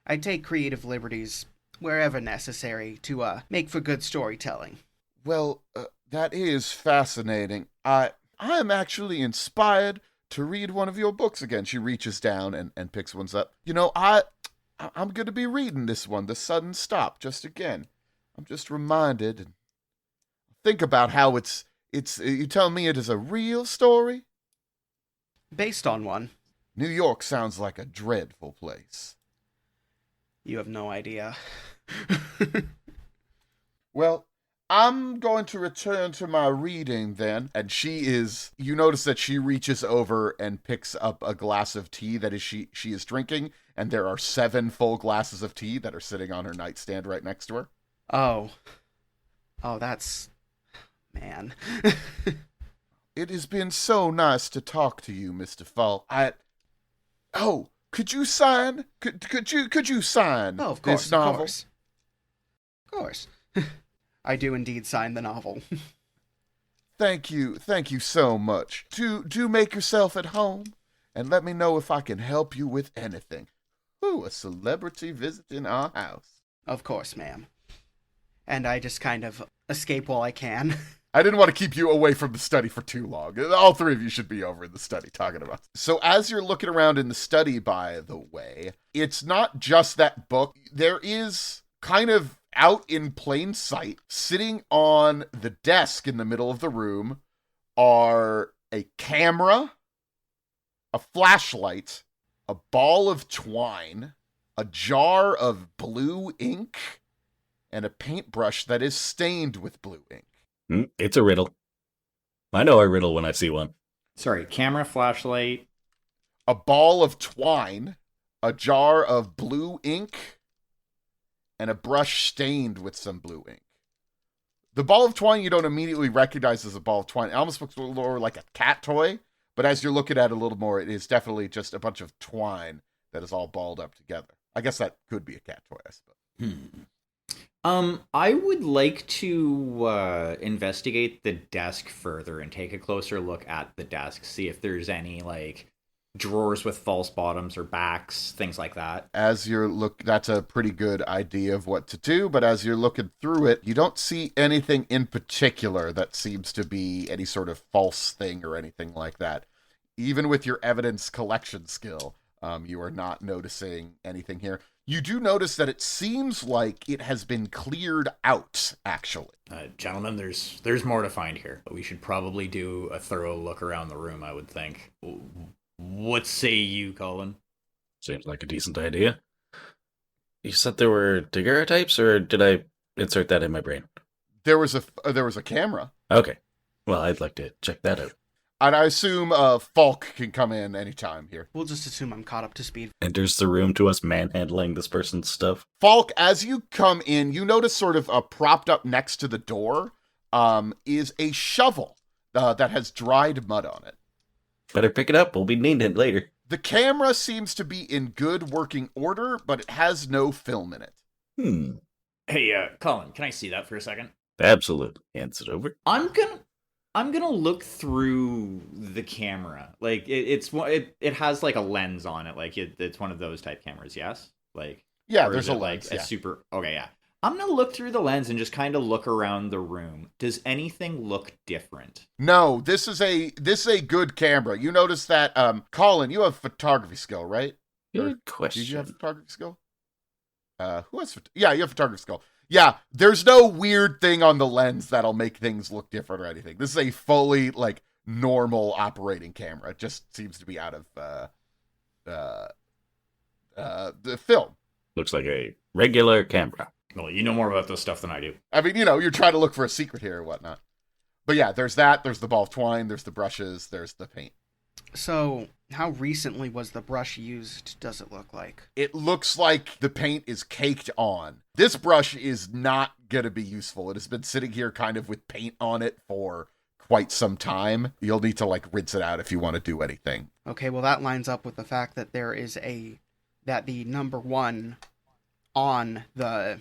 I take creative liberties wherever necessary to make for good storytelling. Well, that is fascinating. I am actually inspired to read one of your books again. She reaches down and picks one up. You know, I'm going to be reading this one, The Sudden Stop, just again. I'm just reminded and think about how it's you tell me it is a real story? Based on one. New York sounds like a dreadful place. You have no idea. Well, I'm going to return to my reading then. And you notice that she reaches over and picks up a glass of tea that she is drinking. And there are 7 full glasses of tea that are sitting on her nightstand right next to her. Oh, that's... Man. It has been so nice to talk to you, Mr. Faulk. Could you sign? Could you sign Oh, of course, this novel? Of course. I do indeed sign the novel. Thank you so much. Do make yourself at home, and let me know if I can help you with anything. Ooh, a celebrity visiting our house. Of course, ma'am. And I just kind of escape while I can. I didn't want to keep you away from the study for too long. All 3 of you should be over in the study talking about it. So as you're looking around in the study, by the way, it's not just that book. There is kind of out in plain sight, sitting on the desk in the middle of the room, are a camera, a flashlight, a ball of twine, a jar of blue ink, and a paintbrush that is stained with blue ink. It's a riddle. I know a riddle when I see one. Sorry, camera, flashlight. A ball of twine, a jar of blue ink, and a brush stained with some blue ink. The ball of twine you don't immediately recognize as a ball of twine. It almost looks a little more like a cat toy, but as you're looking at it a little more, it is definitely just a bunch of twine that is all balled up together. I guess that could be a cat toy, I suppose. I would like to investigate the desk further and take a closer look at the desk, see if there's any, like, drawers with false bottoms or backs, things like that. That's a pretty good idea of what to do, but as you're looking through it, you don't see anything in particular that seems to be any sort of false thing or anything like that. Even with your evidence collection skill, You are not noticing anything here. You do notice that it seems like it has been cleared out, actually. Gentlemen, there's more to find here. We should probably do a thorough look around the room, I would think. What say you, Collin? Seems like a decent idea. You said there were daguerreotypes, or did I insert that in my brain? There was a camera. Okay. Well, I'd like to check that out. And I assume Faulk can come in anytime here. We'll just assume I'm caught up to speed. Enters the room to us manhandling this person's stuff. Faulk, as you come in, you notice sort of propped up next to the door is a shovel that has dried mud on it. Better pick it up. We'll be needing it later. The camera seems to be in good working order, but it has no film in it. Hey, Collin, can I see that for a second? Absolutely. Hands it over. I'm gonna look through the camera. Like it has like a lens on it. Like it's one of those type cameras. Yes. Like Yeah, or there's is a it, lens. like Yeah. a super. Okay, yeah. I'm gonna look through the lens and just kind of look around the room. Does anything look different? No, this is a good camera. You notice that Collin, you have photography skill, right? Good question. Did you have photography skill? Who has? Yeah, you have photography skill. Yeah, there's no weird thing on the lens that'll make things look different or anything. This is a fully like normal operating camera. It just seems to be out of the film. Looks like a regular camera. Well, you know more about this stuff than I do. I mean, you're trying to look for a secret here or whatnot. But yeah, there's that. There's the ball of twine. There's the brushes. There's the paint. So, how recently was the brush used, does it look like? It looks like the paint is caked on. This brush is not going to be useful. It has been sitting here kind of with paint on it for quite some time. You'll need to like rinse it out if you want to do anything. Okay, well that lines up with the fact that that the number 1 on the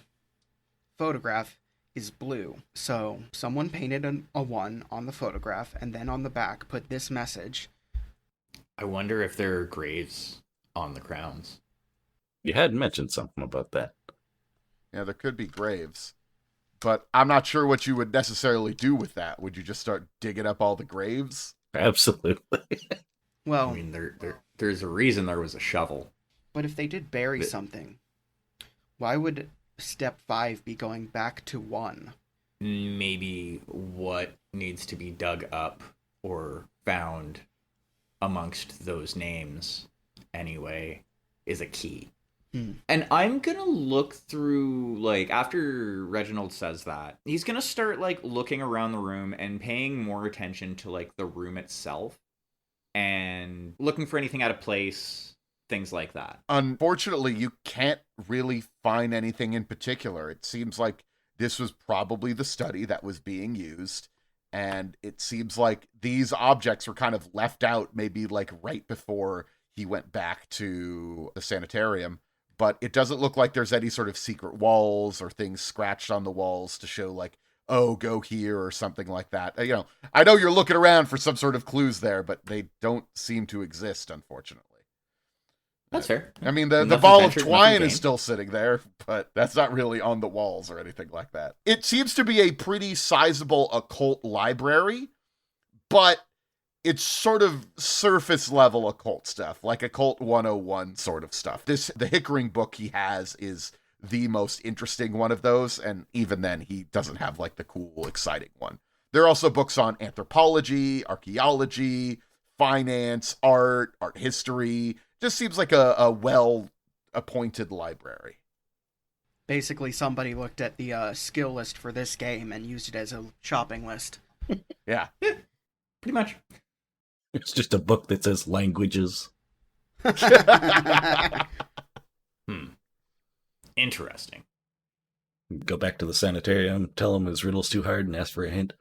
photograph is blue. So, someone painted a 1 on the photograph and then on the back put this message. I wonder if there are graves on the crowns. You had mentioned something about that. Yeah, there could be graves. But I'm not sure what you would necessarily do with that. Would you just start digging up all the graves? Absolutely. Well, I mean, there's a reason there was a shovel. but if they did bury something, why would step 5 be going back to 1? Maybe what needs to be dug up or found amongst those names anyway is a key. And I'm gonna look through, like, after Reginald says that, he's gonna start like looking around the room and paying more attention to like the room itself and looking for anything out of place, things like that. Unfortunately, you can't really find anything in particular. It seems like this was probably the study that was being used. And it seems like these objects were kind of left out maybe like right before he went back to the sanitarium. But it doesn't look like there's any sort of secret walls or things scratched on the walls to show like, oh, go here or something like that. I know you're looking around for some sort of clues there, but they don't seem to exist, unfortunately. That's fair. I mean, the Nothing ball of ventured, twine nothing is gained. still sitting there, but that's not really on the walls or anything like that. It seems to be a pretty sizable occult library, but it's sort of surface level occult stuff, like Occult 101 sort of stuff. The Hickering book he has is the most interesting one of those, and even then he doesn't have like the cool, exciting one. There are also books on anthropology, archaeology, finance, art history. Just seems like a well-appointed library. Basically, somebody looked at the skill list for this game and used it as a shopping list. Yeah. Pretty much. It's just a book that says languages. Interesting. Go back to the sanitarium, tell him his riddle's too hard, and ask for a hint.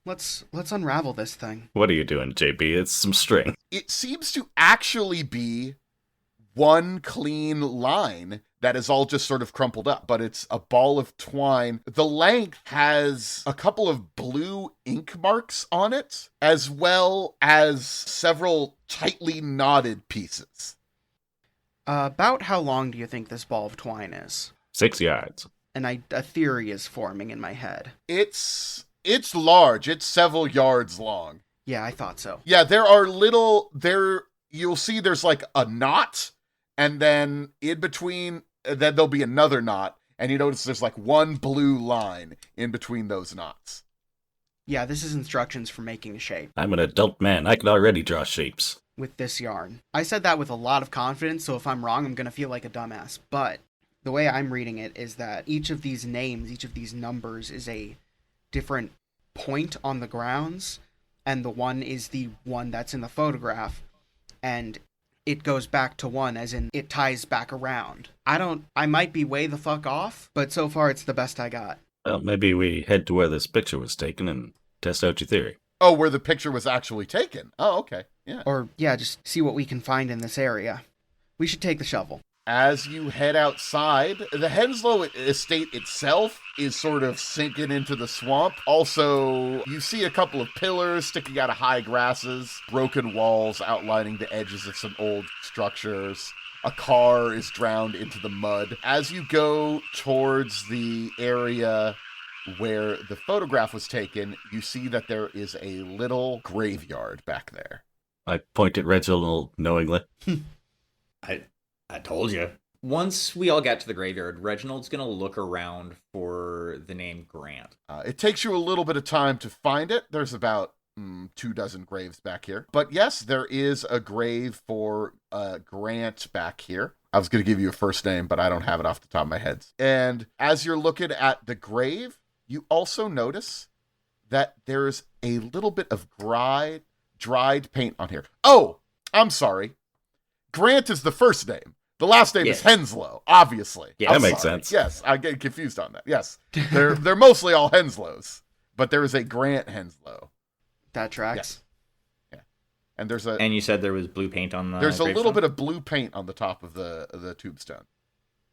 Let's unravel this thing. What are you doing, JB? It's some string. It seems to actually be one clean line that is all just sort of crumpled up, but it's a ball of twine. The length has a couple of blue ink marks on it, as well as several tightly knotted pieces. About how long do you think this ball of twine is? 6 yards. And a theory is forming in my head. It's large. It's several yards long. Yeah, I thought so. Yeah, there you'll see there's like a knot, and then in between, then there'll be another knot, and you notice there's like one blue line in between those knots. Yeah, this is instructions for making a shape I'm an adult man. I can already draw shapes. with this yarn. I said that with a lot of confidence, so if I'm wrong, I'm going to feel like a dumbass. But the way I'm reading it is that each of these names, each of these numbers is a different point on the grounds, and the one is the one that's in the photograph, and it goes back to one, as in it ties back around. I might be way the fuck off, but so far it's the best I got. Well, maybe we head to where this picture was taken and test out your theory. Oh, where the picture was actually taken. Oh, okay. Yeah. Or, yeah, just see what we can find in this area. We should take the shovel. As you head outside, the Henslow estate itself is sort of sinking into the swamp. Also, you see a couple of pillars sticking out of high grasses, broken walls outlining the edges of some old structures. A car is drowned into the mud. As you go towards the area where the photograph was taken, you see that there is a little graveyard back there. I point at Reginald knowingly. I told you. Once we all get to the graveyard, Reginald's going to look around for the name Grant. It takes you a little bit of time to find it. There's about 24 graves back here. But yes, there is a grave for Grant back here. I was going to give you a first name, but I don't have it off the top of my head. And as you're looking at the grave, you also notice that there's a little bit of dried paint on here. Oh, I'm sorry. Grant is the first name. The last name is Henslow, obviously. Yeah, that makes sense. Yes, I get confused on that. Yes, they're mostly all Henslows, but there is a Grant Henslow. That tracks. Yes. Yeah, and And you said there was blue paint on the there's a little gravestone? bit of blue paint on the top of the tombstone.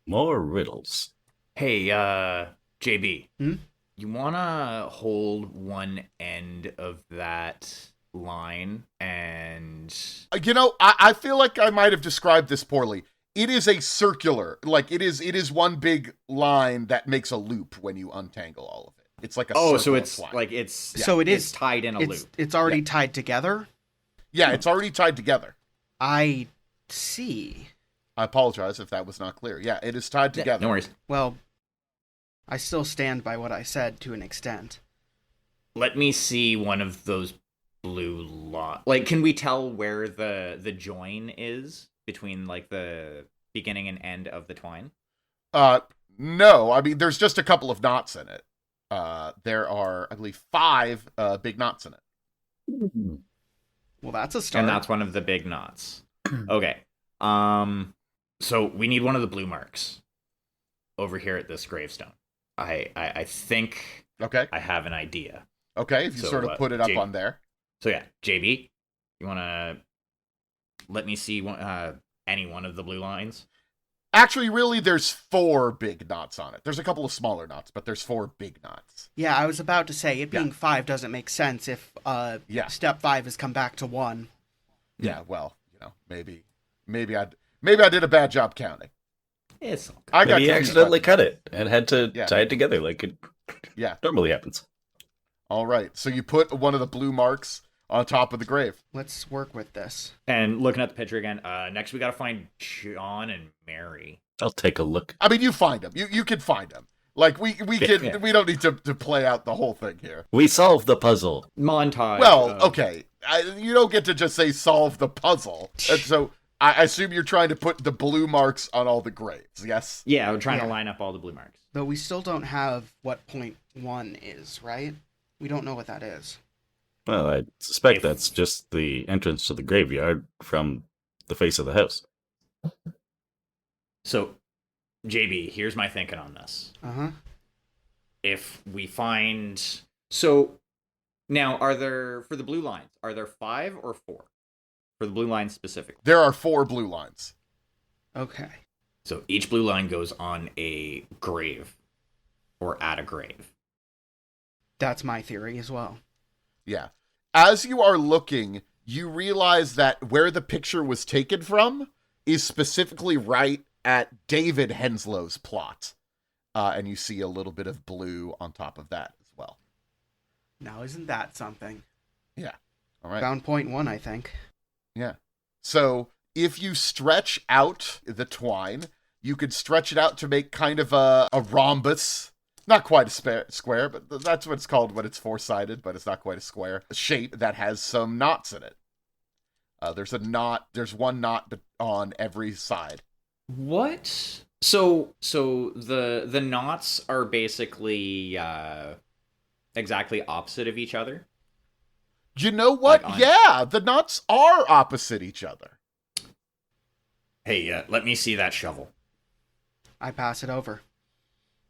More riddles. Hey, JB. Hmm? You want to hold one end of that line and... I feel like I might have described this poorly. It is a circular, like it is one big line that makes a loop when you untangle all of it. It's like a Oh, so circle it's of twine. like it's So it it's is tied in a loop. It's already tied together. Yeah, it's already tied together. I see. I apologize if that was not clear. Yeah, it is tied Yeah, together. no worries. Well, I still stand by what I said to an extent. Let me see one of those blue lots. Like, can we tell where the join is between like the beginning and end of the twine? No, I mean there's just a couple of knots in it. There are, I believe, 5 big knots in it. Well, that's a start. And that's one of the big knots. Okay. So we need one of the blue marks over here at this gravestone. I think Okay. I have an idea. Okay, if you So, sort of put it up on there. So yeah, JB, you want to let me see any one of the blue lines? Actually, really, there's 4 big knots on it. There's a couple of smaller knots, but there's 4 big knots. Yeah, I was about to say, it being Yeah. 5 doesn't make sense if Yeah. step 5 has come back to 1. Yeah, well, maybe I did a bad job counting. It's all good. I got Maybe he confused accidentally by- cut it and had to Yeah. tie it together like it Yeah. normally happens. All right, so you put one of the blue marks on top of the grave. Let's work with this. And looking at the picture again, next we got to find John and Mary. I'll take a look. I mean, you find them. You can find them. Like we can. Yeah. We don't need to play out the whole thing here. We solved the puzzle. Montage. Well, of- okay. You don't get to just say solve the puzzle. And so I assume you're trying to put the blue marks on all the graves. Yes. Yeah, we're trying Yeah. to line up all the blue marks. Though we still don't have what point 1 is, right? We don't know what that is. Well, I suspect If- that's just the entrance to the graveyard from the face of the house. So, JB, here's my thinking on this. Uh-huh. If we find... So, now, are there, for the blue lines, are there 5 or 4? For the blue lines specifically. There are 4 blue lines. Okay. So, each blue line goes on a grave. Or at a grave. That's my theory as well. Yeah. As you are looking, you realize that where the picture was taken from is specifically right at David Henslow's plot. And you see a little bit of blue on top of that as well. Now, isn't that something? Yeah. All right. Found point 1, I think. Yeah. So if you stretch out the twine, you could stretch it out to make kind of a rhombus. Not quite a square, but that's what it's called when it's four-sided, but it's not quite a square. A shape that has some knots in it. There's one knot on every side. What? So the knots are basically exactly opposite of each other? You know what? Yeah, the knots are opposite each other. Hey, let me see that shovel. I pass it over.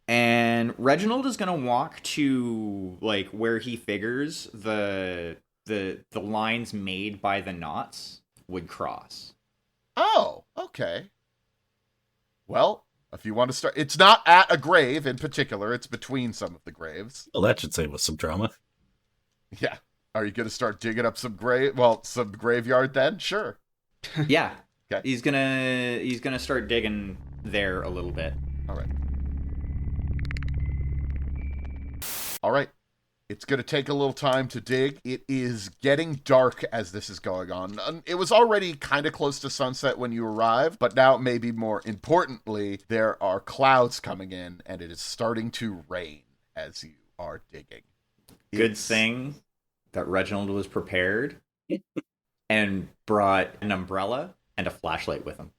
And Reginald is gonna walk to like where he figures the lines made by the knots would cross. Oh, okay. Well, if you want to start, it's not at a grave in particular. It's between some of the graves. Well, that should save us some drama. Yeah. Are you going to start digging up some graveyard then? Sure. Yeah. Okay. He's gonna start digging there a little bit. All right. It's going to take a little time to dig. It is getting dark as this is going on. It was already kind of close to sunset when you arrived, but now, maybe more importantly, there are clouds coming in, and it is starting to rain as you are digging. Good thing that Reginald was prepared and brought an umbrella and a flashlight with him.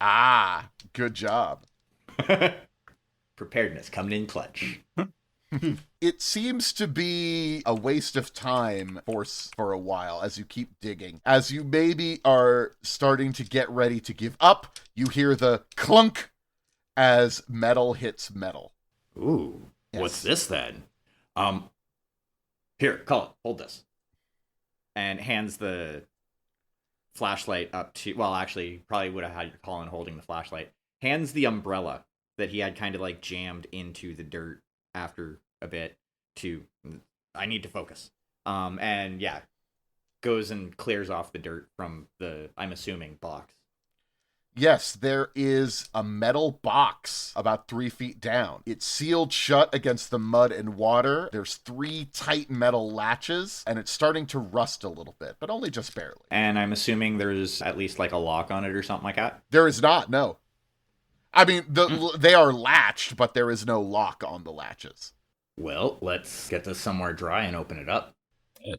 Ah, good job. Preparedness coming in clutch. It seems to be a waste of time for a while as you keep digging. As you maybe are starting to get ready to give up, you hear the clunk as metal hits metal. Ooh, Yes. What's this then? Here, Collin, hold this. And hands the flashlight up to, well, actually, probably would have had Collin holding the flashlight. Hands the umbrella that he had kind of like jammed into the dirt after a bit to, I need to focus. And yeah, goes and clears off the dirt from the, I'm assuming, box. Yes, there is a metal box about 3 feet down. It's sealed shut against the mud and water. There's 3 tight metal latches, and it's starting to rust a little bit, but only just barely. And I'm assuming there's at least like a lock on it or something like that. There is not, no. I mean, they are latched, but there is no lock on the latches. Well, let's get this somewhere dry and open it up.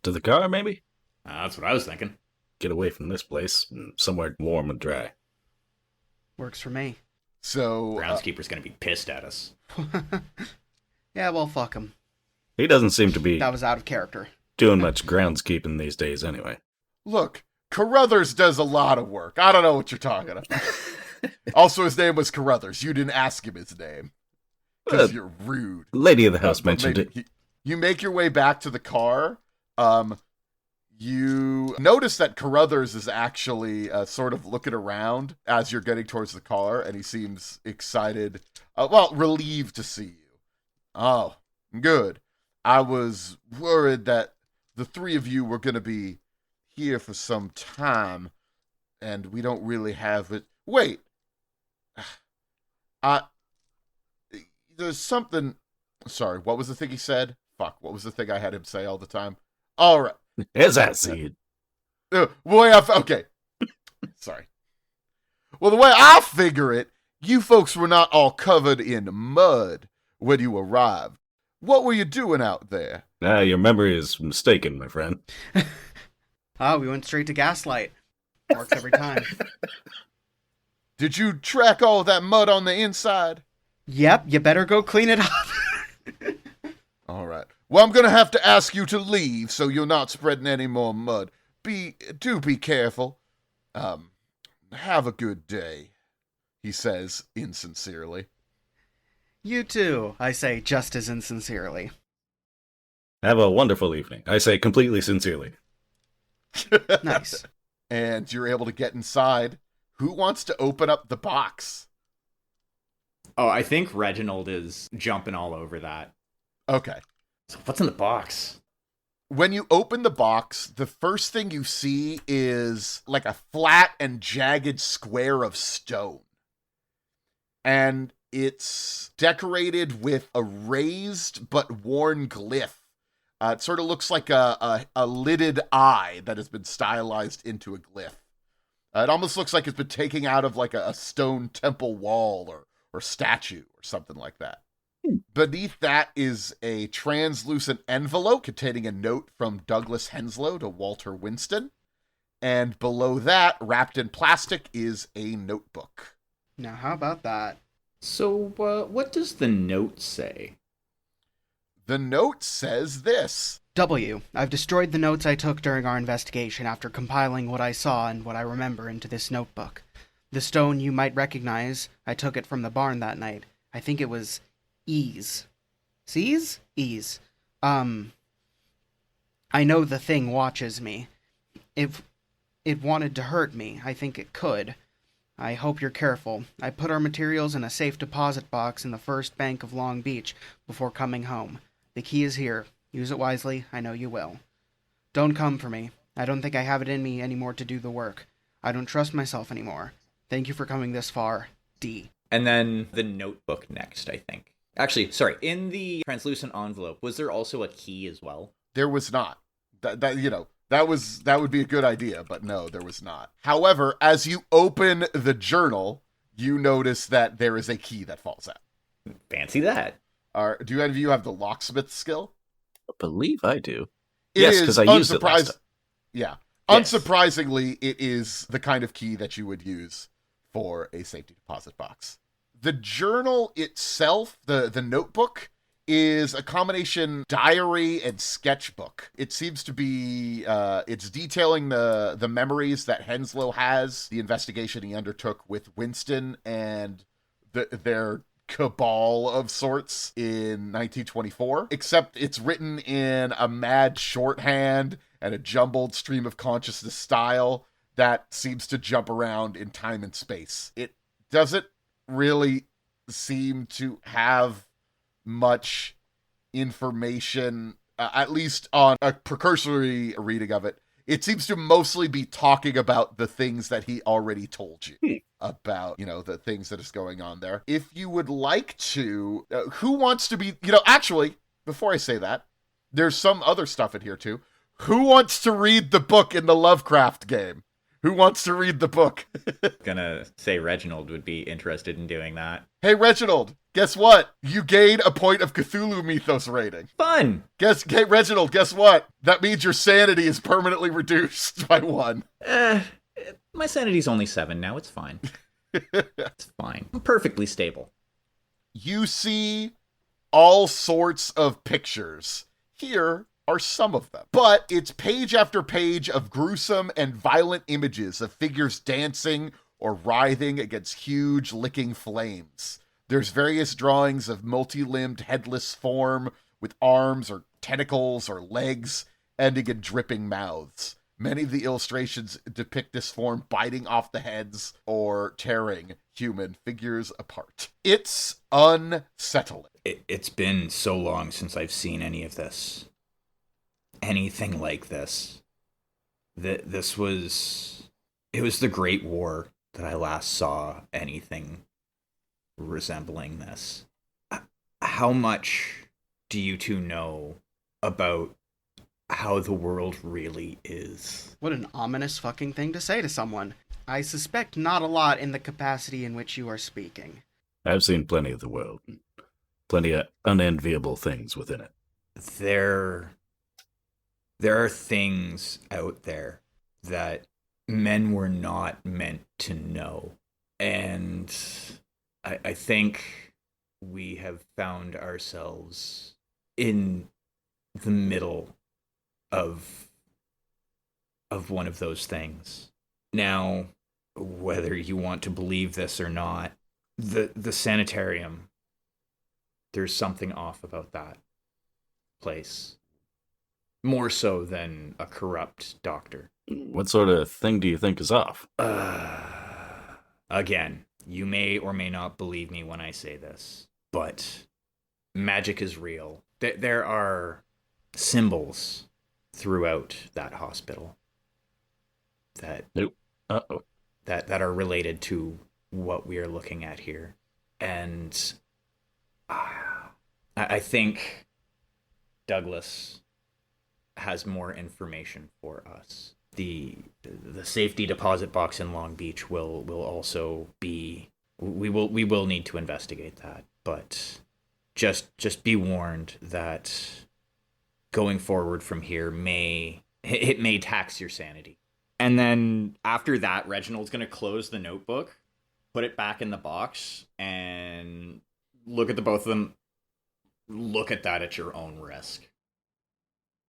To the car, maybe? That's what I was thinking. Get away from this place, somewhere warm and dry. Works for me. So, Groundskeeper's gonna be pissed at us. Yeah, well, fuck him. He doesn't seem to be That was out of character. doing much groundskeeping these days anyway. look, Carruthers does a lot of work. I don't know what you're talking about. Also, his name was Carruthers. You didn't ask him his name. Because you're rude. Lady of the house mentioned it. You make your way back to the car. You notice that Carruthers is actually sort of looking around as you're getting towards the car, and he seems excited, relieved to see you. Oh, good. I was worried that the 3 of you were going to be here for some time, and we don't really have it. Wait. There's something... Sorry, what was the thing he said? Fuck, what was the thing I had him say all the time? All right. Is that seed? Okay. Sorry. Well, the way I figure it, you folks were not all covered in mud when you arrived. What were you doing out there? Your memory is mistaken, my friend. We went straight to Gaslight. Works every time. Did you track all that mud on the inside? Yep, you better go clean it up. All right. Well, I'm going to have to ask you to leave so you're not spreading any more mud. Do be careful. Have a good day, he says insincerely. You too, I say just as insincerely. Have a wonderful evening. I say completely sincerely. Nice. And you're able to get inside. Who wants to open up the box? Oh, I think Reginald is jumping all over that. Okay. So what's in the box? When you open the box, the first thing you see is like a flat and jagged square of stone. And it's decorated with a raised but worn glyph. It sort of looks like a lidded eye that has been stylized into a glyph. It almost looks like it's been taken out of like a stone temple wall or statue or something like that. Beneath that is a translucent envelope containing a note from Douglas Henslow to Walter Winston. And below that, wrapped in plastic, is a notebook. Now, how about that? So, what does the note say? The note says this. W. I've destroyed the notes I took during our investigation after compiling what I saw and what I remember into this notebook. The stone you might recognize, I took it from the barn that night. I think it was Ease. Sees? Ease. I know the thing watches me. If it wanted to hurt me, I think it could. I hope you're careful. I put our materials in a safe deposit box in the First Bank of Long Beach before coming home. The key is here. Use it wisely. I know you will. Don't come for me. I don't think I have it in me anymore to do the work. I don't trust myself anymore. Thank you for coming this far. D. And then the notebook next, I think. Actually, sorry, in the translucent envelope, was there also a key as well? There was not. That would be a good idea, but no, there was not. However, as you open the journal, you notice that there is a key that falls out. Fancy that. Do any of you have the locksmith skill? I believe I do. Yes, because I used it last time. Yeah. Yes. Unsurprisingly, it is the kind of key that you would use for a safety deposit box. The journal itself, the notebook, is a combination diary and sketchbook. It seems to be, it's detailing the memories that Henslow has, the investigation he undertook with Winston and their cabal of sorts in 1924, except it's written in a mad shorthand and a jumbled stream of consciousness style that seems to jump around in time and space. It doesn't really seem to have much information, at least on a precursory reading of it. It seems to mostly be talking about the things that he already told you about, the things that is going on there. If you would like to, who wants to be, actually, before I say that, there's some other stuff in here too. Who wants to read the book in the Lovecraft game? Who wants to read the book? Gonna say Reginald would be interested in doing that. Hey, Reginald, guess what? You gain a point of Cthulhu Mythos rating. Fun! Hey, Reginald, guess what? That means your sanity is permanently reduced by 1. My sanity's only 7 now. It's fine. It's fine. I'm perfectly stable. You see all sorts of pictures. Here are some of them. But it's page after page of gruesome and violent images of figures dancing or writhing against huge licking flames. There's various drawings of multi-limbed headless form with arms or tentacles or legs ending in dripping mouths. Many of the illustrations depict this form biting off the heads or tearing human figures apart. It's unsettling. It's been so long since I've seen any of this. Anything like this. It was the Great War that I last saw anything resembling this. How much do you two know about how the world really is? What an ominous fucking thing to say to someone. I suspect not a lot in the capacity in which you are speaking. I've seen plenty of the world. Plenty of unenviable things within it. There are things out there that men were not meant to know. And I think we have found ourselves in the middle of one of those things. Now, whether you want to believe this or not, the sanitarium, there's something off about that place. More so than a corrupt doctor. What sort of thing do you think is off? Again, you may or may not believe me when I say this, but magic is real. There are symbols throughout that hospital that that are related to what we are looking at here. And I think Douglas has more information for us. The The safety deposit box in Long Beach will also be. We will need to investigate that, but just be warned that going forward from here may tax your sanity. And then after that, Reginald's going to close the notebook, put it back in the box, and look at the both of them. Look at that at your own risk.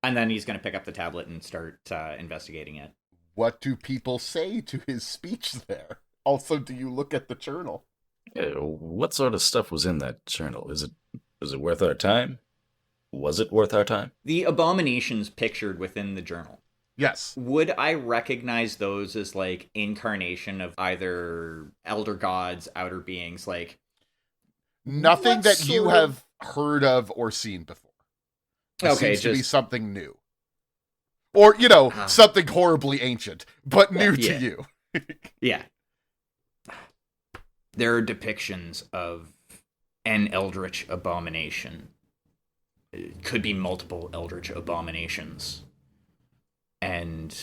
And then he's going to pick up the tablet and start investigating it. What do people say to his speech there? Also, do you look at the journal? What sort of stuff was in that journal? Is it worth our time? Was it worth our time? The abominations pictured within the journal. Yes. Would I recognize those as like incarnation of either elder gods, outer beings, like Nothing what that you sort have heard of or seen before. It Okay, seems to be just- something new. Or, something horribly ancient, but new to Yeah. you. Yeah. There are depictions of an eldritch abomination. It could be multiple eldritch abominations. And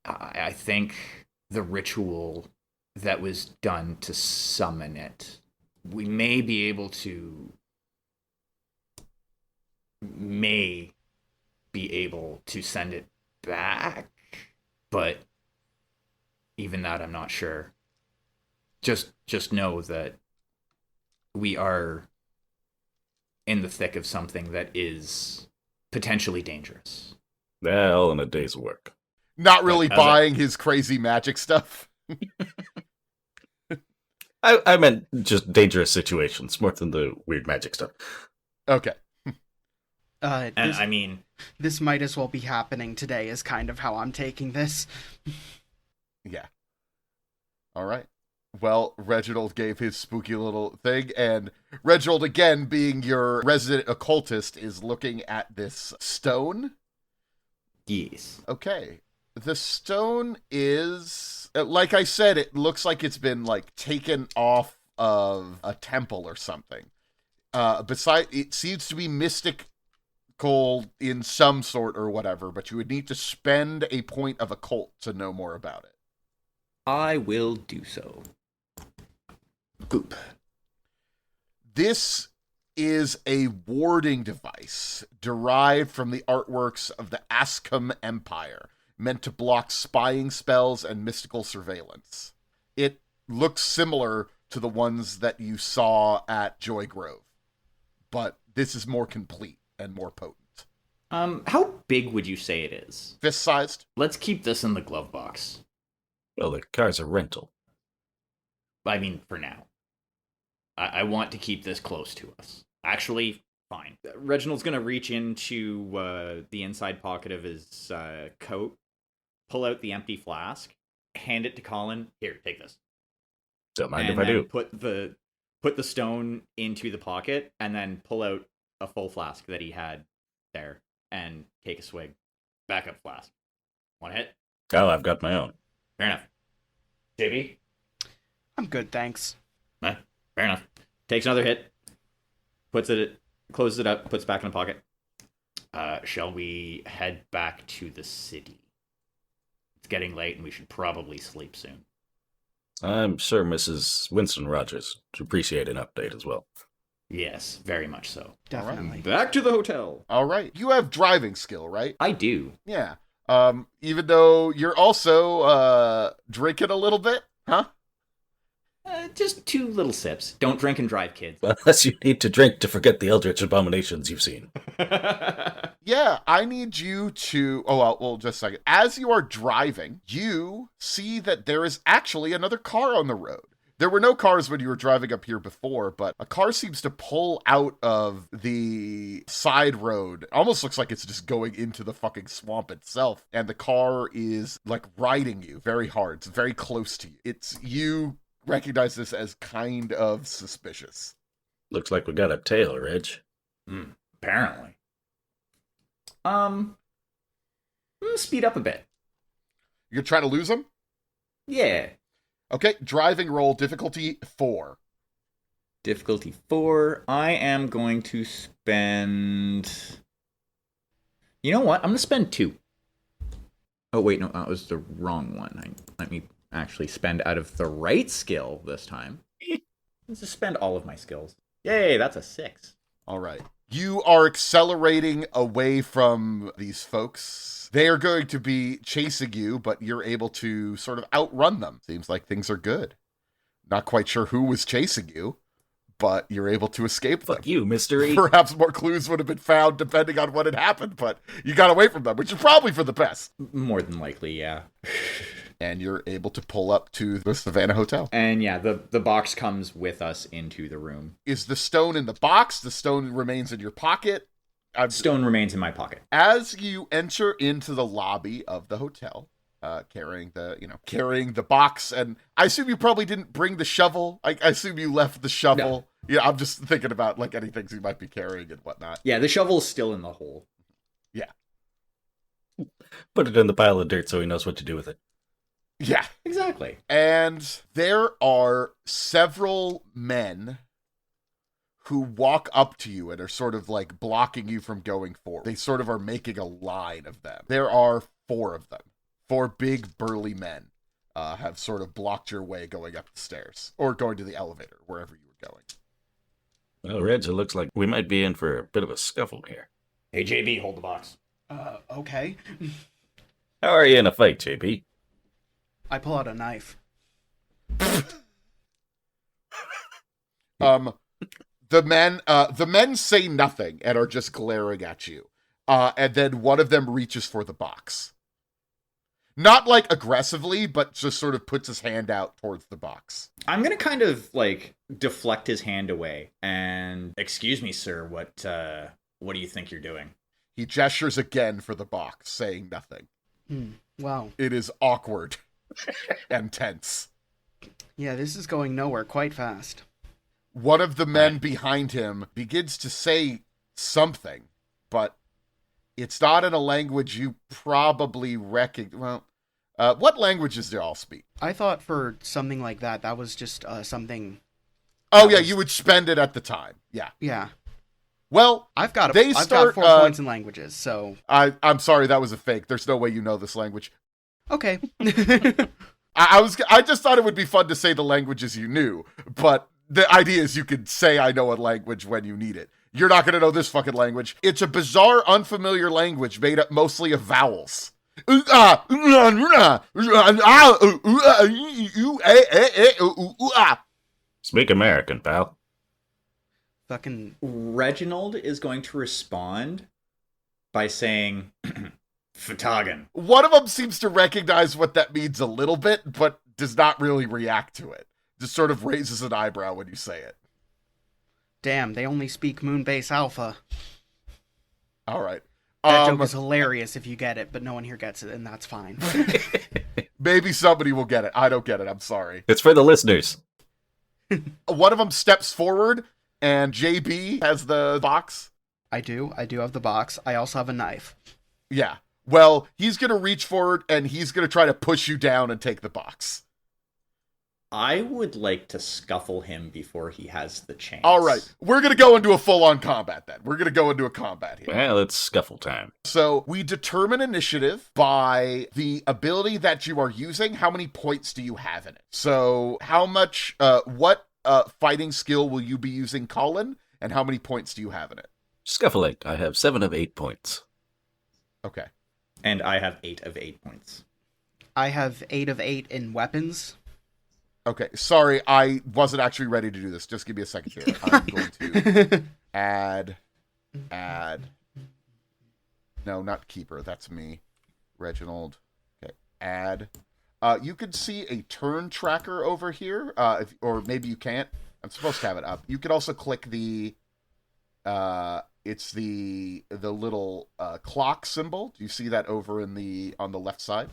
I think the ritual that was done to summon it, we may be able to send it back, but even that I'm not sure. Just know that we are in the thick of something that is potentially dangerous. Well, in a day's work. Not really How's that? buying his crazy magic stuff. I meant just dangerous situations more than the weird magic stuff. Okay. And This, I mean, this might as well be happening today is kind of how I'm taking this. Yeah. All right. Well, Reginald gave his spooky little thing, and Reginald, again, being your resident occultist, is looking at this stone. yes. Okay. The stone is, like I said, it looks like it's been, taken off of a temple or something. It seems to be mystical in some sort or whatever, but you would need to spend a point of occult to know more about it. I will do so. Goop. This is a warding device derived from the artworks of the Ascom Empire, meant to block spying spells and mystical surveillance. It looks similar to the ones that you saw at Joy Grove, but this is more complete and more potent. How big would you say it is? Fist-sized? Let's keep this in the glove box. Well, the car's a rental. I mean, for now. I want to keep this close to us. Actually, fine. Reginald's going to reach into the inside pocket of his coat, pull out the empty flask, hand it to Collin. Here, take this. Don't mind and if I then do. Put the stone into the pocket, and then pull out a full flask that he had there, and take a swig. Backup flask. Want a hit? Oh, I've got my own. Fair enough. JB? I'm good, thanks. Fair enough. Takes another hit, closes it up, puts it back in the pocket. Shall we head back to the city? It's getting late and we should probably sleep soon. I'm sure Mrs. Winston Rogers would appreciate an update as well. Yes, very much so. Definitely. Back to the hotel. All right. You have driving skill, right? I do. Yeah. Even though you're also drinking a little bit, huh? Just 2 little sips. Don't drink and drive, kids. Unless you need to drink to forget the eldritch abominations you've seen. Yeah, I need you to... Oh, well, just a second. As you are driving, you see that there is actually another car on the road. There were no cars when you were driving up here before, but a car seems to pull out of the side road. It almost looks like it's just going into the fucking swamp itself. And the car is, riding you very hard. It's very close to you. You recognize this as kind of suspicious. Looks like we got a tail, Reg. Apparently. Speed up a bit. You're trying to lose him? Yeah. Okay, driving roll, difficulty 4. Difficulty 4. I am going to spend... You know what? I'm going to spend 2. Oh, wait, no, that was the wrong one. Let me actually spend out of the right skill this time. Let's just spend all of my skills. Yay, that's a 6. All right. You are accelerating away from these folks. They are going to be chasing you, but you're able to sort of outrun them. Seems like things are good. Not quite sure who was chasing you, but you're able to escape them. Fuck you, mystery. Perhaps more clues would have been found depending on what had happened, but you got away from them, which is probably for the best. More than likely, yeah. And you're able to pull up to the Savannah Hotel. And yeah, the box comes with us into the room. Is the stone in the box? The stone remains in your pocket? Stone remains in my pocket. As you enter into the lobby of the hotel, carrying the box, and I assume you probably didn't bring the shovel. I assume you left the shovel. No. Yeah, I'm just thinking about like any things you might be carrying and whatnot. Yeah, the shovel's still in the hole. Yeah. Put it in the pile of dirt so he knows what to do with it. Yeah. Exactly. And there are several men who walk up to you and are sort of like blocking you from going forward. They sort of are making a line of them. There are 4 of them. 4 big burly men have sort of blocked your way going up the stairs or going to the elevator, wherever you were going. Well, Reg, it looks like we might be in for a bit of a scuffle here. Hey, JB, hold the box. Okay. How are you in a fight, JB? I pull out a knife. The men say nothing and are just glaring at you. And then one of them reaches for the box. Not like aggressively, but just sort of puts his hand out towards the box. I'm gonna kind of like deflect his hand away and, excuse me, sir, what do you think you're doing? He gestures again for the box, saying nothing. Wow. It is awkward and tense. Yeah, this is going nowhere quite fast. One of the men behind him begins to say something, but it's not in a language you probably recognize. Well, what languages do y'all speak? I thought for something like that was just something. Oh, yeah, you would spend it at the time. Yeah. Yeah. Well, I've got 4 start, points in languages, so. I'm sorry, that was a fake. There's no way you know this language. Okay. I just thought it would be fun to say the languages you knew, but the idea is you could say I know a language when you need it. You're not going to know this fucking language. It's a bizarre, unfamiliar language made up mostly of vowels. Speak American, pal. Fucking. Reginald is going to respond by saying, Fatagan. One of them seems to recognize what that means a little bit, but does not really react to it. Just sort of raises an eyebrow when you say it. Damn, they only speak Moonbase Alpha. All right. That joke is hilarious if you get it, but no one here gets it, and that's fine. Maybe somebody will get it. I don't get it. I'm sorry. It's for the listeners. One of them steps forward, and JB has the box. I do have the box. I also have a knife. Yeah. Well, he's going to reach forward, and he's going to try to push you down and take the box. I would like to scuffle him before he has the chance. All right. We're going to go into a full-on combat then. We're going to go into a combat here. Well, it's scuffle time. So we determine initiative by the ability that you are using. How many points do you have in it? So how much, what fighting skill will you be using, Collin? And how many points do you have in it? Scuffling. I have 7 of 8 points. Okay. And I have 8 of 8 points. I have 8 of 8 in weapons. Okay, sorry, I wasn't actually ready to do this. Just give me a second here. I'm going to add. No, not keeper. That's me. Reginald. Okay, add. You can see a turn tracker over here, or maybe you can't. I'm supposed to have it up. You could also click the. It's the little clock symbol. Do you see that over on the left side?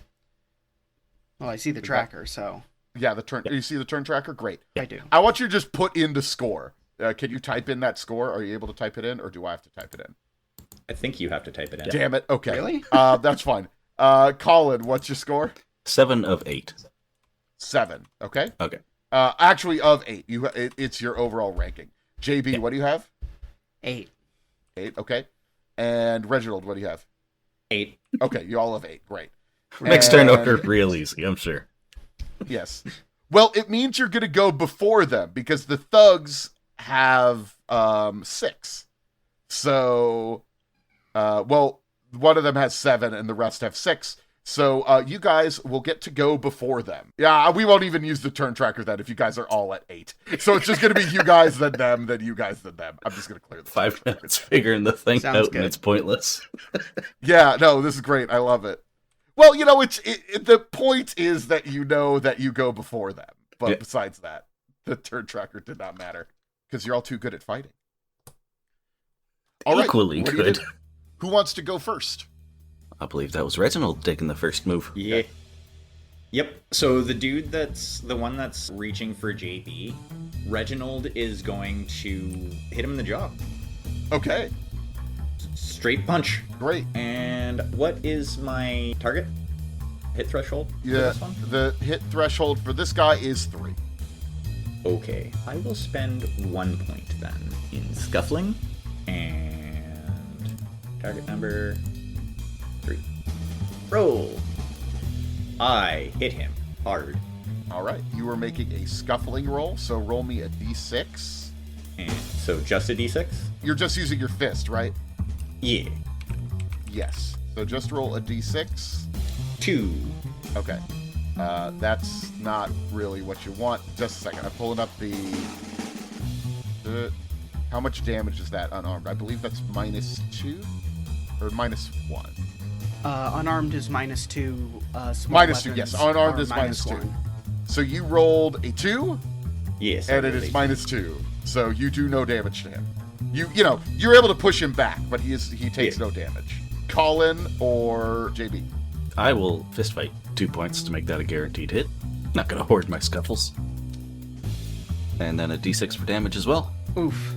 Well, I see the tracker, so. Yeah, the turn. You see the turn tracker? Great. I do. I want you to just put in the score. Can you type in that score? Are you able to type it in, or do I have to type it in? I think you have to type it in. Damn it. Okay. Really? That's fine. Collin, what's your score? 7 of 8. 7. Okay. Okay. Actually, of 8. It's your overall ranking. JB, what do you have? 8. 8. Okay. And Reginald, what do you have? 8. Okay, you all have 8. Great. Next turn And- order real easy, I'm sure. Yes. Well, it means you're going to go before them because the thugs have 6. So, well, one of them has 7 and the rest have 6. So you guys will get to go before them. Yeah, we won't even use the turn tracker then if you guys are all at 8. So it's just going to be you guys, then them, then you guys, then them. I'm just going to clear the 5 minutes figuring the thing Sounds out good. and it's pointless. Yeah, no, this is great. I love it. Well, you know, the point is that you know that you go before them. But Yeah. besides that, the turn tracker did not matter because you're all too good at fighting. All right, Equally what do you good. do? Who wants to go first? I believe that was Reginald taking the first move. Yeah. Yep. So the dude that's the one that's reaching for JB, Reginald is going to hit him in the jaw. Okay, Straight punch. great. And what is my target? Hit threshold? for Yeah, this one? the hit threshold for this guy is 3. Okay. I will spend 1 point then in scuffling. And target number 3. Roll. I hit him hard. All right, you are making a scuffling roll, so roll me a d6. And so just a d6? You're just using your fist, right? Yeah. Yes. So just roll a d6. 2. Okay. That's not really what you want. Just a second. I'm pulling up the... How much damage is that unarmed? I believe that's -2 or -1. Unarmed is -2. -2, yes. Unarmed is -2. -1. So you rolled a 2, Yes. and it is -2. So you do no damage to him. You know, you're able to push him back, but he takes Yeah. no damage. Collin or JB? I will fist fight 2 points to make that a guaranteed hit. Not gonna hoard my scuffles. And then a d6 for damage as well. Oof.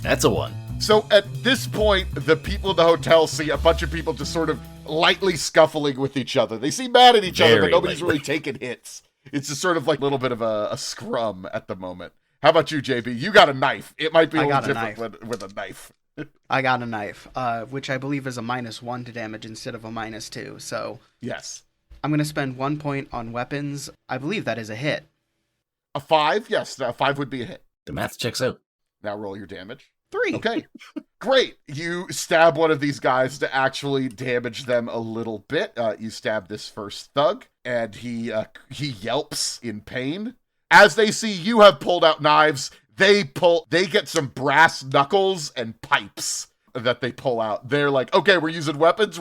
That's a 1. So at this point, the people in the hotel see a bunch of people just sort of lightly scuffling with each other. They seem mad at each other, but Very nobody's lightly. really taking hits. It's just sort of like a little bit of a scrum at the moment. How about you, JB? You got a knife. It might be a I little got a different with a knife. I got a knife, which I believe is a -1 to damage instead of a -2. So Yes. I'm going to spend 1 point on weapons. I believe that is a hit. A 5? Yes, a 5 would be a hit. The math checks out. Now roll your damage. 3. Okay. Great. You stab one of these guys to actually damage them a little bit. You stab this first thug, and he yelps in pain. As they see you have pulled out knives, they get some brass knuckles and pipes that they pull out. They're like, okay, we're using weapons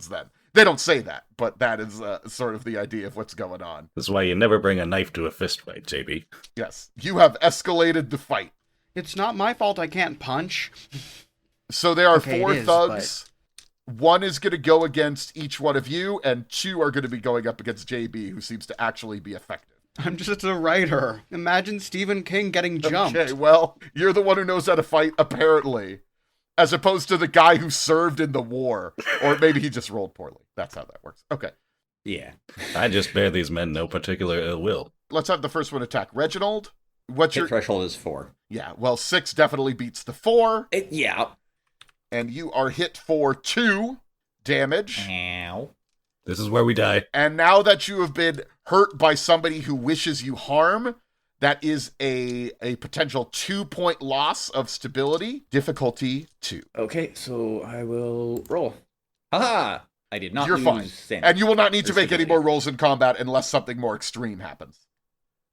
then. They don't say that, but that is sort of the idea of what's going on. This is why you never bring a knife to a fist fight, JB. Yes. You have escalated the fight. It's not my fault I can't punch. So there are Okay, 4 it is, thugs. 1 is going to go against each one of you, and 2 are going to be going up against JB, who seems to actually be effective. I'm just a writer. Imagine Stephen King getting jumped. Okay, well, you're the one who knows how to fight, apparently, as opposed to the guy who served in the war. Or maybe he just rolled poorly. That's how that works. Okay, Yeah. I just bear these men no particular ill will. let's have the first one attack. Reginald, what's Hit your... threshold is 4. Yeah, well, 6 definitely beats the 4, Yeah. and you are hit for 2 damage. Ow. This is where we die. And now that you have been hurt by somebody who wishes you harm, that is a potential 2-point loss of stability. Difficulty 2. Okay, so I will roll. Haha! I did not You're lose fine. sanity. And you will not need to Or make any stability. more rolls in combat unless something more extreme happens.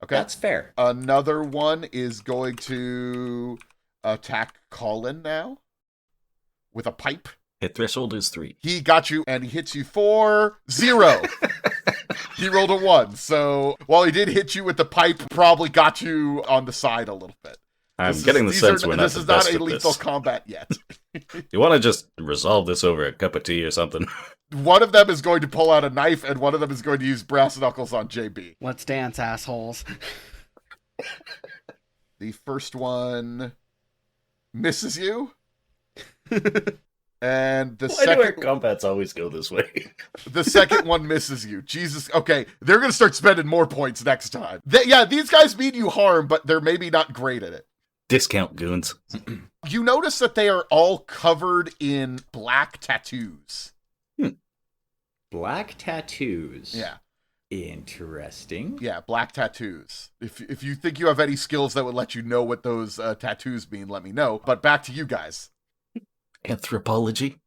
Okay? That's fair. Another one is going to attack Collin now with a pipe. Hit threshold is 3. He got you, and he hits you for 0. He rolled a 1. So while he did hit you with the pipe, probably got you on the side a little bit. I'm getting the sense we're not This the is not best a at lethal this. combat yet. You want to just resolve this over a cup of tea or something? One of them is going to pull out a knife, and one of them is going to use brass knuckles on JB. Let's dance, assholes. The first one misses you. And the Why do our second combats always go this way? the second one misses you. Jesus. Okay, they're going to start spending more points next time. Yeah, these guys mean you harm, but they're maybe not great at it. Discount goons. You notice that they are all covered in black tattoos. Black tattoos. Yeah. Interesting. Yeah, black tattoos. If you think you have any skills that would let you know what those tattoos mean, let me know. But back to you guys. Anthropology?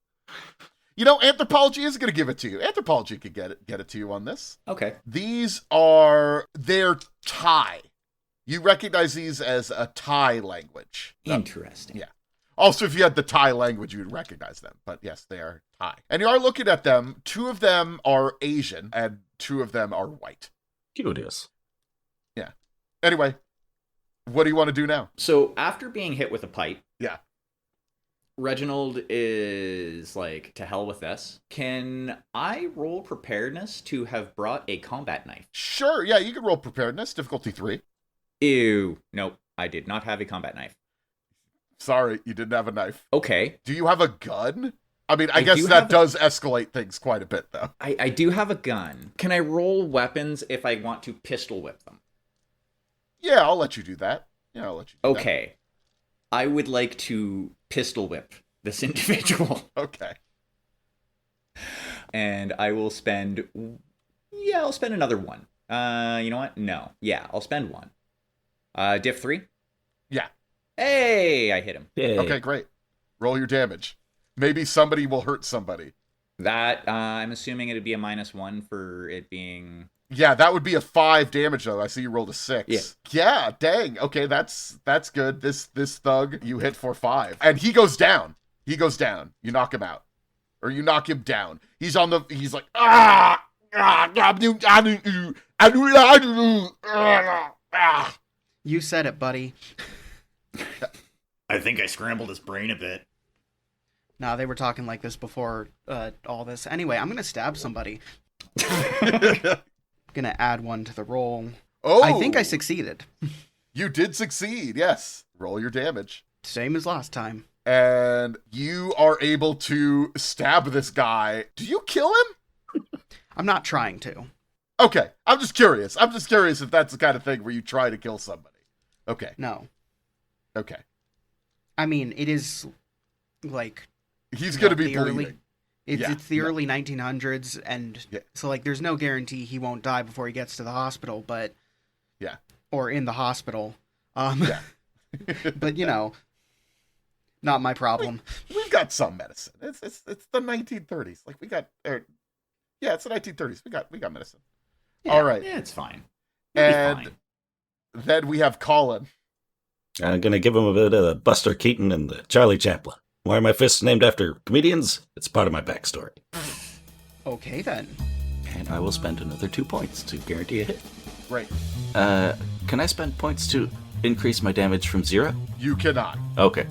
You know, anthropology is going to give it to you. Anthropology could get it to you on this. Okay. They're Thai. You recognize these as a Thai language. Interesting. Yeah. Also, if you had the Thai language, you'd recognize them. But yes, they are Thai. And you are looking at them. 2 of them are Asian, and 2 of them are white. Curious. Yeah. Anyway, what do you want to do now? So after being hit with a pipe, Yeah. Reginald is like, to hell with this. Can I roll preparedness to have brought a combat knife? Sure. Yeah, you can roll preparedness, difficulty 3. Ew. Nope. I did not have a combat knife. Sorry, you didn't have a knife. Okay. Do you have a gun? I mean, I I guess do that have does escalate things quite a bit, though. I do have a gun. Can I roll weapons if I want to pistol whip them? Yeah, I'll let you do that. Yeah, I'll let you do Okay. I would like to pistol whip this individual. that. Okay. And I will spend... Yeah, I'll spend another 1. You know what? No. Yeah, I'll spend 1. Diff 3? Yeah. Hey, I hit him. Yay. Okay, great. Roll your damage. Maybe somebody will hurt somebody. That, I'm assuming it'd be a -1 for it being... Yeah, that would be a 5 damage, though. I see you rolled a 6. Yeah, dang. Okay, that's good. This thug, you hit for 5. And he goes down. You knock him out. Or you knock him down. He's like, ah! You said it, buddy. I think I scrambled his brain a bit. Nah, they were talking like this before all this. Anyway, I'm gonna stab somebody. Gonna add 1 to the roll. Oh! I think I succeeded. You did succeed, yes. Roll your damage. Same as last time. And you are able to stab this guy. Do you kill him? I'm not trying to. Okay, I'm just curious if that's the kind of thing where you try to kill somebody. Okay, No. okay. I mean, it is like... He's going to be the early- bleeding. It's Yeah, the early 1900s, and Yeah. so like there's no guarantee he won't die before he gets to the hospital, but Yeah. or in the hospital. Yeah. But you know, not my problem. We've got some medicine. It's the 1930s. Like it's the 1930s. We got medicine. Yeah, All right. Yeah, it's fine. It'll be And fine. then we have Collin. I'm gonna give him a bit of the Buster Keaton and the Charlie Chaplin. Why are my fists named after comedians? It's part of my backstory. Okay then. And I will spend another 2 points to guarantee a hit. Right. Can I spend points to increase my damage from 0? You cannot. Okay.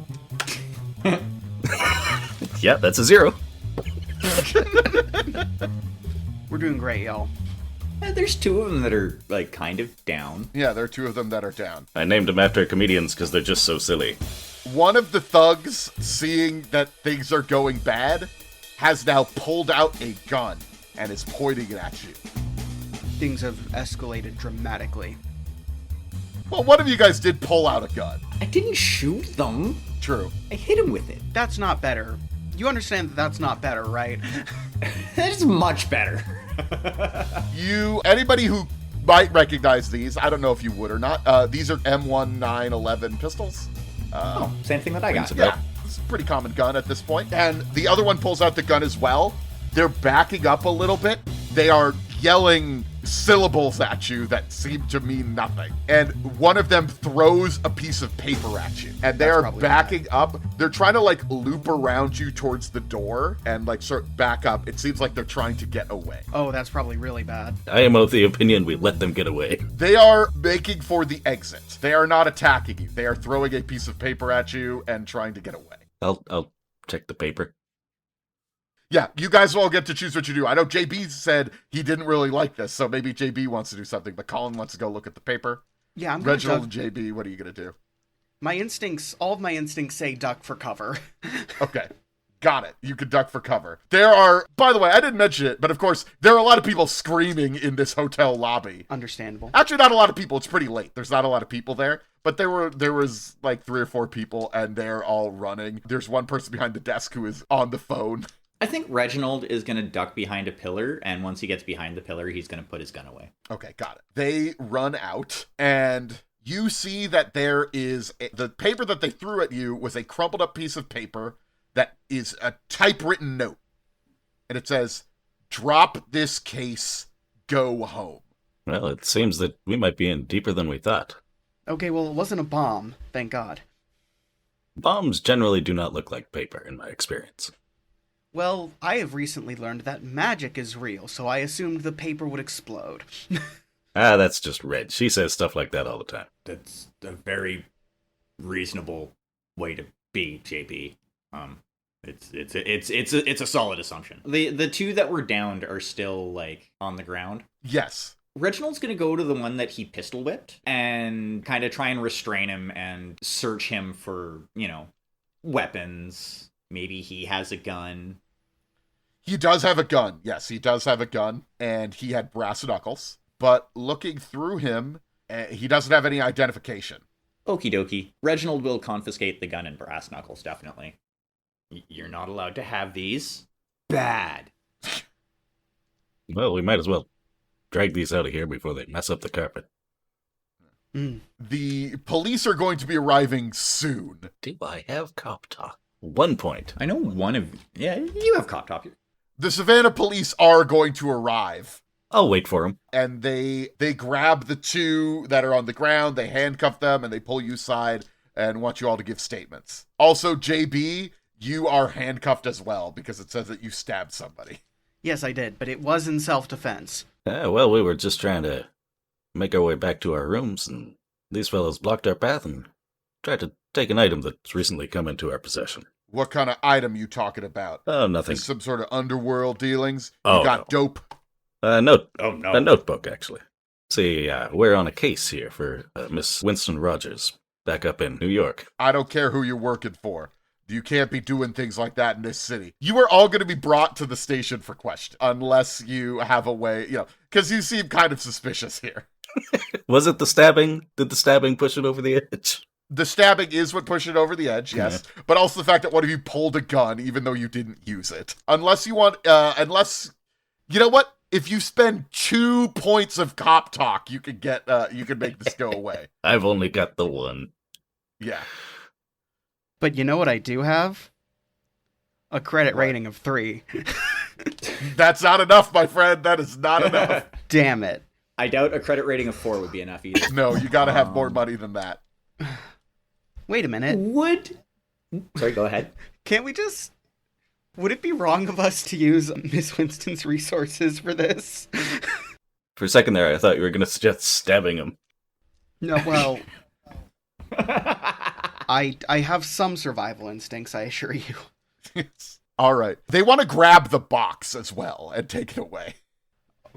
Yeah, that's a 0. We're doing great, y'all. There's 2 of them that are like kind of down. Yeah, there are 2 of them that are down. I named them after comedians because they're just so silly. One of the thugs, seeing that things are going bad, has now pulled out a gun and is pointing it at you. Things have escalated dramatically. Well, one of you guys did pull out a gun. I didn't shoot them. True. I hit him with it. That's not better. You understand that that's not better, right? That's much better. Anybody who might recognize these, I don't know if you would or not, these are M1911 pistols. Same thing that I got. Yeah, it's a pretty common gun at this point. And the other one pulls out the gun as well. They're backing up a little bit. They are yelling syllables at you that seem to mean nothing. And one of them throws a piece of paper at you. And they That's are probably backing up. They're trying to like loop around you towards the door and like sort of back up. It seems like they're trying to get away. Oh, that's probably really bad. I am of the opinion we let them get away. They are making for the exit. They are not attacking you. They are throwing a piece of paper at you and trying to get away. I'll check the paper. Yeah, you guys all get to choose what you do. I know JB said he didn't really like this, so maybe JB wants to do something, but Collin wants to go look at the paper. Yeah, I'm gonna Reginald duck. and JB, what are you going to do? All of my instincts say duck for cover. Okay, got it. You can duck for cover. There are, by the way, I didn't mention it, but of course, there are a lot of people screaming in this hotel lobby. Understandable. Actually, not a lot of people. It's pretty late. There's not a lot of people there. But there was like 3 or 4 people, and they're all running. There's one person behind the desk who is on the phone. I think Reginald is going to duck behind a pillar, and once he gets behind the pillar, he's going to put his gun away. Okay, got it. They run out, and you see that there is the paper that they threw at you was a crumpled up piece of paper that is a typewritten note. And it says, "Drop this case, go home." Well, it seems that we might be in deeper than we thought. Okay, well, it wasn't a bomb, thank God. Bombs generally do not look like paper, in my experience. Well, I have recently learned that magic is real, so I assumed the paper would explode. That's just Red. She says stuff like that all the time. That's a very reasonable way to be, JB. It's a solid assumption. The two that were downed are still, like, on the ground. Yes. Reginald's going to go to the one that he pistol whipped and kind of try and restrain him and search him for, weapons. Maybe he has a gun. He does have a gun. Yes, he does have a gun, and he had brass knuckles. But looking through him, he doesn't have any identification. Okie dokie. Reginald will confiscate the gun and brass knuckles, definitely. You're not allowed to have these. Bad. Well, we might as well drag these out of here before they mess up the carpet. The police are going to be arriving soon. Do I have cop talk? 1 point. I know one of... Yeah, you have cop top. The Savannah police are going to arrive. I'll wait for him. And they grab the two that are on the ground, they handcuff them, and they pull you aside and want you all to give statements. Also, JB, you are handcuffed as well because it says that you stabbed somebody. Yes, I did, but it was in self-defense. Well, we were just trying to make our way back to our rooms, and these fellows blocked our path and tried to take an item that's recently come into our possession. What kind of item you talking about? Oh, nothing. Some sort of underworld dealings? Oh, you got no. dope? Oh, no. A notebook, actually. See, we're on a case here for Miss Winston Rogers, back up in New York. I don't care who you're working for. You can't be doing things like that in this city. You are all going to be brought to the station for question, unless you have a way, because you seem kind of suspicious here. Was it the stabbing? Did the stabbing push it over the edge? The stabbing is what pushed it over the edge, yes. Yeah. But also the fact that one of you pulled a gun, even though you didn't use it. Unless you want, you know what? If you spend 2 points of cop talk, you can make this go away. I've only got the one. Yeah. But you know what I do have? A credit rating of 3. That's not enough, my friend. That is not enough. Damn it. I doubt a credit rating of 4 would be enough either. No, you gotta have more money than that. Wait a minute. Sorry, go ahead. Can't we just... Would it be wrong of us to use Miss Winston's resources for this? For a second there, I thought you were going to suggest stabbing him. No, well... I have some survival instincts, I assure you. All right. They want to grab the box as well and take it away.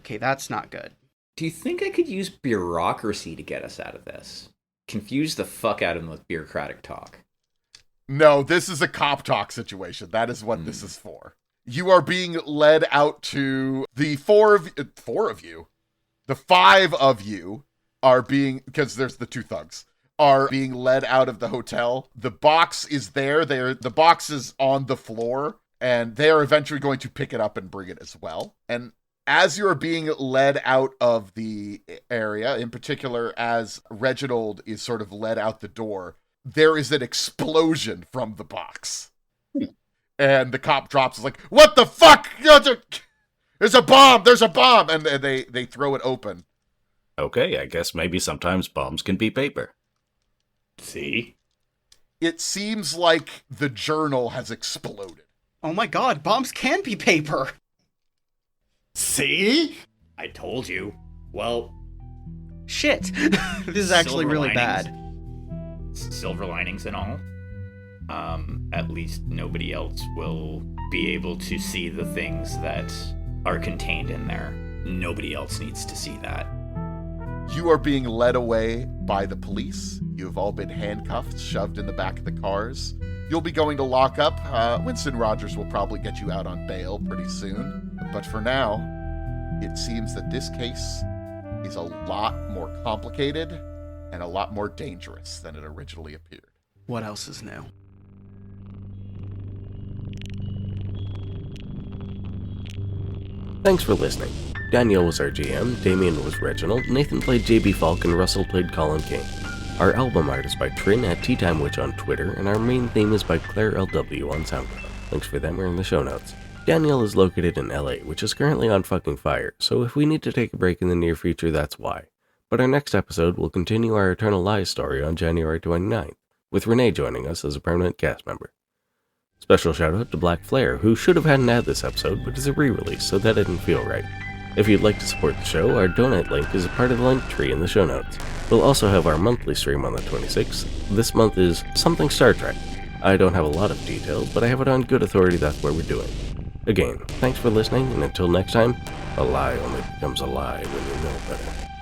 Okay, that's not good. Do you think I could use bureaucracy to get us out of this? Confuse the fuck out of them with bureaucratic talk. No, this is a cop talk situation. That is what this is for. You are being led out to the 4 of you. The 5 of you are being, because there's the 2 thugs, are being led out of the hotel. The box is there. The box is on the floor, and they are eventually going to pick it up and bring it as well. And as you're being led out of the area, in particular, as Reginald is sort of led out the door, there is an explosion from the box. And the cop drops, like, "What the fuck? There's a bomb! There's a bomb!" And they throw it open. Okay, I guess maybe sometimes bombs can be paper. See? It seems like the journal has exploded. Oh my god, bombs can be paper! See? I told you. Well... Shit! This is actually really bad. Silver linings and all. At least nobody else will be able to see the things that are contained in there. Nobody else needs to see that. You are being led away by the police. You have all been handcuffed, shoved in the back of the cars. You'll be going to lock up. Winston Rogers will probably get you out on bail pretty soon. But for now, it seems that this case is a lot more complicated and a lot more dangerous than it originally appeared. What else is new? Thanks for listening. Daniel was our GM, Damien was Reginald, Nathan played JB Faulk, and Russell played Collin Kane. Our album art is by Trin at Tea Time Witch on Twitter, and our main theme is by Claire LW on SoundCloud. Links for them are in the show notes. Daniel is located in LA, which is currently on fucking fire, so if we need to take a break in the near future, that's why. But our next episode will continue our Eternal Lies story on January 29th, with Renee joining us as a permanent cast member. Special shout out to Black Flare, who should have had an ad this episode, but is a re-release, so that didn't feel right. If you'd like to support the show, our donate link is a part of the link tree in the show notes. We'll also have our monthly stream on the 26th. This month is Something Star Trek. I don't have a lot of details, but I have it on good authority that's what we're doing. Again, thanks for listening, and until next time, a lie only becomes a lie when you know better.